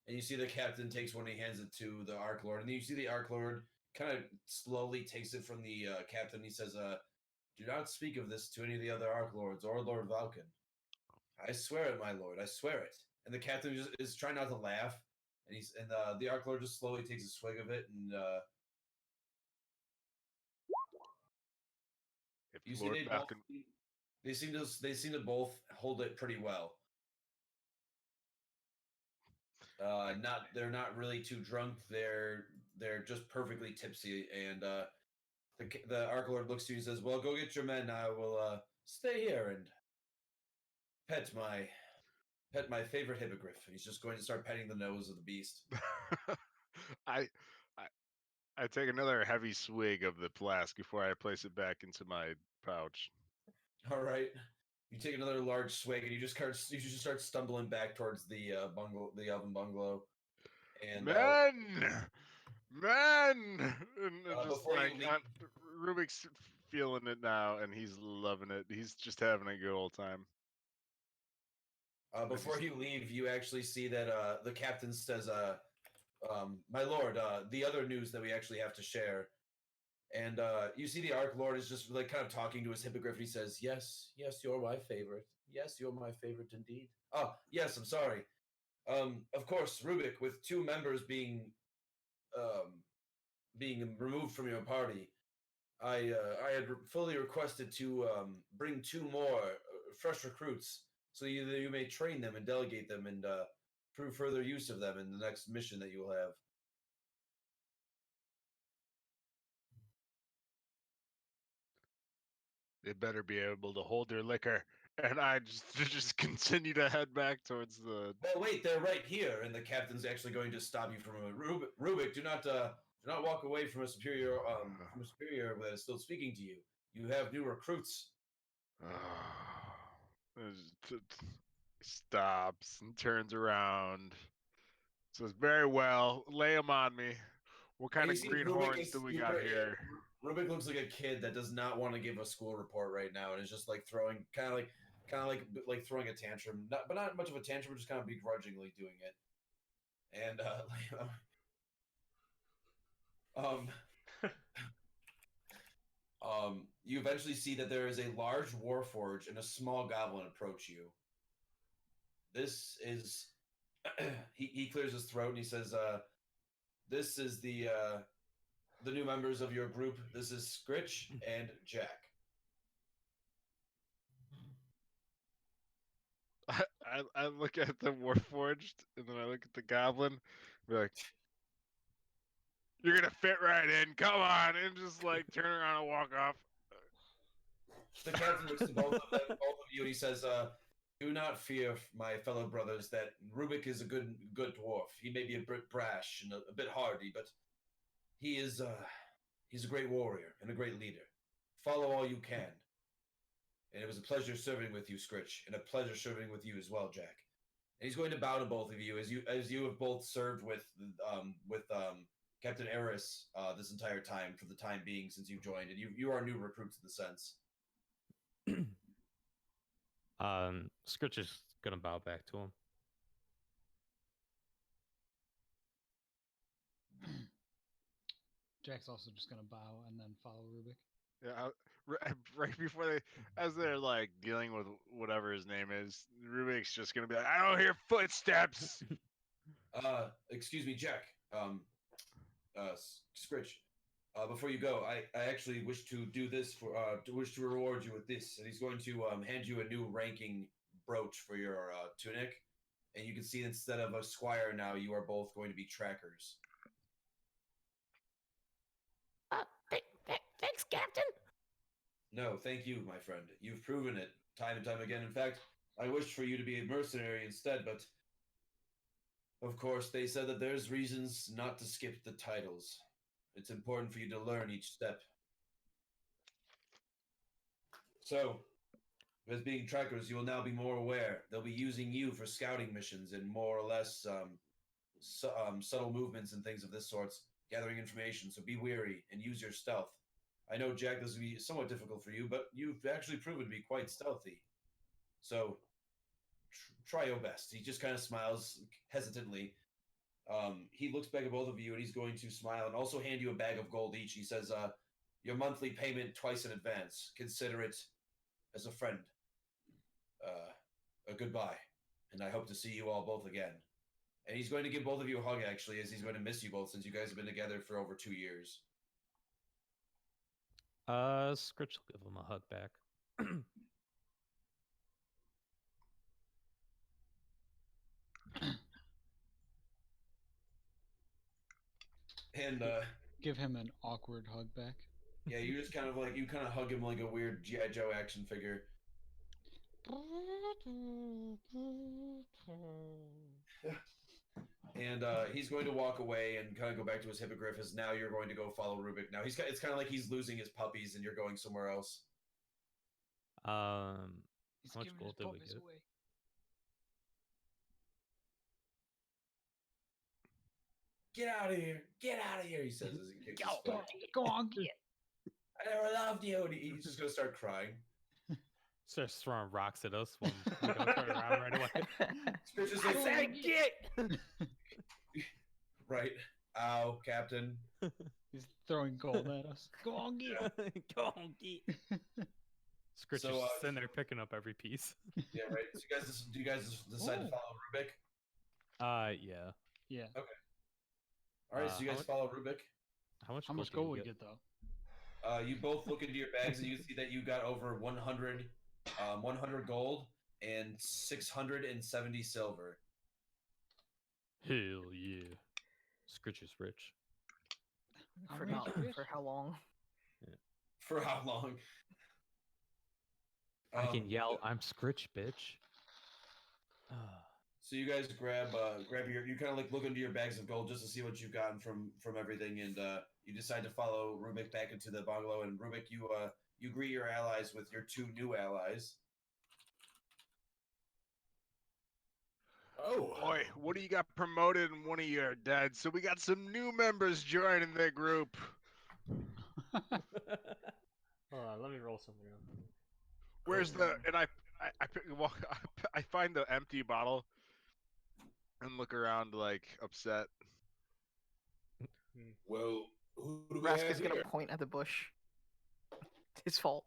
And you see the captain takes one, and he hands it to the Arc Lord, and then you see the Arc Lord kind of slowly takes it from the captain. He says, "Do not speak of this to any of the other Arc Lords or Lord Valken." "I swear it, my lord. I swear it." And the captain is trying not to laugh, and the Arc Lord just slowly takes a swig of it, and If you see Lord they both Falcon, they seem to both hold it pretty well. They're not really too drunk. They're just perfectly tipsy, and the Arc Lord looks to you and says, "Well, go get your men. I will stay here and pet my favorite hippogriff." He's just going to start petting the nose of the beast. I, I I take another heavy swig of the flask before I place it back into my pouch. All right. You take another large swig, and you just start stumbling back towards the the oven bungalow. And Men, and just before you like leave, Rubik's feeling it now, and he's loving it. He's just having a good old time. before you leave, you actually see that the captain says, "My lord, the other news that we actually have to share." And you see the Arc Lord is just like kind of talking to his hippogriff. He says, "Yes, yes, you're my favorite. Yes, you're my favorite indeed." Oh, yes, I'm sorry. Of course, Rubik, with two members um, being removed from your party, I had fully requested to bring two more fresh recruits, so you may train them and delegate them and prove further use of them in the next mission that you will have. They better be able to hold their liquor, and I just continue to head back towards the. Well, wait, they're right here, and the captain's actually going to stop you from a Rubik. Do not walk away from a superior that is still speaking to you. You have new recruits. Stops and turns around. Says, "Very well, lay them on me. What And kind you of see Rubik greenhorns is do we super. got here?" Rubik looks like a kid that does not want to give a school report right now, and is just like throwing like throwing a tantrum, but not much of a tantrum, just kind of begrudgingly doing it. And um, you eventually see that there is a large warforge and a small goblin approach you. This is he clears his throat and he says, "This is the new members of your group. This is Scritch and Jack." I look at the Warforged, and then I look at the Goblin, be like, "You're gonna fit right in. Come on!" And just like turn around and walk off. The captain looks to both of you, and he says, "Do not fear, my fellow brothers, that Rubik is a good dwarf. He may be a bit brash and a bit hardy, but He's a great warrior and a great leader. Follow all you can. And it was a pleasure serving with you, Scritch, and a pleasure serving with you as well, Jack. And he's going to bow to both of you as you have both served with Captain Eris this entire time for the time being since you've joined, and you are new recruits in the sense. Scritch is gonna bow back to him. Jack's also just gonna bow and then follow Rubik. Yeah, right before they, as they're like dealing with whatever his name is, Rubik's just gonna be like, "I don't hear footsteps." Excuse me, Jack. Scritch. Before you go, I actually wish to do this wish to reward you with this, and he's going to hand you a new ranking brooch for your tunic, and you can see instead of a squire now, you are both going to be trackers. Thanks, Captain. No, thank you, my friend. You've proven it time and time again. In fact, I wished for you to be a mercenary instead, but of course, they said that there's reasons not to skip the titles. It's important for you to learn each step. So, as being trackers, you will now be more aware. They'll be using you for scouting missions and more or less subtle movements and things of this sort, gathering information. So be wary and use your stealth. I know, Jack, this will be somewhat difficult for you, but you've actually proven to be quite stealthy. So, try your best. He just kind of smiles hesitantly. He looks back at both of you, and he's going to smile and also hand you a bag of gold each. He says, your monthly payment twice in advance. Consider it as a friend. A goodbye. And I hope to see you all both again. And he's going to give both of you a hug, actually, as he's going to miss you both since you guys have been together for over 2 years. Scritch will give him a hug back. And Give him an awkward hug back. yeah, you just kind of hug him like a weird G.I. Joe action figure. And he's going to walk away and kind of go back to his hippogriff as now you're going to go follow Rubik. Now it's kind of like he's losing his puppies and you're going somewhere else. How He's much giving gold his did we puppies get? away. Get out of here! Get out of here! He says as he kicks his foot. Go on. I never loved you. And he's just gonna start crying. Starts throwing rocks at us when we don't turn around right away. Scritch is I like, said get! right. Ow, Captain. He's throwing gold at us. Go on, get. Go on, get. Scritch So, is sitting there picking up every piece. Yeah, right. So do you guys decide to Ooh. follow Rubik? Yeah. Yeah. All right, so you how guys much- follow Rubik. How much How much gold gold we did you get though? You both look into your bags and you see that you got over 100 gold and 670 silver. Hell yeah. Scritch is rich. I'm For, rich, not, bitch. for how long? For how long? I can yell, I'm Scritch, bitch. So you guys grab you kind of like look into your bags of gold just to see what you've gotten from everything, and you decide to follow Rubik back into the bungalow. And Rubik, you greet your allies with your 2 new allies. Oh, Boy, what do you got promoted and one of you are dead? So we got some new members joining the group. Hold on, let me roll something up. Where's the? And I find the empty bottle and look around like upset. well, who do we Rask have is gonna here? point at the bush. It's his fault.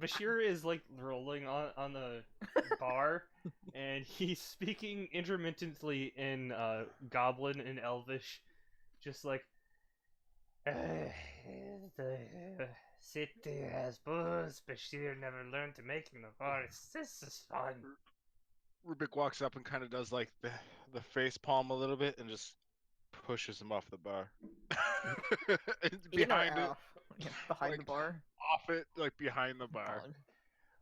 Bashir is like rolling on the bar, and he's speaking intermittently in Goblin and Elvish, just like, the city has booze. Bashir never learned to make him the bars. This is fun. Rubik walks up and kind of does like the face palm a little bit and just pushes him off the bar. It's In or behind it, off? Yeah, behind the like, bar. off it, like behind the bar.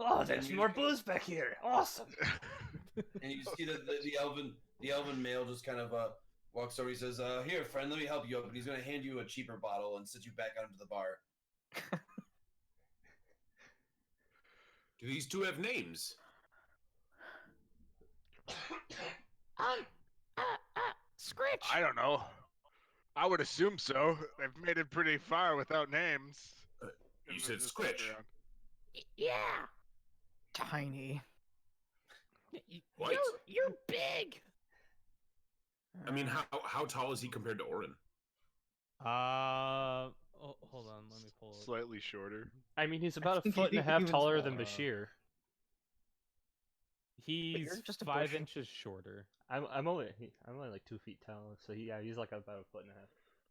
Oh, there's more booze back here. Awesome. And you see that the The elven male just kind of walks over. He says, "Here, friend, let me help you up." And he's going to hand you a cheaper bottle and sit you back onto the bar. Do these two have names? Scritch. I don't know. I would assume so. They've made it pretty far without names. You And said they're just walking Scritch. around. Yeah. Tiny. What? You're big. I mean, how tall is he compared to Orin? Oh, hold on. Let me pull it. Slightly shorter. I mean, he's about a think foot and a he's half even taller than smaller. Bashir. He's just a 5 bush. inches shorter. I'm only like 2 feet tall, so he's like about a foot and a half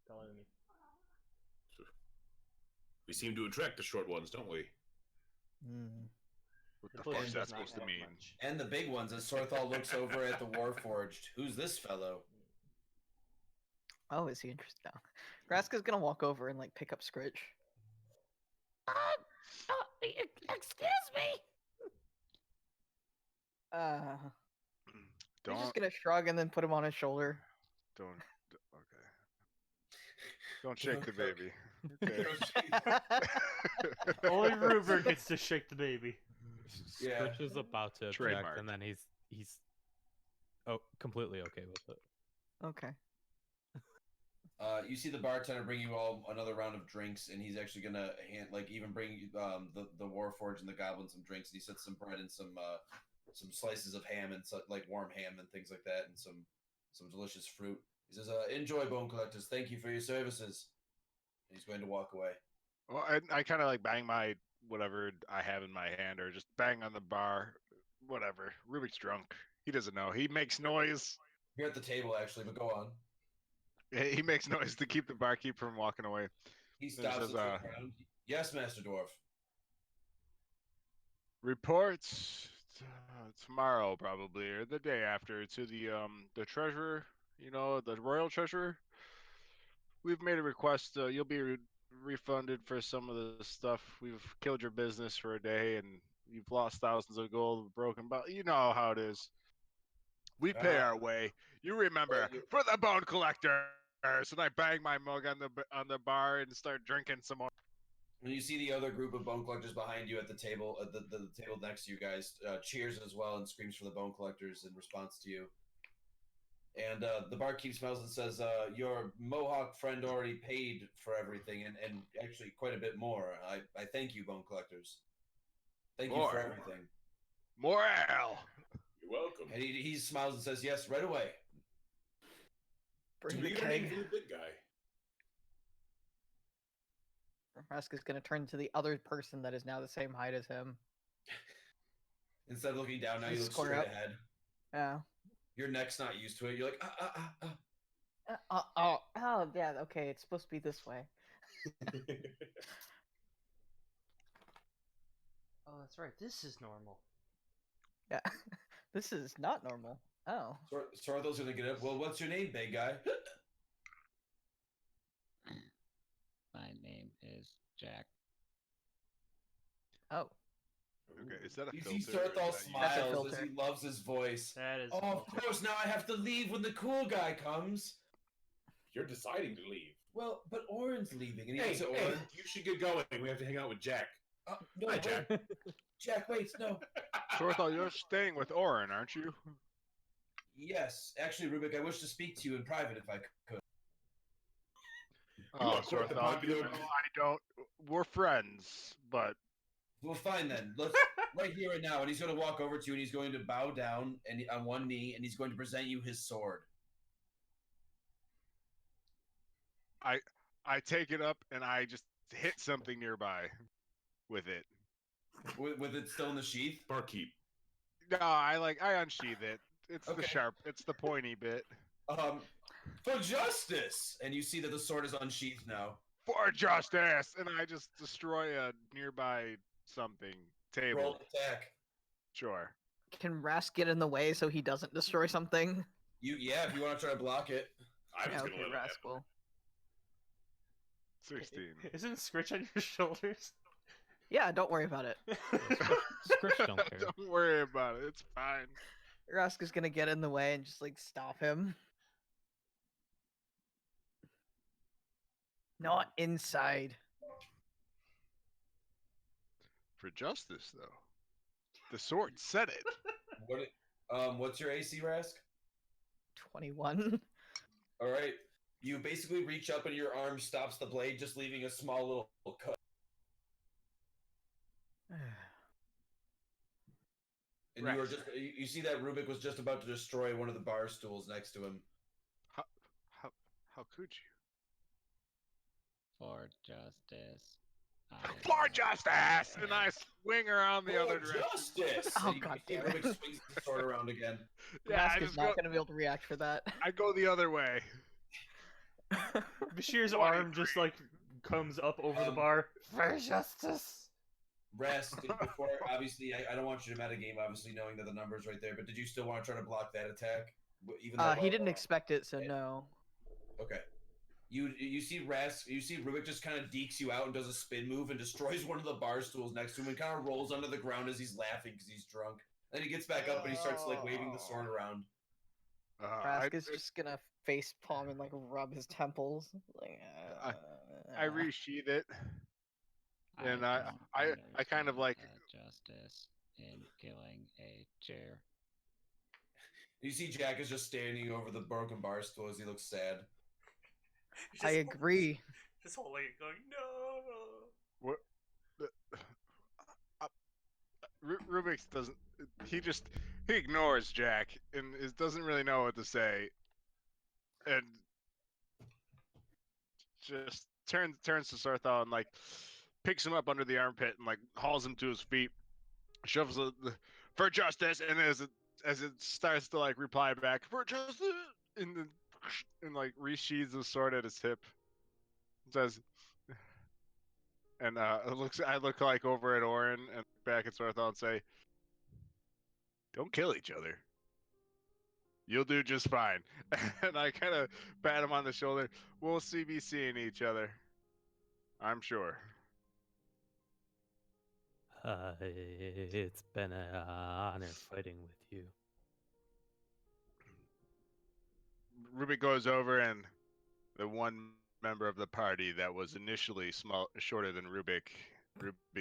taller than me. We seem to attract the short ones, don't we? What The the bush fuck's does that not supposed to have mean? much. And the big ones, as Sorthal looks over at the Warforged. Who's this fellow? Oh, is he interested now? Graska's gonna walk over and like pick up Scritch. Excuse me. He's just Don't, gonna shrug and then put him on his shoulder. okay. Don't shake the baby. Okay. Only Ruber gets to shake the baby. Yeah. Scritch is about to object, Trademark. and then he's completely okay with it. Okay. You see the bartender bring you all another round of drinks, and he's actually gonna even bring you the Warforged and the goblin some drinks. And he sets some bread and some slices of ham and like warm ham and things like that, and some delicious fruit. He says, "Enjoy, bone collectors. Thank you for your services." And he's going to walk away. Well, I kind of like bang my whatever I have in my hand, or just bang on the bar. Whatever. Rubik's drunk. He doesn't know. He makes noise. You're at the table actually, but go on. He makes noise to keep the barkeep from walking away. He He stops says, and turns around. Yes, Master Dwarf. Reports tomorrow probably, or the day after, to the treasurer. You know, the royal treasurer. We've made a request. You'll be refunded for some of the stuff. We've killed your business for a day, and you've lost thousands of gold, broken. But you know how it is. We pay our way. You remember, for the bone collectors. And I bang my mug on the bar and start drinking some more. And you see the other group of bone collectors behind you at the table, the table next to you guys, cheers as well and screams for the bone collectors in response to you. And the barkeep smells and says, "Your Mohawk friend already paid for everything, and actually quite a bit more. I thank you, bone collectors. Thank you for everything." More ale. You're welcome. And he smiles and says, "Yes, right away." Bring Do the we get a name keg. for the big guy? Raska's gonna turn to the other person that is now the same height as him. Instead of looking down, now you look Square straight up. ahead. Yeah. Your neck's not used to it. You're like, Oh, yeah. Okay, it's supposed to be this way. Oh, that's right. This is normal. Yeah. This is not normal. Oh. Sorthal's gonna get up. Well, what's your name, big guy? My name is Jack. Oh. Okay, is that a You filter? see or is Sorthal that you? That's a smiles as filter. he loves his voice. That is. Oh, of course, now I have to leave when the cool guy comes. You're deciding to leave. Well, but Orin's leaving, and he Hey, looks at hey, Orin. you should get going. We have to hang out with Jack. No, Hi, wait. Jack. Jack, wait, no. Sorthal, you're staying with Orin, aren't you? Yes, actually, Rubik, I wish to speak to you in private if I could. You Oh, are quite the Sorthal, popular- you know I don't. We're friends, but Well, fine then. Let's right here and now. And he's going to walk over to you, and he's going to bow down and on one knee, and he's going to present you his sword. I take it up and I just hit something nearby with it. With it still in the sheath. Barkeep. No, I unsheath it. It's the Okay. sharp, it's the pointy bit. For justice, and you see that the sword is unsheathed now. For justice, and I just destroy a nearby something table. Roll attack. Sure. Can Rask get in the way so he doesn't destroy something? Yeah, if you want to try to block it. I was Yeah, gonna okay, let it Rask will. 16. Isn't Scritch on your shoulders? Yeah, don't worry about it. Scritch don't care. Don't worry about it. It's fine. Rask is gonna get in the way and just like stop him. Not inside. For justice, though. The sword said it. What's your AC, Rask? 21. All right. You basically reach up and your arm stops the blade, just leaving a small little cut. And you are just you see that Rubik was just about to destroy one of the bar stools next to him. How, how could you? For justice. For justice! And I swing around the other For direction. justice! Oh, And you God see damn it. Rubik swings the sword around again. Yeah, Rask I is just not go. gonna be able to react for that. I go the other way. Bashir's arm just like comes up over the bar. For justice. Rask, before obviously, I don't want you to metagame, obviously knowing that the number's right there, but did you still want to try to block that attack? Even though He didn't expect it, so no. Okay. You see Rask, you see Rubik just kind of dekes you out and does a spin move and destroys one of the bar stools next to him and kind of rolls under the ground as he's laughing because he's drunk. Then he gets back up and he starts like waving the sword around. Rask is just gonna face palm and like rub his temples. Like, I resheath it, and I kind of like justice in killing a chair. You see Jack is just standing over the broken bar stool as he looks sad. I agree. Just holding it, going no. what. Rubik's doesn't. He ignores Jack and doesn't really know what to say, and just turns to Sarthal and like picks him up under the armpit and like hauls him to his feet, shoves the for justice, and as it starts to like reply back for justice, and like resheathes the sword at his hip, says, and I look like over at Orin and back at Sarthal and say, "Don't kill each other. You'll do just fine." And I kind of pat him on the shoulder. We'll be seeing each other, I'm sure. It's been an honor fighting with you. Rubik goes over, and the one member of the party that was initially shorter than Rubik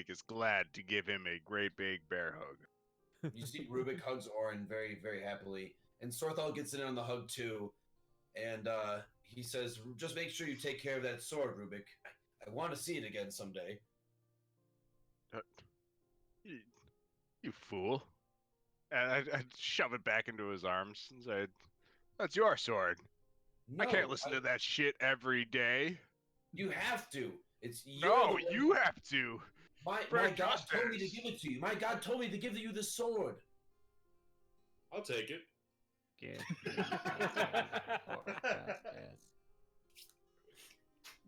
is glad to give him a great big bear hug. You see Rubik hugs Orin very, very happily, and Sorthal gets in on the hug too, and he says, "Just make sure you take care of that sword, Rubik. I want to see it again someday." You fool! And I shove it back into his arms and say, "That's your sword. No, I can't listen to that shit every day." You have to. It's No, you have to. My God told me to give it to you. My God told me to give you the sword. I'll take it. Give me for justice.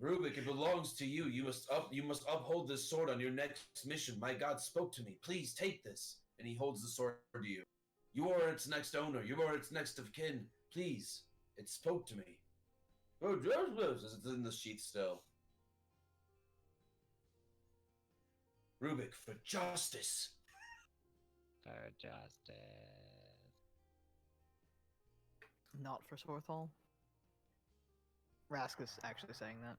Rubik, it belongs to you. You must uphold this sword on your next mission. My God spoke to me. Please take this. And he holds the sword to you. You are its next owner. You are its next of kin. Please. It spoke to me. Oh, it's in the sheath still. Rubik, for justice. For justice. Not for Sorthal. Rask is actually saying that.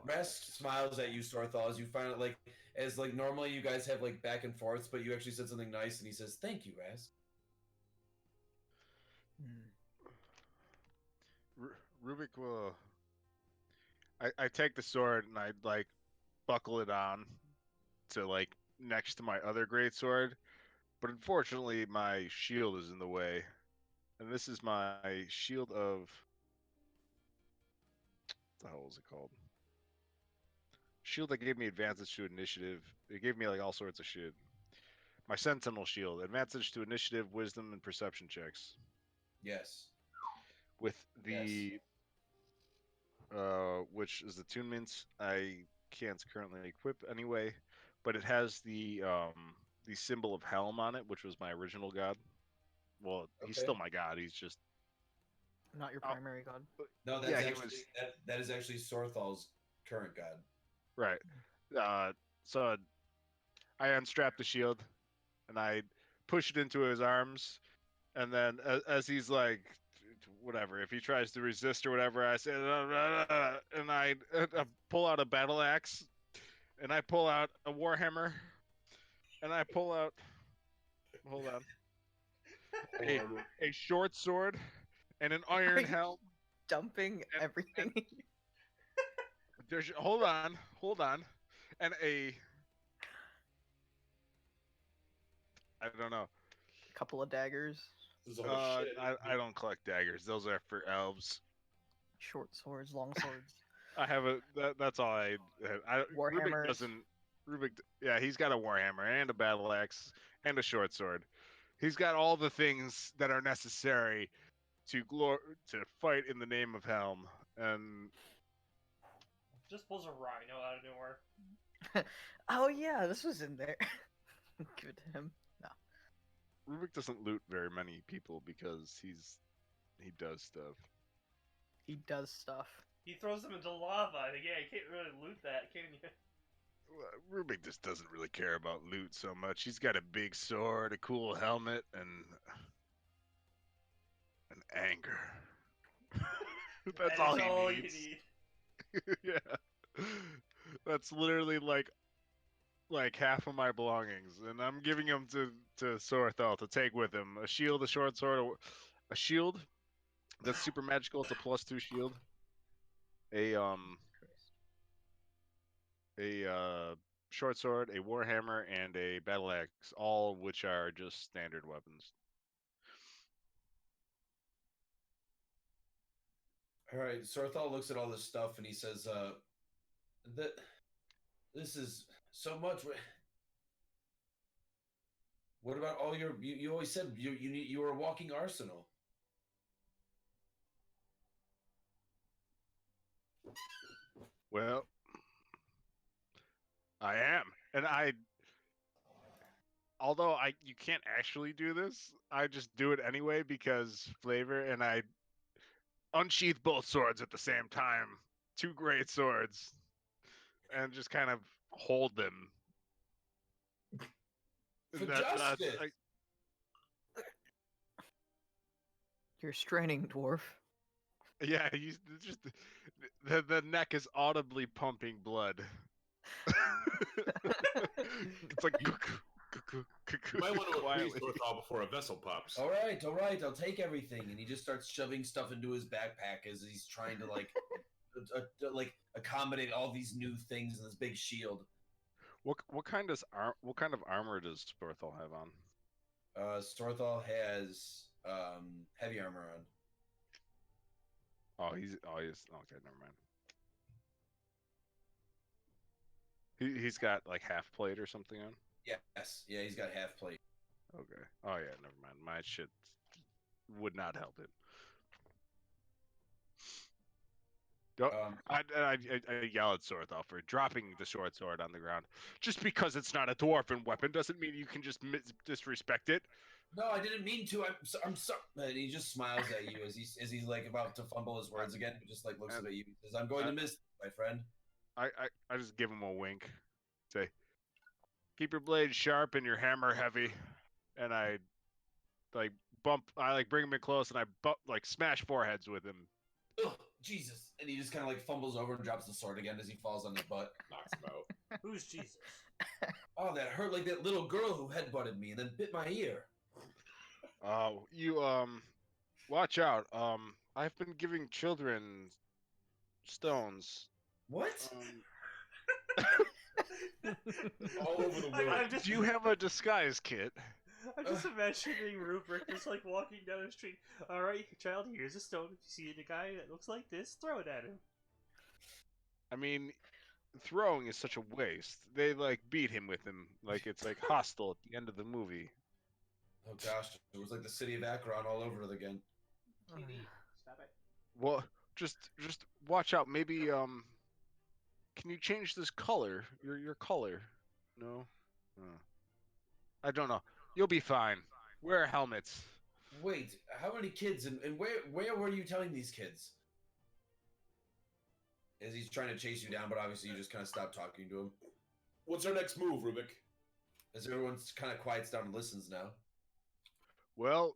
Rask smiles at you, Sorthal, as you find it as normally you guys have like back and forths, but you actually said something nice, and he says, "Thank you, Rask." Rubik will. I take the sword and I like buckle it on to like next to my other great sword, but unfortunately my shield is in the way, and this is my shield of. What the hell was it called? Shield that gave me advantage to initiative. It gave me like all sorts of shit. My Sentinel shield, advantage to initiative, wisdom, and perception checks. Yes. With the which is the attunement I can't currently equip anyway, but it has the symbol of Helm on it, which was my original god. Well, he's still my god. He's just Not your primary god. No, that's that is actually Sorthal's current god. Right. So I unstrap the shield and I push it into his arms, And then as he's like, whatever, if he tries to resist or whatever, I say, and I pull out a battle axe, and I pull out a warhammer, and I pull out, hold on, a, Armor. a short sword, and an Are iron you helm. dumping And- everything? There's hold on, and I don't know. A couple of daggers, This is all the shit. I don't collect daggers. Those are for elves. short swords, long swords, I have that's all Rubik warhammers. doesn't. Yeah, he's got a warhammer and a battle axe and a short sword. He's got all the things that are necessary to to fight in the name of Helm. And Just pulls a rhino out of nowhere. Oh yeah, this was in there. Give it to him. No. Rubik doesn't loot very many people because he does stuff. He does stuff. He throws them into lava. Yeah, you can't really loot that, can you? Rubik just doesn't really care about loot so much. He's got a big sword, a cool helmet, and an anger. That's That all is he all needs. you need. Yeah. That's literally like half of my belongings, and I'm giving them to Sorthal to take with him. A shield, a short sword, a shield that's super magical. It's a +2 shield. A short sword, a warhammer, and a battle axe, all which are just standard weapons. All right, Sorthal looks at all this stuff and he says, "That this is so much. What about all your? You always said you were a walking arsenal." Well, I am, and although you can't actually do this, I just do it anyway because flavor, and I unsheath both swords at the same time. Two great swords, and just kind of hold them. For That's justice. You're straining, dwarf. Yeah, just the neck is audibly pumping blood. It's like You might want to appease quietly. Thorthal before a vessel pops. All right, I'll take everything. And he just starts shoving stuff into his backpack as he's trying to like accommodate all these new things in this big shield. What kind of armor does Sporthal have on? Sorthal has heavy armor on. He's okay. Never mind. He's got like half plate or something on. Yes, yeah, he's got half plate. Okay. Oh yeah, never mind. My shit would not help it. I yell at Sorthal for dropping the short sword on the ground. Just because it's not a dwarven weapon doesn't mean you can just disrespect it. No, I didn't mean to. I'm sorry. And he just smiles at you as he's like about to fumble his words again. He just like looks up at you. He says, "I'm going to miss my friend." I just give him a wink. Say, keep your blade sharp and your hammer heavy. And I bring him in close and I smash foreheads with him. Ugh, Jesus! And he just kind of like fumbles over and drops the sword again as he falls on his butt. Knocks him out. Who's Jesus? Oh, that hurt like that little girl who headbutted me and then bit my ear. You watch out. I've been giving children stones. What? All over the world. Do you have a disguise kit? I'm just imagining Rupert just like walking down the street. All right, child, here's a stone. If you see a guy that looks like this, throw it at him. I mean, throwing is such a waste. They like beat him with him like it's like Hostel at the end of the movie. Oh gosh, it was like the city of Akron all over it again. TV, stop it. Well, just watch out. Maybe can you change this color? Your color? No. I don't know. You'll be fine. Wear helmets. Wait, how many kids and where were you telling these kids? As he's trying to chase you down, but obviously you just kind of stop talking to him. What's our next move, Rubik? As everyone's kind of quiets down and listens now. Well,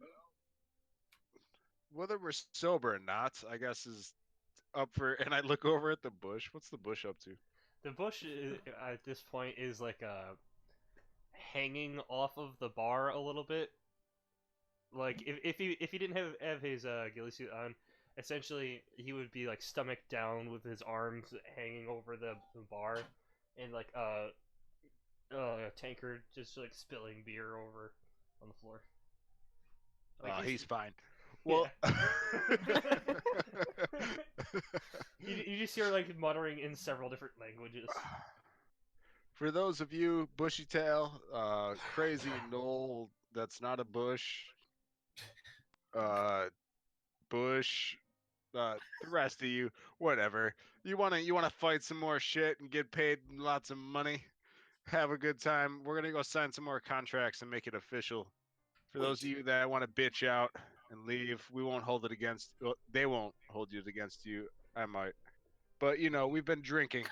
whether we're sober or not, I guess is up for. And I look over at the bush. What's the bush up to? The bush at this point is like hanging off of the bar a little bit. Like if he didn't have his ghillie suit on, essentially he would be like stomach down with his arms hanging over the bar, and like a tankard just like spilling beer over on the floor. Like Oh, he's fine. Yeah. Well, you just hear like muttering in several different languages. for those of you bushy tail, crazy knoll that's not a bush, bush, the rest of you, whatever. You wanna fight some more shit and get paid lots of money, have a good time. We're gonna go sign some more contracts and make it official. For those of you that want to bitch out and leave, we won't hold it against. Well, they won't hold it against you. I might, but we've been drinking.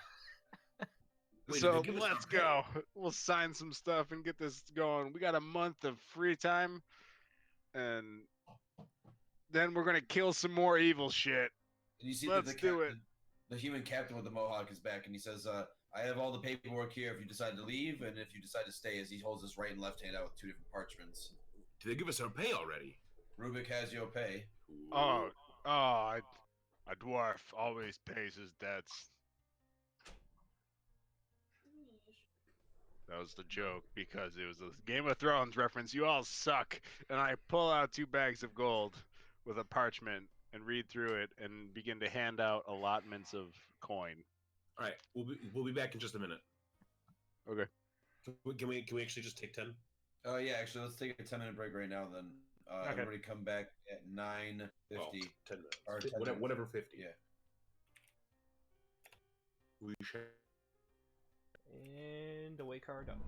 Wait, So give us let's some pay. go. We'll sign some stuff and get this going. We got a month of free time, and then we're gonna kill some more evil shit. And you see Let's that do it. the human captain with the mohawk is back, and he says, "I have all the paperwork here if you decide to leave, and if you decide to stay." As he holds his right and left hand out with two different parchments. Did they give us our pay already? Rubik has your pay. Oh, a dwarf always pays his debts. That was the joke because it was a Game of Thrones reference. You all suck. And I pull out 2 bags of gold with a parchment and read through it and begin to hand out allotments of coin. All right, we'll be back in just a minute. Okay. Can we actually just take 10? Oh yeah, actually, let's take a 10-minute break right now. Then Okay. everybody come back at 9:50. 10 minutes. Or 10 minutes. Whatever 50. Yeah. We share. And away card up.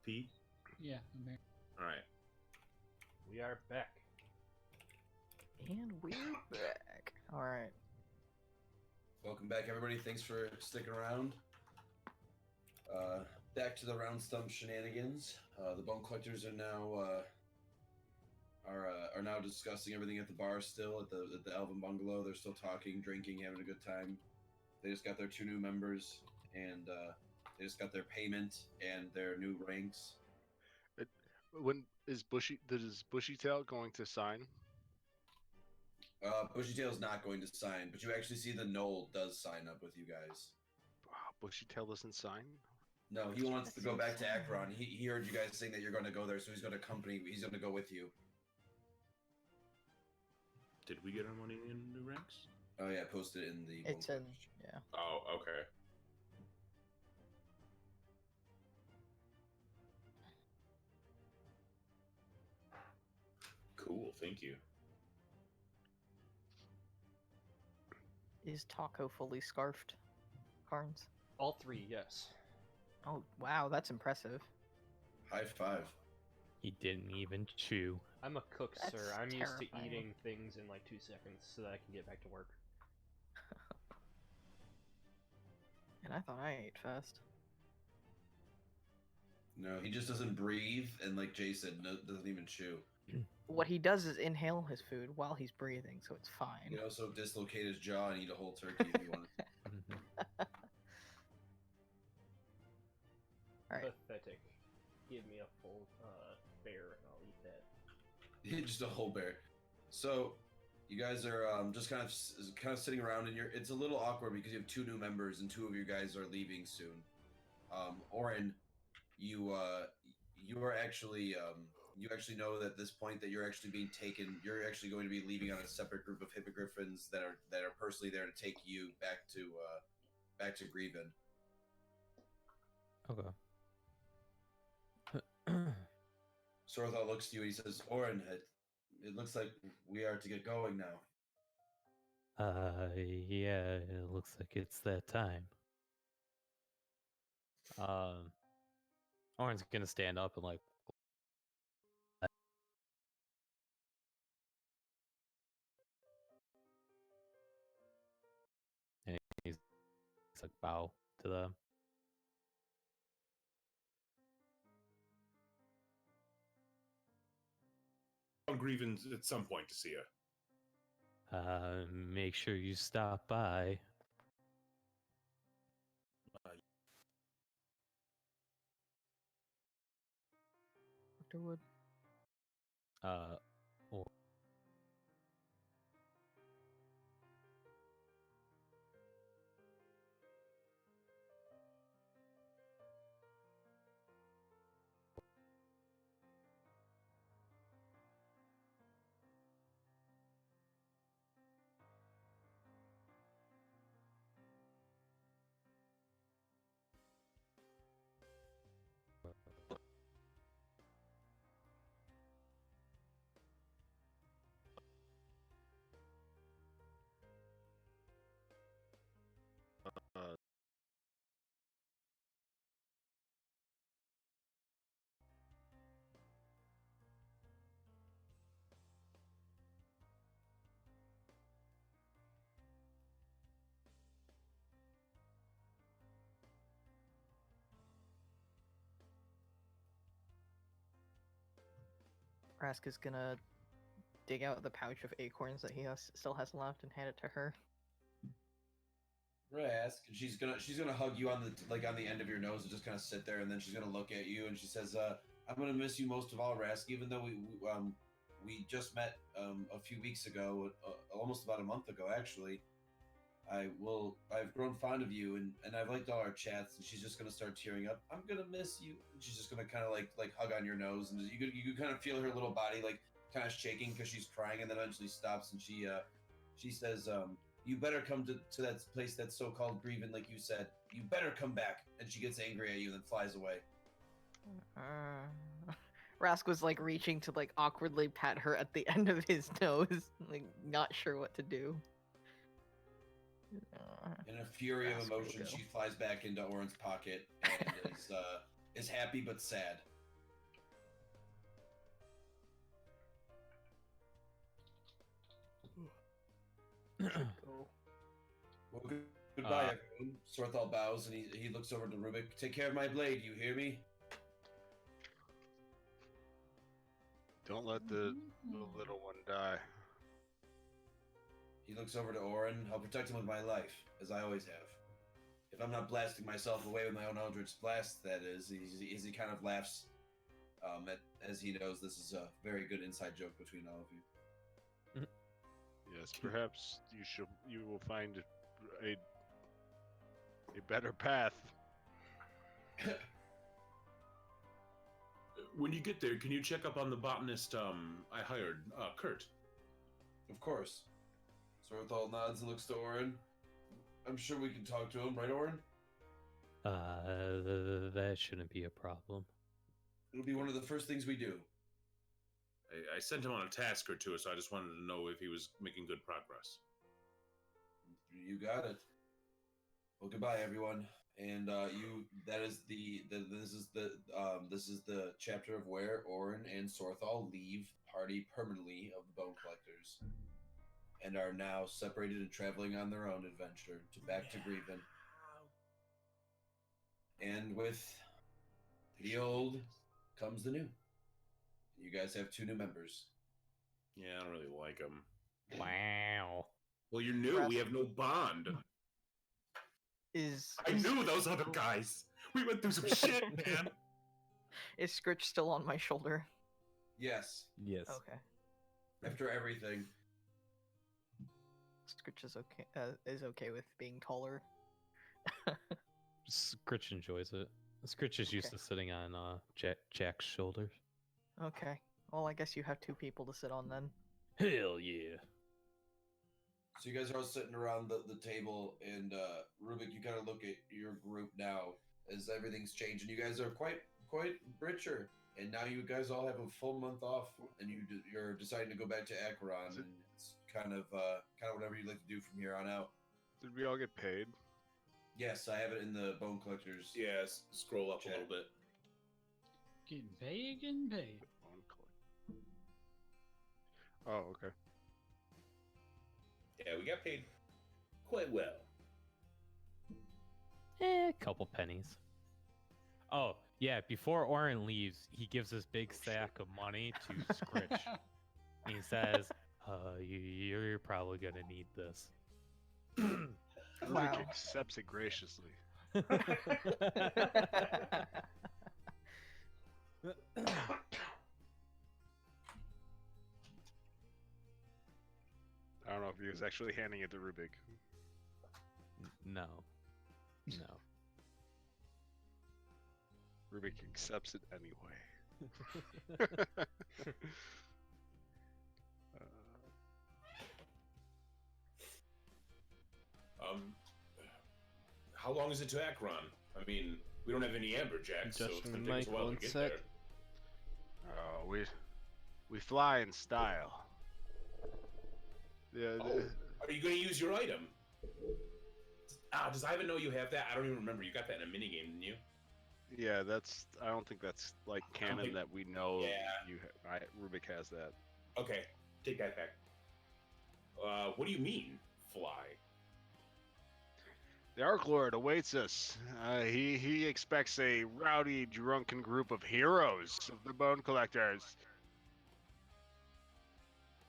P? Yeah, I'm here. All right. We are back. And we're back. All right. Welcome back, everybody. Thanks for sticking around. Back to the Round Stump shenanigans. The Bone Collectors are now discussing everything at the bar still at the Elven Bungalow. They're still talking, drinking, having a good time. They just got their 2 new members, and they just got their payment and their new ranks. When is Bushytail going to sign? Bushytail's not going to sign, but you actually see the Knoll does sign up with you guys. Bushytail doesn't sign. No, he wants to That's go back to insane. Akron. He heard you guys saying that you're going to go there, so he's going to go with you. Did we get our money in new ranks? Oh yeah, post it in the. It's in. Yeah. Oh, okay. Cool, thank you. Is Taco fully scarfed, Carnes? All 3, yes. Oh, wow, that's impressive. High five. He didn't even chew. I'm a cook, sir. That's I'm used to terrifying. eating things in like 2 seconds so that I can get back to work. And I thought I ate fast. No, he just doesn't breathe, and like Jay said, doesn't even chew. What he does is inhale his food while he's breathing, so it's He fine. can also dislocate his jaw and eat a whole turkey if he wanted. All right. Pathetic. Give me a full bear and I'll eat that. Just a whole bear. So, you guys are just kind of sitting around, and it's a little awkward because you have 2 new members, and 2 of you guys are leaving soon. Orin, you are actually you actually know that at this point that you're actually being taken. You're actually going to be leaving on a separate group of hippogriffins that are personally there to take you back to Grieven. Okay. Sorthal looks to you and he says, Orin, it looks like we are to get going now. Yeah, it looks like it's that time. Orin's gonna stand up and like. And he's like bow to them. On Grievance at some point to see you. Make sure you stop by. Dr. Wood. Or Rask is gonna dig out the pouch of acorns that he still has left and hand it to her. Rask, and she's gonna hug you on the end of your nose and just kind of sit there, and then she's gonna look at you and she says, "I'm gonna miss you most of all, Rask. Even though we just met a few weeks ago, almost about a month ago, actually. I've grown fond of you, and I've liked all our chats." And she's just gonna start tearing up. "I'm gonna miss you." And she's just gonna kind of like hug on your nose, and you could kind of feel her little body like kind of shaking because she's crying, and then eventually stops, and she says, "You better come to that place that's so-called Grieven, like you said. You better come back." And she gets angry at you and then flies away. Rask was like reaching to like awkwardly pat her at the end of his nose, like not sure what to do. In a fury of Rask will emotion, go. she flies back into Orin's pocket and is happy but sad. should go. Well, goodbye, Uh, everyone. Sorthal bows and he looks over to Rubik. Take care of my blade, you hear me? Don't let the little one die. He looks over to Orin. I'll protect him with my life, as I always have. If I'm not blasting myself away with my own Eldritch Blast, that is. He kind of laughs, as he knows this is a very good inside joke between all of you. Yes, perhaps you will find a better path. When you get there, can you check up on the botanist I hired, Kurt? Of course. Sorthal nods and looks to Orin. I'm sure we can talk to him, right, Orin? That shouldn't be a problem. It'll be one of the first things we do. I sent him on a task or two, so I just wanted to know if he was making good progress. You got it. Well, goodbye, everyone. And this is the chapter of where Orin and Sorthal leave the party permanently of the Bone Collectors, and are now separated and traveling on their own adventure back to Grieven. And with the old comes the new. You guys have 2 new members. Yeah, I don't really like him. Wow. Well, you're new. We have no bond. I knew those other guys. We went through some shit, man. Is Scritch still on my shoulder? Yes. Yes. Okay. After everything. Scritch is okay with being taller. Scritch enjoys it. Scritch is used Okay. to sitting on Jack's shoulders. Okay. Well, I guess you have 2 people to sit on then. Hell yeah. So you guys are all sitting around the table, and Rubik, you kind of look at your group now as everything's changed, and you guys are quite richer. And now you guys all have a full month off, and you're deciding to go back to Acheron, and it's kind of whatever you'd like to do from here on out. Did we all get paid? Yes, I have it in the Bone Collectors. Yeah, scroll up a little bit. Getting paid. Oh, okay. Yeah, we got paid quite well. A couple pennies. Oh, yeah, before Orin leaves, he gives this big sack of money to Scritch. He says, you're probably gonna need this. Rubik accepts it graciously. I don't know if he was actually handing it to Rubik. No. Rubik accepts it anyway. How long is it to Akron? I mean, we don't have any amberjacks, so it's gonna take us a while to get there. Oh, we fly in style. Yeah. Are you going to use your item? Does Ivan know you have that? I don't even remember. You got that in a minigame, didn't you? Yeah, I don't think that's like canon that we know. Yeah. Rubik has that. Okay, take that back. What do you mean, fly? The Arc Lord awaits us. He expects a rowdy, drunken group of heroes of the Bone Collectors.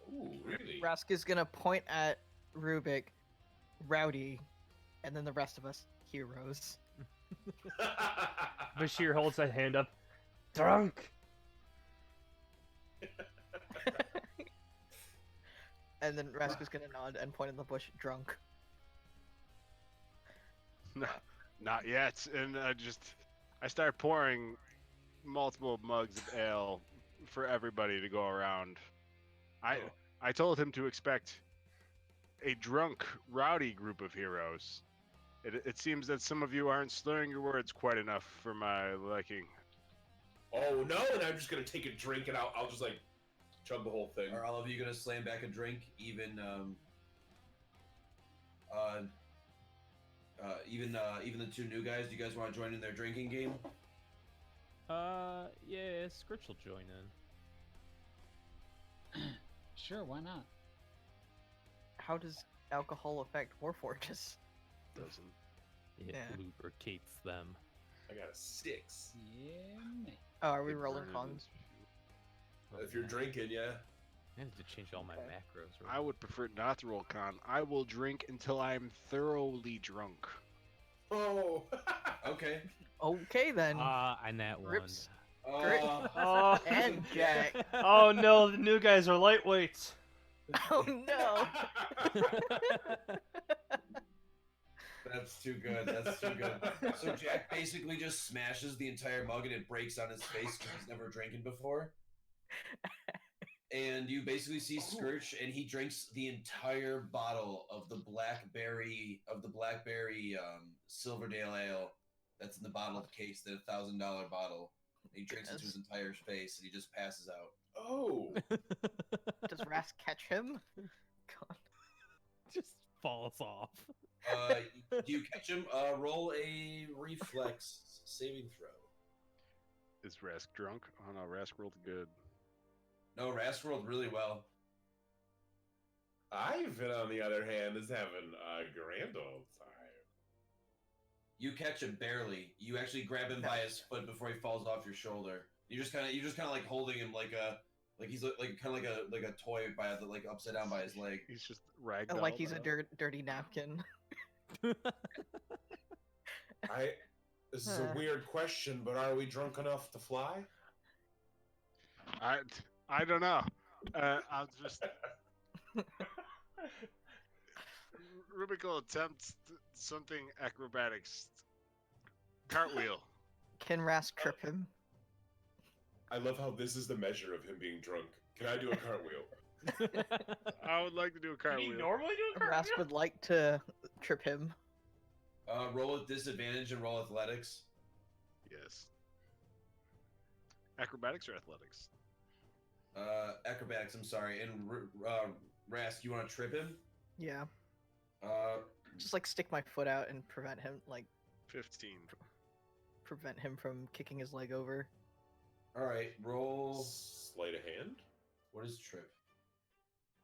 Ooh, really? Rask is gonna point at Rubik, rowdy, and then the rest of us, heroes. Bashir holds that hand up. Drunk! And then Rask is gonna nod and point in the bush, drunk. No, not yet. And I start pouring multiple mugs of ale for everybody to go around. I told him to expect a drunk, rowdy group of heroes. It seems that some of you aren't slurring your words quite enough for my liking. Oh no! And I'm just gonna take a drink and I'll just like chug the whole thing. Are all of you gonna slam back a drink? Even the 2 new guys. Do you guys want to join in their drinking game? Yeah, Scritch will join in. Sure, why not? How does alcohol affect warforges? Doesn't. It Yeah. lubricates them. I got a 6. Yeah, man. Oh, are we They rolling burn it cons? as fuel. Oh, If you're man. drinking, yeah. I have to change all my Okay. macros. I would prefer not to roll con. I will drink until I'm thoroughly drunk. Oh. Okay. Okay then. and that one. Rips. Oh, And Jack. oh no, the new guys are lightweights. Oh no. That's too good. That's too good. So Jack basically just smashes the entire mug and it breaks on his face because he's never drinking before. And you basically see Scourge, and he drinks the entire bottle of the blackberry Silverdale ale that's in the bottle case, the $1,000 bottle. And he drinks it to his entire face, and he just passes out. Oh. Does Rask catch him? God. Just falls off. Do you catch him? Roll a reflex saving throw. Is Rask drunk? Oh no, Rask rolled good. No, Rask rolled really well. Ivan, on the other hand, is having a grand old time. You catch him barely. You actually grab him by his foot before he falls off your shoulder. You're just kind of like holding him like he's like kind of like a toy by the like upside down by his leg. He's just ragdolled. Like he's a dirty napkin. This is a weird question, but are we drunk enough to fly? I don't know. I'll just. Rubik will attempt something acrobatics. Cartwheel. Can Rask trip him? I love how this is the measure of him being drunk. Can I do a cartwheel? I would like to do a Can cartwheel. you normally do a Rask cartwheel? would like to trip him. Roll with disadvantage and roll athletics. Yes. Acrobatics or athletics? Acrobatics. I'm sorry. And Rask, you want to trip him? Yeah. Just Just like stick my foot out and prevent him 15. prevent him from kicking his leg over. all right. Roll. Sleight of hand? What is trip?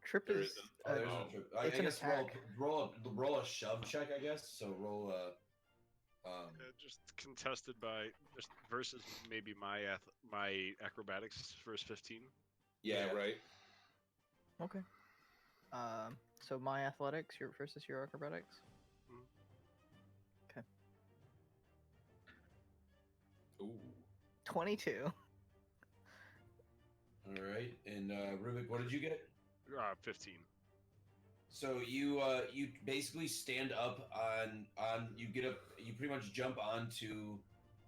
Trip There is isn't. Oh, there's no trip. I it's an guess attack. roll a shove check. I guess so. Roll Just contested by just versus maybe my acrobatics versus 15. Yeah, Yeah. right. Okay. So my athletics, your versus your acrobatics. Mhm. Okay. Ooh. 22. All right. And Rubik, what did you get? 15. So you basically stand up on you get up, you pretty much jump onto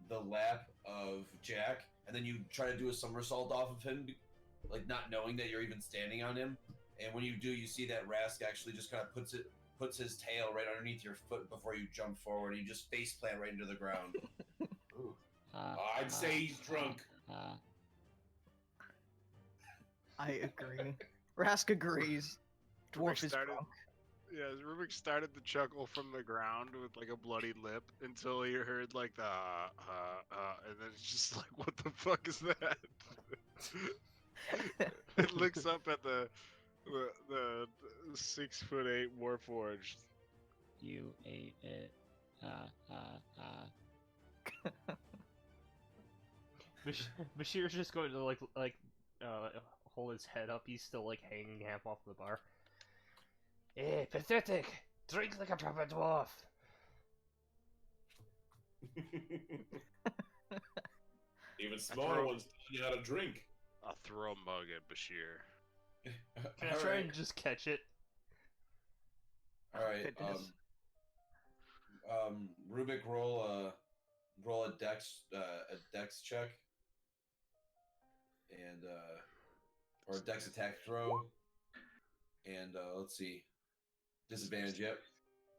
the lap of Jack, and then you try to do a somersault off of him, like not knowing that you're even standing on him. And when you do, you see that Rask actually just kind of puts his tail right underneath your foot before you jump forward, and you just face plant right into the ground. Ooh. I'd say he's drunk. I agree. Rask agrees. Dwarf Rubik is started, drunk. yeah, Rubik started to chuckle from the ground with like a bloody lip until he heard like the and then it's just like, what the fuck is that? It looks up at the 6'8" Warforged. You ate it. Bashir's just going to hold his head up. He's still like hanging half off the bar. Eh, pathetic! Drink like a proper dwarf. Even smaller ones telling you how to drink. I'll throw a mug at Bashir. Can I try and just catch it? All right. Goodness. Rubik, roll a dex check, and or a dex attack throw, and let's see, disadvantage. Yep,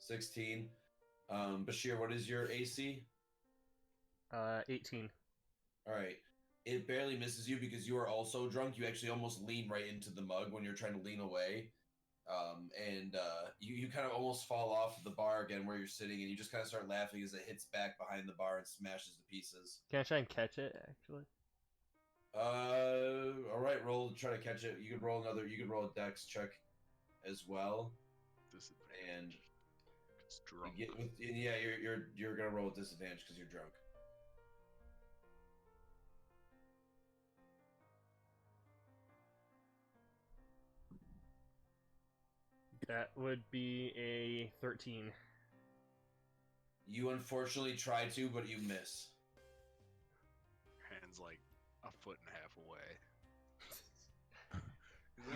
16. Bashir, what is your AC? 18. All right. It barely misses you because you are also drunk. You actually almost lean right into the mug when you're trying to lean away. And you kind of almost fall off the bar again where you're sitting, and you just kind of start laughing as it hits back behind the bar and smashes to pieces. Can I try and catch it, actually? All right, try to catch it. You could roll a dex check as well. Disadvantage. And It's you drunk. get with, and yeah, you're gonna roll with disadvantage because you're drunk. That would be a 13. You unfortunately try to, but you miss. Hands like a foot and a half away.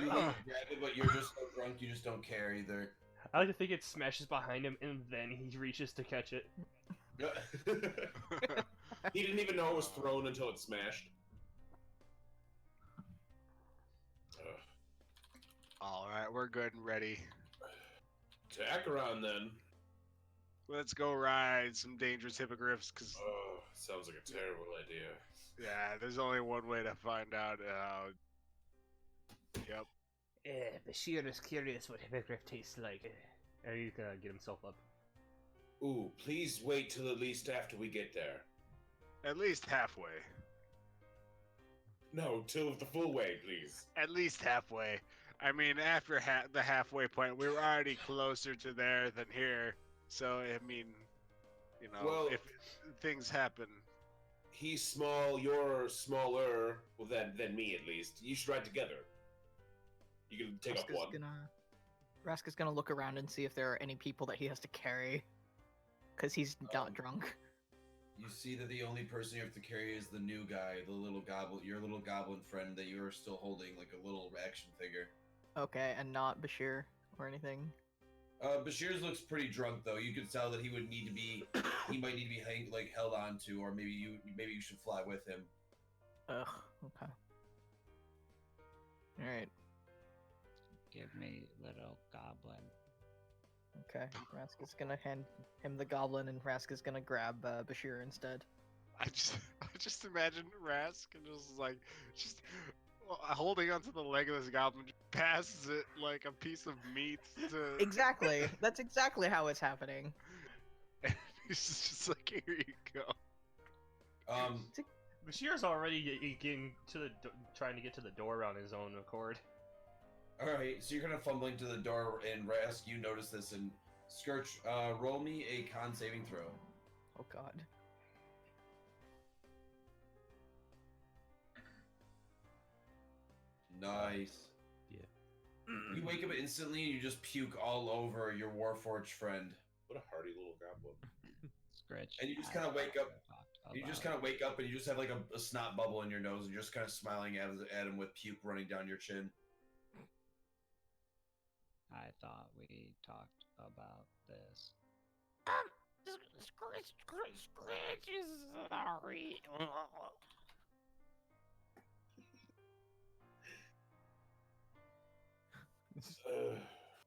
You like grab it, but you're just so drunk you just don't care either. I like to think it smashes behind him and then he reaches to catch it. He didn't even know it was thrown until it smashed. All right, we're good and ready. To Acheron, then. Let's go ride some dangerous hippogriffs, because Oh, sounds like a terrible idea. yeah, there's only one way to find out. Yep. Bashir is curious what hippogriff tastes like. And he's gonna get himself up. Ooh, please wait till at least after we get there. At least halfway. No, till the full way, please. At least halfway. I mean, after the halfway point, we were already closer to there than here. So, I mean, you know, Well, if things happen. He's small, you're smaller, well, than me at least. You should ride together. You can take up one. Raska's gonna look around and see if there are any people that he has to carry. Because he's not drunk. You see that the only person you have to carry is the new guy, the little goblin, your little goblin friend that you are still holding like a little action figure. Okay, and not Bashir or anything. Bashir's looks pretty drunk though. You could tell that he would need to be, he might need to be held on to, or maybe you should fly with him. Ugh. Okay. All right. Give me little goblin. Okay. Raska's gonna hand him the goblin, and Raska's gonna grab Bashir instead. I just imagine Rask and just holding onto the leg of this goblin, just passes it like a piece of meat to. Exactly. That's exactly how it's happening. And he's just like, here you go. Bashir's already getting to the trying to get to the door on his own accord. All right, so you're kind of fumbling to the door, and Rask, you notice this, and Scourge, roll me a con saving throw. Oh God. Nice. Yeah. You wake up instantly, and you just puke all over your Warforged friend. What a hardy little goblin. Scratch. And you just kind of wake up. You just kind of wake up, and you just have like a snot bubble in your nose, and you're just kind of smiling at him with puke running down your chin. I thought we talked about this. Scratch is sorry.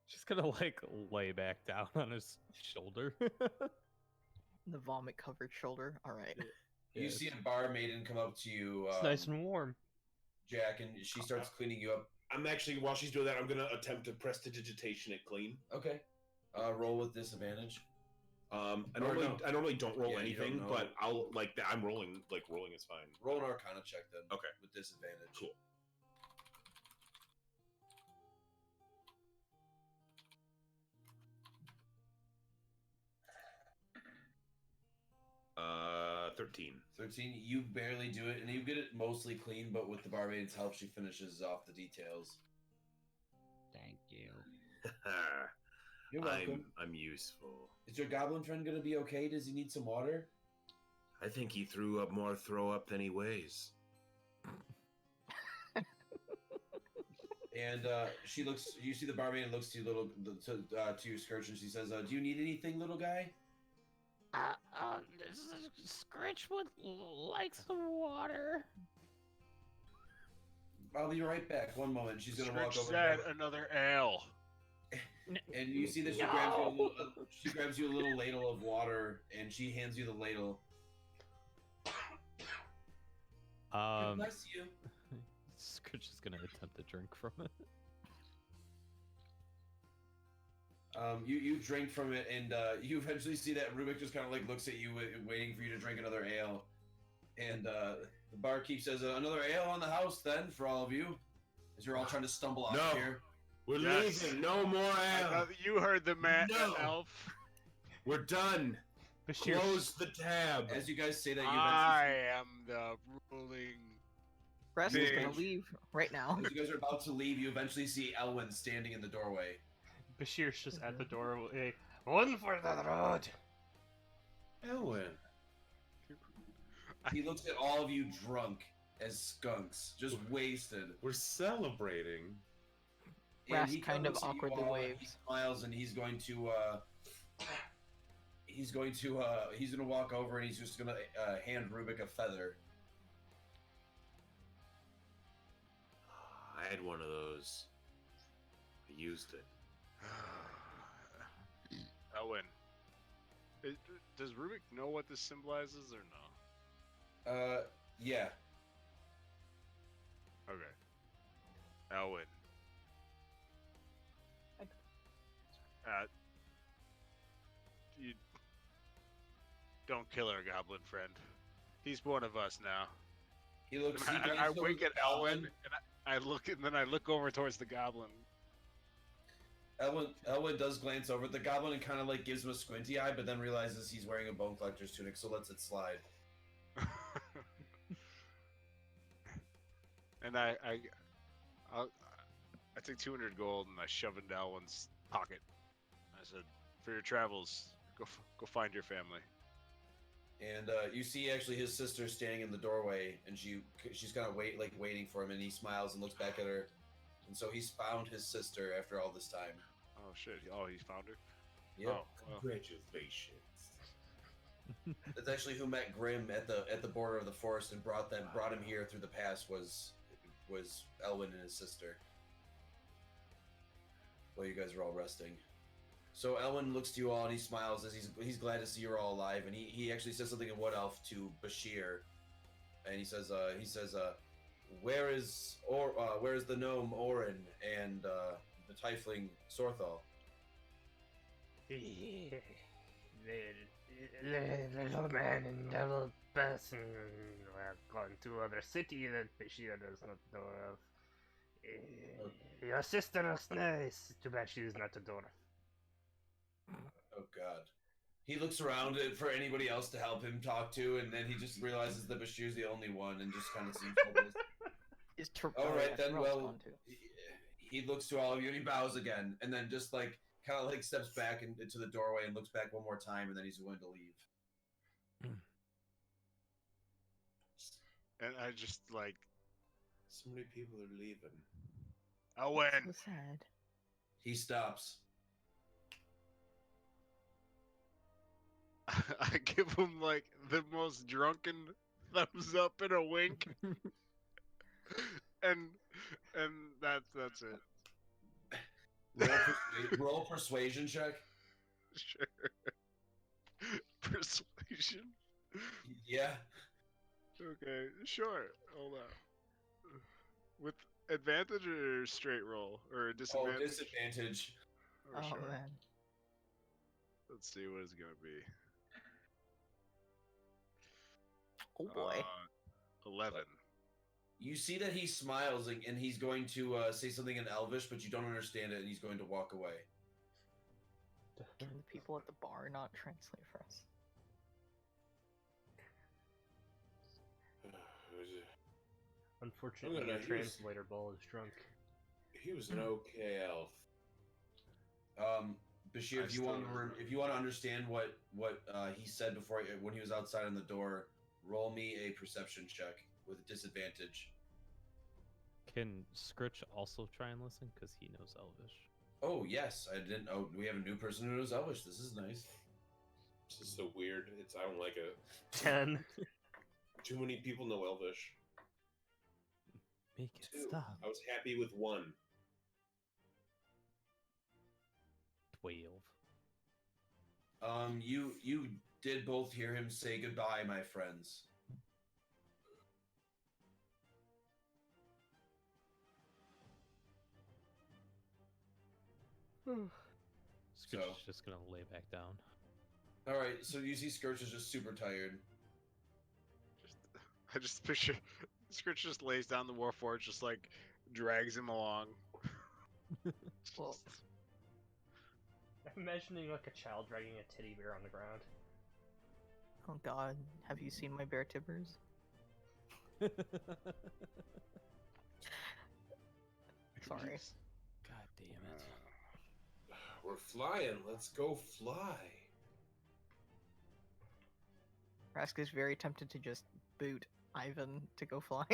Just gonna like lay back down on his shoulder. The vomit-covered shoulder. All right. You see a barmaiden come up to you, It's nice and warm. Jack, and she starts cleaning you up. I'm actually, while she's doing that, I'm gonna attempt to prestidigitation it clean. Okay. Roll with disadvantage. I normally don't roll Yeah, you anything, don't know. but I'll I'm rolling. Like rolling is fine. Roll an Arcana check then. Okay. With disadvantage. Cool. Uh, 13. 13. You barely do it, and you get it mostly clean, but with the barmaiden's help, she finishes off the details. Thank you. You're welcome. I'm useful. Is your goblin friend gonna be okay? Does he need some water? I think he threw up more throw up than he weighs. And she looks. You see the barmaid looks to you, to your Scourge, and she says, "Do you need anything, little guy?" Scratch would like some water. I'll be right back. One moment. She's gonna walk Scratch over. said another ale. And you see that she grabs you a little ladle of water, and she hands you the ladle. God bless you. Scratch is gonna attempt to drink from it. You drink from it, and you eventually see that Rubik just kind of like looks at you, waiting for you to drink another ale. And the barkeep says, "Another ale on the house, then, for all of you, as you're all trying to stumble out No. here." We're Yes. leaving. No more I ale. thought you heard the man, No. elf. We're done. Bashir, Close the tab. As you guys say that, you I eventually am the ruling. Rest is gonna Big. leave right now. as you guys are about to leave, you eventually see Elwyn standing in the doorway. Bashir's just at the doorway. One for the road. Elwyn. He looks at all of you drunk as skunks, just wasted. We're celebrating. And Rast he kind of looks at you awkwardly all, and He waves. smiles and he's going to walk over and he's just gonna hand Rubik a feather. I had one of those. I used it. Owen. Does Rubik know what this symbolizes or no? Yeah. Okay. Elwyn. You don't kill our goblin friend. He's one of us now. He looks. And He I glanced over wink the at Elwyn, goblin. and I look, and then I look over towards the goblin. Elwyn does glance over at the goblin and kind of like gives him a squinty eye, but then realizes he's wearing a bone collector's tunic, so lets it slide. And I take 200 gold and I shove it into Elwyn's pocket. I said, "For your travels, go find your family." And you see actually his sister standing in the doorway, and she's kind of waiting for him, and he smiles and looks back at her, and so he's found his sister after all this time. Oh shit! Oh, he found her. Yep. Oh, well. Congratulations. That's actually who met Grim at the border of the forest and brought him here through the pass was Elwyn and his sister. While you guys are all resting. So Elwyn looks to you all and he smiles as he's glad to see you're all alive, and he actually says something in Wood Elf to Bashir, and he says where is the gnome Orin and the tiefling Sorthal? The little man and the little person were gone to other city that Bashir does not know of. Your sister is nice. Too bad she is not a dwarf. Oh God. He looks around for anybody else to help him talk to, and then he just realizes that Bashir's the only one, and just kind of seems hopeless. All right, then. Well, he looks to all of you and he bows again, and then just like kind of like steps back into the doorway and looks back one more time, and then he's going to leave. And I just like, So many people are leaving. Elwyn. So sad. He stops. I give him like the most drunken thumbs up and a wink, and that's it. Roll persuasion check. Sure. Persuasion. Yeah. Okay, sure. Hold on. With advantage or straight roll or disadvantage? Oh, disadvantage. Oh Sure. man. Let's see what it's gonna be. Oh boy. 11. You see that he smiles and he's going to say something in Elvish, but you don't understand it, and he's going to walk away. Can the people at the bar not translate for us? Unfortunately, Oh, no, your he was- translator ball is drunk. He was an okay elf. Bashir, I if you want still- if you want to understand what he said before when he was outside on the door, roll me a perception check with disadvantage. Can Scritch also try and listen because he knows Elvish? Oh yes, I didn't. Oh, we have a new person who knows Elvish. This is nice. This is so weird. I don't like it. 10. Too many people know Elvish. Make it Two. stop. I was happy with one. 12. You did both hear him say goodbye, my friends. Scritch So- is just gonna lay back down. All right, so you see Scourge is just super tired. I just picture Scritch just lays down the Warforged, just like drags him along. Well, I'm imagining like a child dragging a teddy bear on the ground. oh god, have you seen my bear tippers? Sorry. God damn it. We're flying. Let's go fly. Rask is very tempted to just boot Ivan to go flying.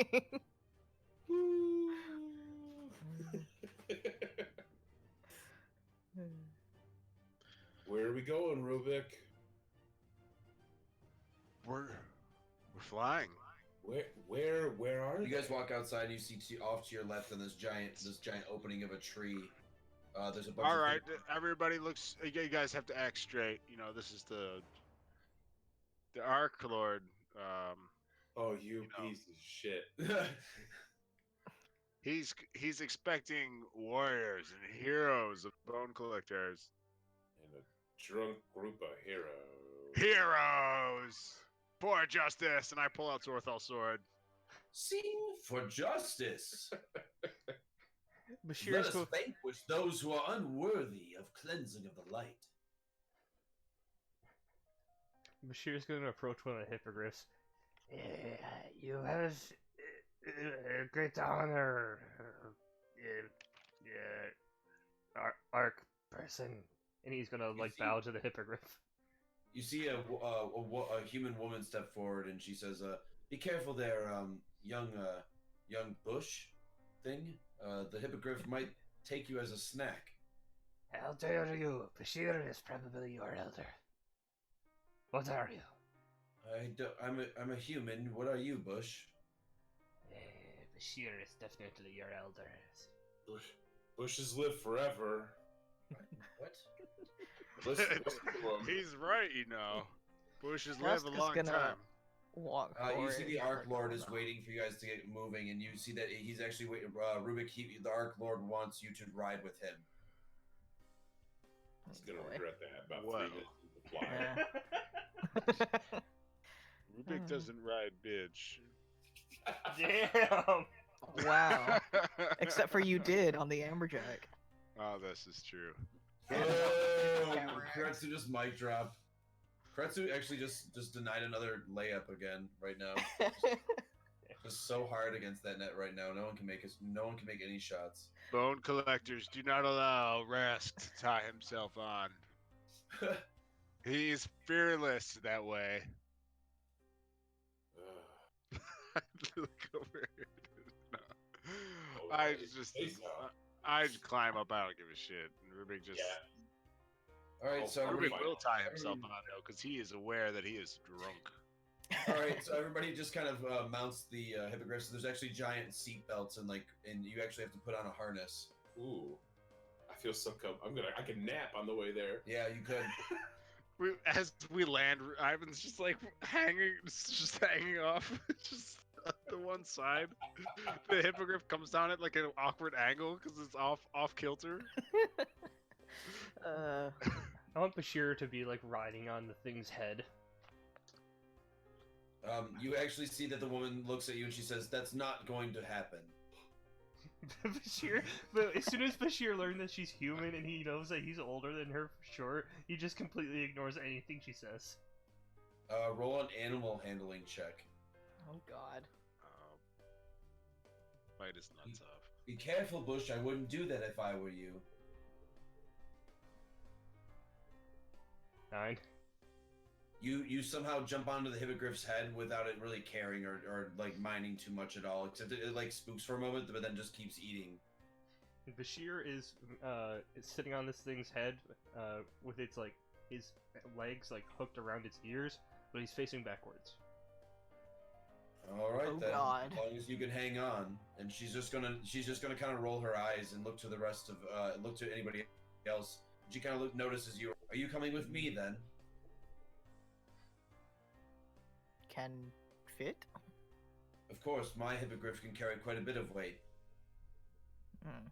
Where are we going, Rubik? We're flying. Where are You guys walk outside and you see off to your left in this giant opening of a tree. There's a bunch All of right, everybody looks. You guys have to act straight. You know, this is the Arc Lord. Oh, you know. piece of shit. He's expecting warriors and heroes of bone collectors. And a drunk group of heroes. Heroes for justice, and I pull out Zorthal's sword. Sing for justice. Let Bashir's us go. vanquish those who are unworthy of cleansing of the light. Bashir's going to approach one of the hippogriffs. You have great honor, arc person, and he's gonna bow to the hippogriff. You see a human woman step forward and she says, "Be careful there, young bush thing. The hippogriff might take you as a snack." How dare you? Bashir is probably your elder. What are you? I'm a human. What are you, Bush? Bashir is definitely your elder. Bushes live forever. What? Listen to him. He's right, you know. Bushes Rask live a is long gonna time. walk You forward see the and Arc Lord is hold on. waiting for you guys to get moving, and you see that he's actually waiting. Rubik, the Arc Lord wants you to ride with him. He's gonna Boy. regret that about Well. 3 minutes into fly. Yeah. Rubik doesn't ride bitch. Damn. Wow. Except for you did on the Amberjack. Oh, this is true. Oh, Counteract. Kuuretsu just mic drop. Kuuretsu actually just denied another layup again right now. Just so hard against that net right now. No one can make any shots. Bone collectors do not allow Rask to tie himself on. He's fearless that way. Look over here. No. Oh, I right. just, Say so. I'd climb up. I don't give a shit. And Rubik just. Yeah. All right, so Oh, everybody, Rubik will tie himself on though, because he is aware that he is drunk. all right, so everybody just kind of mounts the hippogriffs. There's actually giant seat belts and you actually have to put on a harness. Ooh. I feel so I can nap on the way there. Yeah, you could. As we land, Ivan's just hanging off, just the one side. The hippogriff comes down at like an awkward angle because it's off kilter. I want Bashir to be riding on the thing's head. You actually see that the woman looks at you and she says, "That's not going to happen." Bashir, but as soon as Bashir learned that she's human and he knows that he's older than her for sure, he just completely ignores anything she says. Roll an animal handling check. Oh god. Fight is not tough. Be careful, Bush. I wouldn't do that if I were you. 9. You somehow jump onto the hippogriff's head without it really caring or minding too much at all, except it spooks for a moment, but then just keeps eating. Bashir is sitting on this thing's head with its his legs hooked around its ears, but he's facing backwards. All right, Oh, then. God. As long as you can hang on, and she's just gonna kind of roll her eyes and look to the rest of look to anybody else. She kind of notices you. Are you coming with me then? Can fit? Of course, my hippogriff can carry quite a bit of weight. Hmm.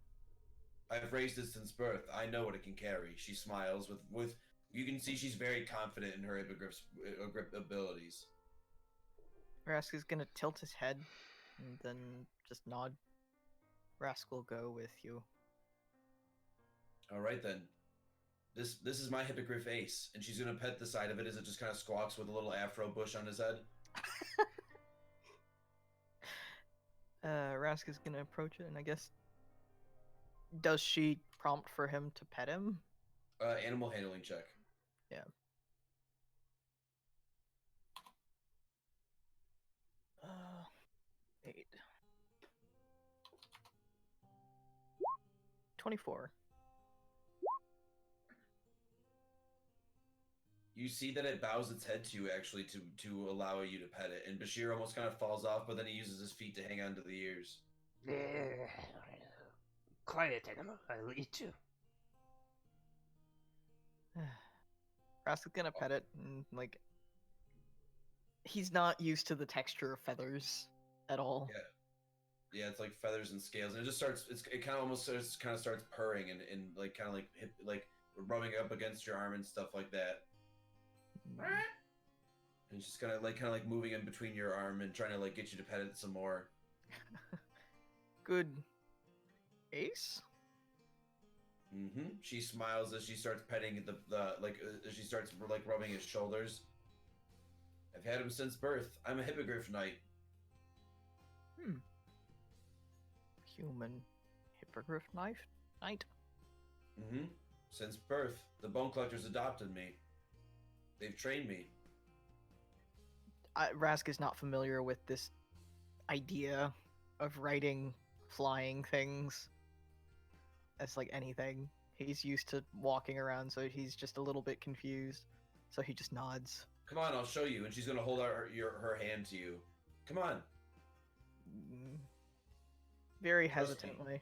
I've raised it since birth. I know what it can carry. She smiles with. You can see she's very confident in her hippogriff's abilities. Rask is gonna tilt his head and then just nod. Rask will go with you. All right then. This is my hippogriff Ace, and she's gonna pet the side of it as it just kind of squawks with a little afro bush on his head. Rask is gonna approach it, and I guess does she prompt for him to pet him? Animal handling check. Yeah. 8. 24. You see that it bows its head to you actually to allow you to pet it, and Bashir almost kind of falls off, but then he uses his feet to hang onto the ears. Quiet, animal. I'll eat you. Rask is gonna pet it, and like he's not used to the texture of feathers at all. Yeah, it's like feathers and scales, and it just starts. It kind of almost starts purring and like kind of like rubbing up against your arm and stuff like that. And it's just kind of like moving in between your arm and trying to like get you to pet it some more. Good. Ace? Mm-hmm. She smiles as she starts petting as she starts like rubbing his shoulders. I've had him since birth. I'm a hippogriff knight. Human hippogriff knight? Mm-hmm. Since birth, the bone collectors adopted me. They've trained me. Rask is not familiar with this idea of riding flying things as like anything. He's used to walking around, so he's just a little bit confused. So he just nods. Come on, I'll show you. And she's gonna hold out her hand to you. Come on. Very Trust me. hesitantly.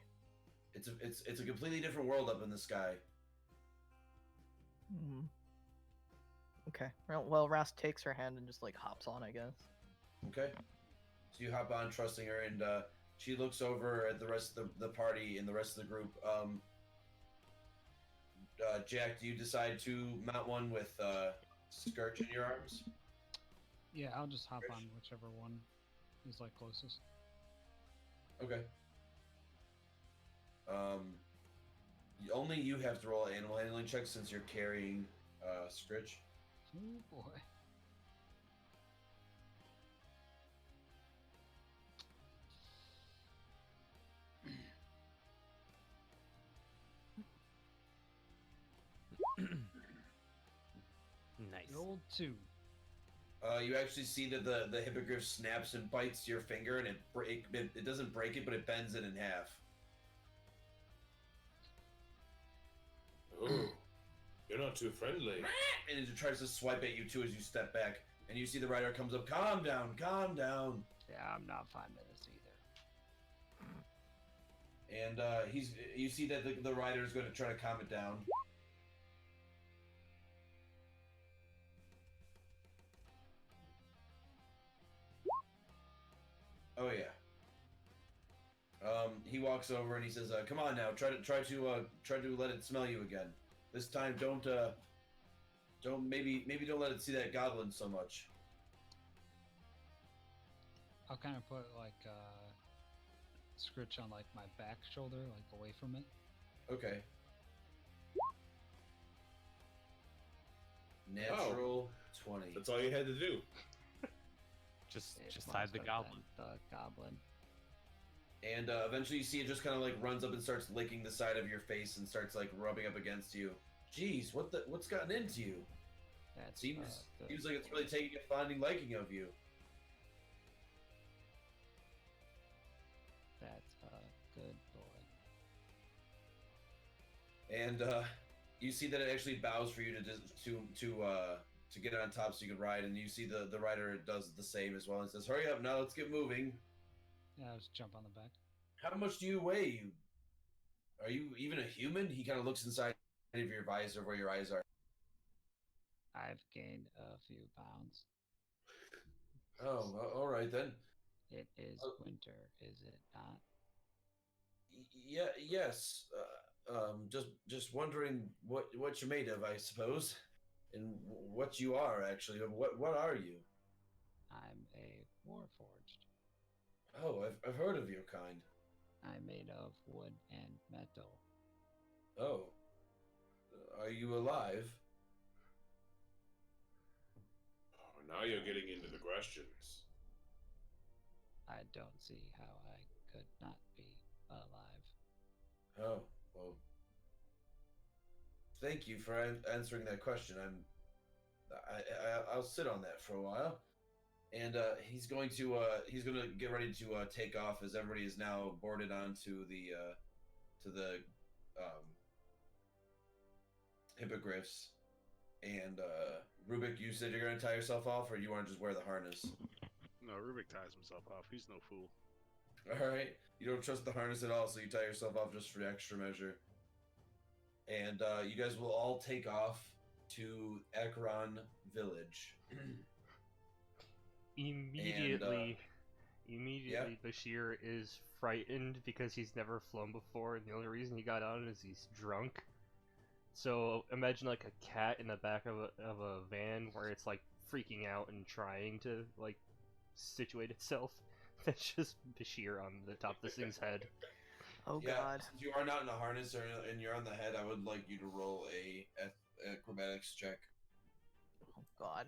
It's a completely different world up in the sky. Okay. Well, Rask takes her hand and just like hops on, I guess. Okay. So you hop on, trusting her, and she looks over at the rest of the party and the rest of the group. Jack, do you decide to mount one with Scourge in your arms? Yeah, I'll just hop on whichever one is like closest. Okay. Only you have to roll an animal handling check since you're carrying Scritch. Oh boy. Nice. The old 2. You actually see that the hippogriff snaps and bites your finger, and it doesn't break it, but it bends it in half. Oh, you're not too friendly. And it tries to swipe at you too as you step back, and you see the rider comes up. Calm down, calm down. Yeah, I'm not fond of this either. And you see that the rider is going to try to calm it down. Oh yeah. He walks over and he says, "Come on now, try to let it smell you again. This time, don't maybe don't let it see that goblin so much." I'll kind of put like Scritch on like my back shoulder, like away from it. Okay. Natural 20. That's all you had to do. Just It hide must the have goblin. been The goblin. And eventually you see it just kind of like runs up and starts licking the side of your face and starts like rubbing up against you. Jeez, what's gotten into you? That's Seems good like it's really boy. taking a fonding liking of you. That's a good boy. And you see that it actually bows for you to get on top so you can ride, and you see the rider does the same as well and says, "Hurry up now, let's get moving." Yeah, I'll just jump on the back. How much do you weigh? Are you even a human? He kind of looks inside of your visor where your eyes are. I've gained a few pounds. Oh, all right then. It is Oh. winter, is it not? Yeah, yes. Just wondering what you're made of, I suppose, and what you are actually. What are you? I'm a warforged. Oh, I've heard of your kind. I'm made of wood and metal. Oh, Are you alive? Oh, now you're getting into the questions. I don't see how I could not be alive. Oh, well. Thank you for answering that question. I'll sit on that for a while. And he's going to get ready to take off as everybody is now boarded onto the hippogriffs. And Rubik, you said you're going to tie yourself off, or you want to just wear the harness? No, Rubik ties himself off. He's no fool. All right, you don't trust the harness at all, so you tie yourself off just for extra measure. And you guys will all take off to Ekron Village. Immediately, yeah. Bashir is frightened because he's never flown before, and the only reason he got on is he's drunk. So imagine like a cat in the back of a van where it's like freaking out and trying to like situate itself. That's just Bashir on the top of this thing's head. Oh Yeah, god. since you are not in a harness and you're on the head, I would like you to roll a acrobatics check Oh god.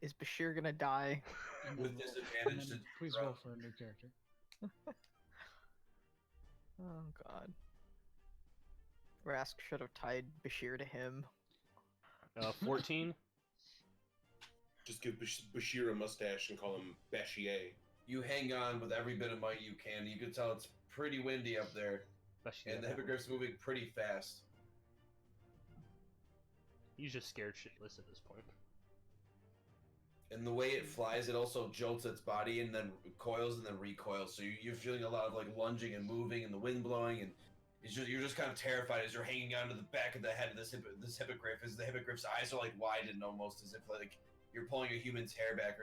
Is Bashir gonna die? And with then roll- disadvantage. and then please roll for a new character. Oh god. Rask should have tied Bashir to him. 14. Just give Bashir a mustache and call him Bashier. You hang on with every bit of might you can. You can tell it's pretty windy up there, Bashir. and the hippogriff's moving pretty fast. He's just scared shitless at this point. And the way it flies, it also jolts its body and then coils and then recoils. So you're feeling a lot of like lunging and moving and the wind blowing, and you're just kind of terrified as you're hanging onto the back of the head of this hippogriff. As the hippogriff's eyes are like widened almost as if like you're pulling a human's hair back,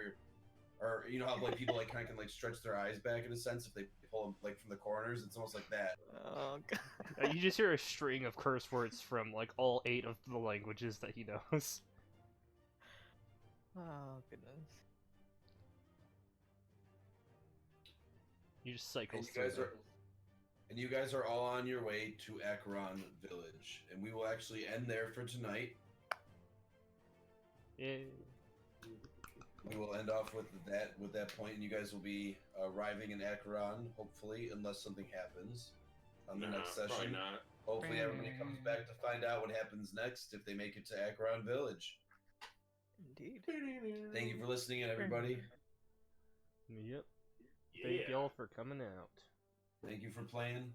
or you know how like people like kind of can like stretch their eyes back in a sense if they pull them like from the corners. It's almost like that. Oh god. You just hear a string of curse words from like all 8 of the languages that he knows. Oh goodness. You just cycle And through. you guys are all on your way to Akron Village, and we will actually end there for tonight. Yeah. We will end off with that point, and you guys will be arriving in Akron, hopefully, unless something happens on the next Probably session. not. Hopefully, everybody comes back to find out what happens next if they make it to Akron Village. Indeed. Thank you for listening, in, everybody. Yep. Thank y'all for coming out. Thank you for playing.